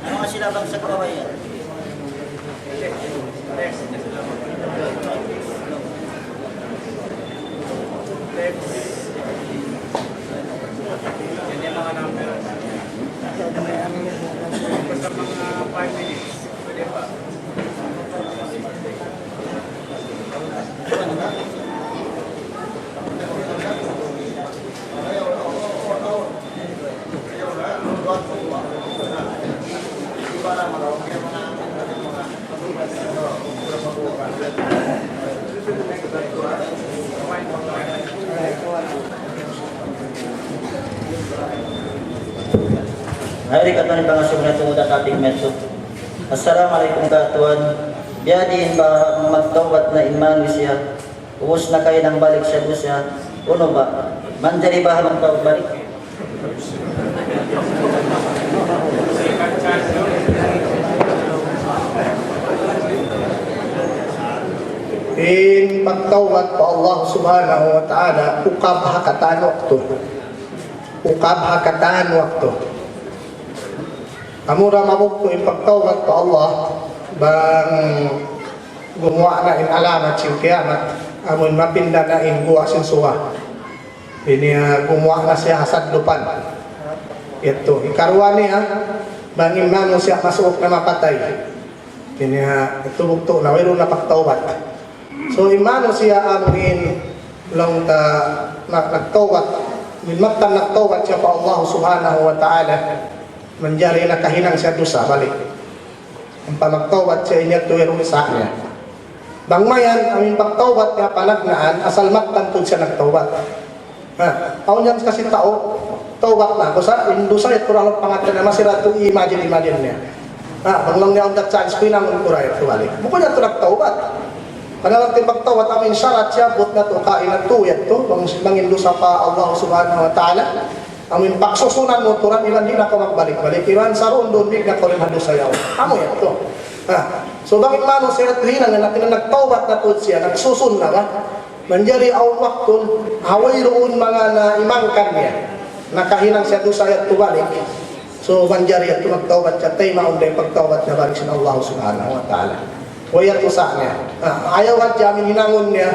Ano mga silabang sa kababayan? Basta mga 5 minutes. Pwede pa. Hari kata ni pangasum na tungod at ating medso. Assalamualaikum katuan. Biadin ba magtawat na iman siya. Uus na kayo ng balik siya siya. Uno ba? Manjari ba magtawat balik? In pagtawad pa Allah subhanahu wa ta'ala ukab hakatan waktu. Ukab hakatan waktu. Amura mabukto in pagtawad pa Allah bang gumawa na in alamat sin kiamat amun mapinda na in guwa sin suwa. Ini gumawa na siya hasad lupan. Ito, ikarwa niya bang imano siya masuk na mapatay. Ini ito bukto na mayroon na pagtawad. So imano siya amuin lang ta nagtawad. Minmatan nagtawad siya pa Allah subhanahu wa ta'ala. Manjari na kahinang siya dosa balik. Ang pamagtawad siya inya tuwirong isa niya. Bangmayan, ang pagtawad niya panagnaan, asal magtantod siya nagtawad. Taon yan kasi tao, tawad na. Kusa, indusa ito lang pangatlan na masira ito imagine niya. Banglang niya on that chance, pinangon ko rin ito balik. Bukod na ito nagtawad. Kanalang timbagtawad, amin syarat siya, but na ito, kain na tuyat ito, mangindusa pa Allah subhanahu wa ta'ala. Amin paksusunan mo turan ilan di na ka magbalik-balik iwan saron doon big na ko rin hado sayaw amo yan ito so bakit mano siya at hinang na nagtawat na to siya nagsusun na ba manjari aw waktun haway roon mga na imangkan niya nakahinang siya doon sayat tubalik so manjari at magtawat siya tayo maunday pagtawat na balik siya Allah subhanahu wa ta'ala waya to sa niya ayaw at yamin hinangon niya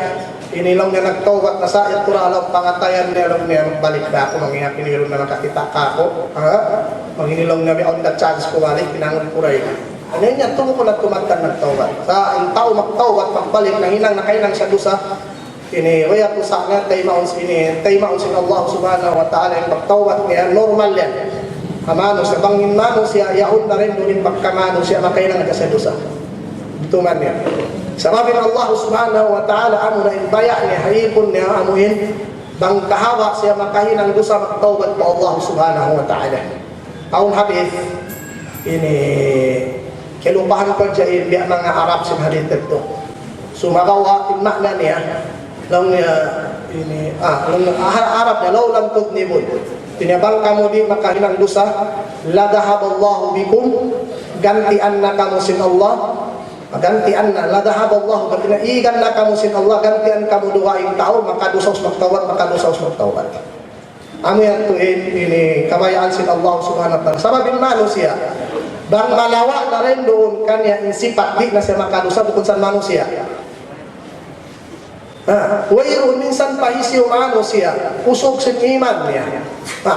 Inilong niya nagtawat na sa ito alaw pangatayan niya lang niya balik na ako mangyayang kinilong na makakita ka ako. Manginilong na may on the chance ko balik, pinangon ko rin. Ano niya, tungo ko na tumatkan nagtawat. Sa ang tao magtawat, magbalik, nahinang nakainang siya dosa. Ini waya po sa nga, tay maon sin Allah subhanahu wa ta'ala yung magtawat niya, normal yan. Kamano siya, bangin mano siya, yaon na rin doon yung pagkamano siya, makainang ka sa dosa. Ito man niya. Sabi ng Allah subhanahu wa ta'ala, amo na inbaya niya, hayipon niya, amuhin, bang kahawa siya makahinang dosa, magtawat po Allah subhanahu wa ta'ala. Aun habis, ini kilupahan ko dyan biya mga Arab sa hadith ito. Sumagawa yung makna niya lang ini Arab niya law lam tudnibun. Tinabang kamu di makahinang dosa la dhahaballahu bikum gantian na kamu sin Allah. Gantian na la dhahaballahu gantian na kamu sin Allah gantian kamu duwaing tao makadusaus magtawat magtawat. Amo yan tuin ini kabayaan sin Allah subhanahu wa ta'ala. Sababin manusia bang malawa na rin doon kanya yung sifat di na siya makadusa bukod sa manusia. Wayroon minsan pahisyo manusia kusog sin iman niya.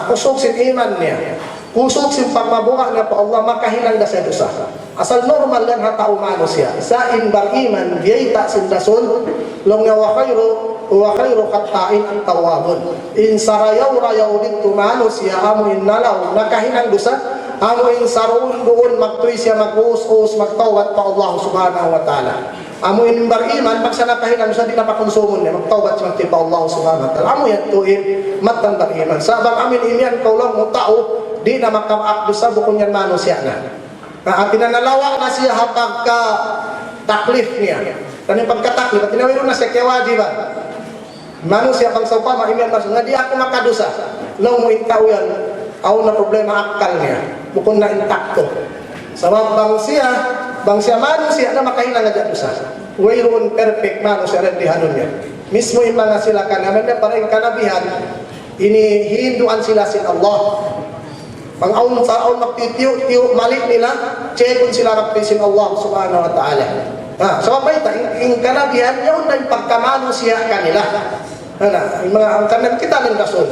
Kusog sin iman niya. Kusog sin pagmabuha na po Allah makahilang na siya dosa. Asal normal lang hatao manusia. Sa inbar iman biyayta sin rasul long nga wa khairu katain ang tawabon. In sarayaw-rayaw dito manusia amo innalaw nakahinang dosa. Amo in saroon doon magtuy siya mag-us-us magtawat pa Allah subhanahu wa ta'ala. Amo in bariman pag sa nakahinang sa di napakonsumon niya magtawat siya magtipa Allah subhanahu wa ta'ala. Amo yan tuin matang bariman. Sabang amin imian kaulang mo tao di na makamak dosa bukon yan manusia na. At pinanalawa na siya pagka taklif niya. Kanang pagkataklif at tinawiro na siya kewajiban. Manusia pang saupama imian maso nga di ako makadosa. Law mo intaw yan. Aw na problema akal niya bukod na intakto sabab bang siya manusia na makahinang na dosa wayroon perfect manusia rin dihanon niya mismo yung mga sila kanaman na parang kanabihan inihinduan sila sin Allah pang aun sa aun magtitiyo malik nila chekon sila magpisin Allah subhanahu wa ta'ala sabab may yung kanabihan yun na yung pagkamanusia kanila yung mga ang kanan kita ng rasul.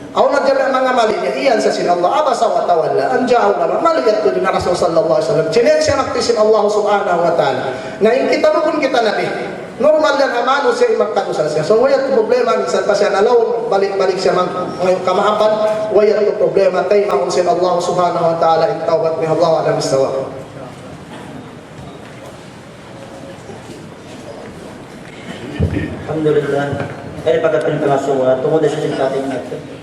Ako nagdala mga mali niya, iyan sa sin Allah, abasa wa tawalla, anja'aw naman, maliyat ko din na Rasul sallallahu alaihi wasallam. Chinek siya magtisin Allah subhanahu wa ta'ala. Na yung kita mo kung kita nabi, normal yan, amano siya, magkadusan siya. So, wayat problema, minsan pa siya nalaw, balik-balik siya ngayong kamaapan, wayat ko problema, tayo makon sin Allah subhanahu wa ta'ala, itawat ni Allah alam istawa. Alhamdulillah. Ay pagkatapos ng pangaswa, tungod na siya sa ating natin.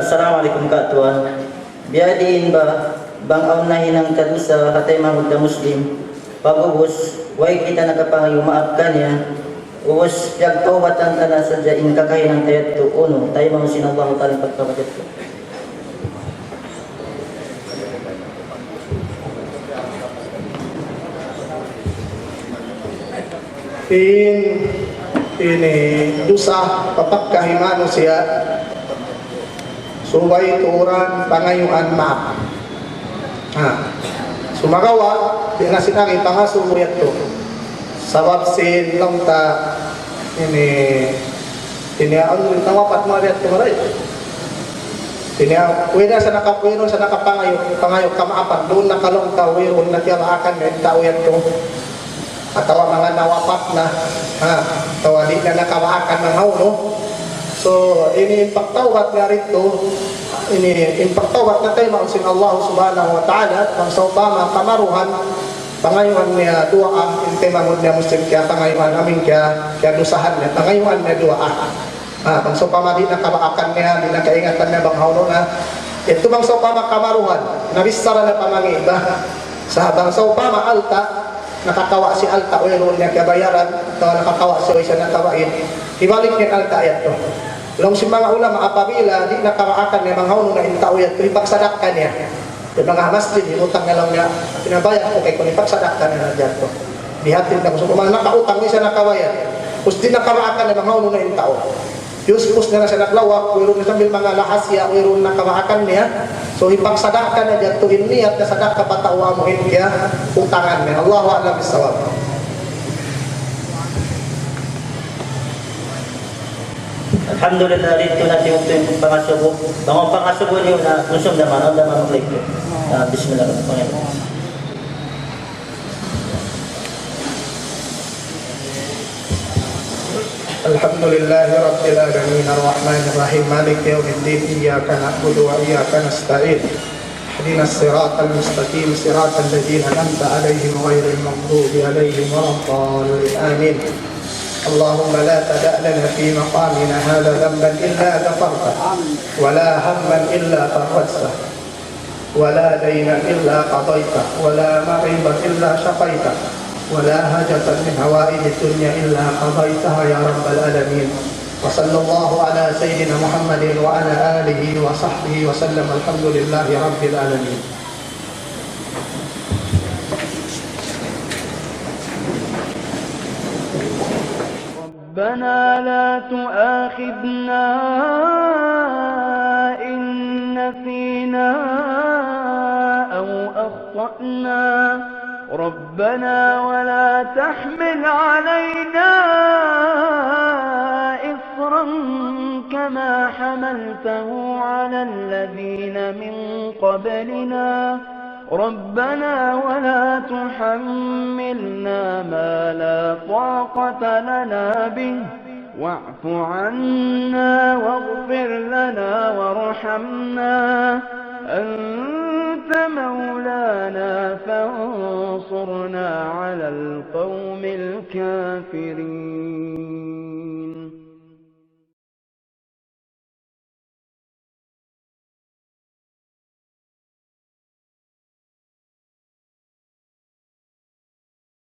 Assalamualaikum katuan. Biadiin ba bang aunahin ang kadusa katay mahud na Muslim pag-ubos way kita nagapangayo maafkan niya ubos yagtawatan ka na sa jain kakahinang tayat to uno tayo mga sinallahu ta'ala pagkabagat ko. Ini dusa papagkahimano siya subay turan pangayuan maap sumagawa di na sinagi pangasumuyat to sabab sin lang ta ini ang tawapat mo rin tumaray wala sa nakapangayo kamaapan doon nakalong tawirun na tiyalaakan na tawiyat to atawa mga nawapat na tawa di na nakawaakan ng hauno. So ini impactawat nga rito ini impactawat na tayo maunsin Allah subhanahu wa ta'ala pang sa upama kamaruhan pangayuhan niya duwa inte mangod niya muslim kaya pangayuhan amin kaya dusahan niya pangayuhan niya duwa pang sa upama di nakawaakan niya di nakaingatan niya bang hauno na ito bang sa upama kamaruhan nabistara na pamangiba sa bang sa upama alta nakakawa si alta o yun niya kabayaran ito nakakawa si isa nakawain ibalik niya alta ayat to long si mga ulama apabila di nakawaakan niya mga uno na intao yan ito ipagsadakkan niya yung mga masjid inutang na lang niya pinabayad okay kung ipagsadakkan niya na dyan to dihatin na so kung mga nakautang niya siya nakawayan kung di nakawaakan niya mga uno na intao Yuspus na siya naglawak, wiro na sambil mga lahasya, wiro na kamahakan niya. So ipagsadakan na diya tuhin niya at nasadak kapatawa mo niya utangan niya. Allahu a'lam bissawab. Alhamdulillah dito na yung pangasubo. Mga pangasubo niyo na usong naman, ang naman mag-like. Bismillahirrahmanirrahim. الحمد لله رب العالمين الرحمن الرحيم مالك يوم الدين إياك نعبد وإياك نستعين اهدنا الصراط المستقيم صراط الذين أنعمت عليهم غير المغضوب عليهم ولا الضالين آمين اللهم لا تدع لنا في مقامنا هذا ذنبا إلا غفرته ولا هما إلا فرجته ولا دينا إلا قضيته ولا مريضا إلا شفيته ولا حاجة من هوائج الدنيا إلا قضيتها يا رب العالمين وصلى الله على سيدنا محمد وعلى آله وصحبه وسلم الحمد لله رب العالمين. ربنا لا تؤاخذنا إن نسينا أو أخطأنا ربنا ولا تحمل علينا إصرا كما حملته على الذين من قبلنا ربنا ولا تحملنا ما لا طاقة لنا به واعف عنا واغفر لنا وارحمنا أنت مولانا فانصرنا على القوم الكافرين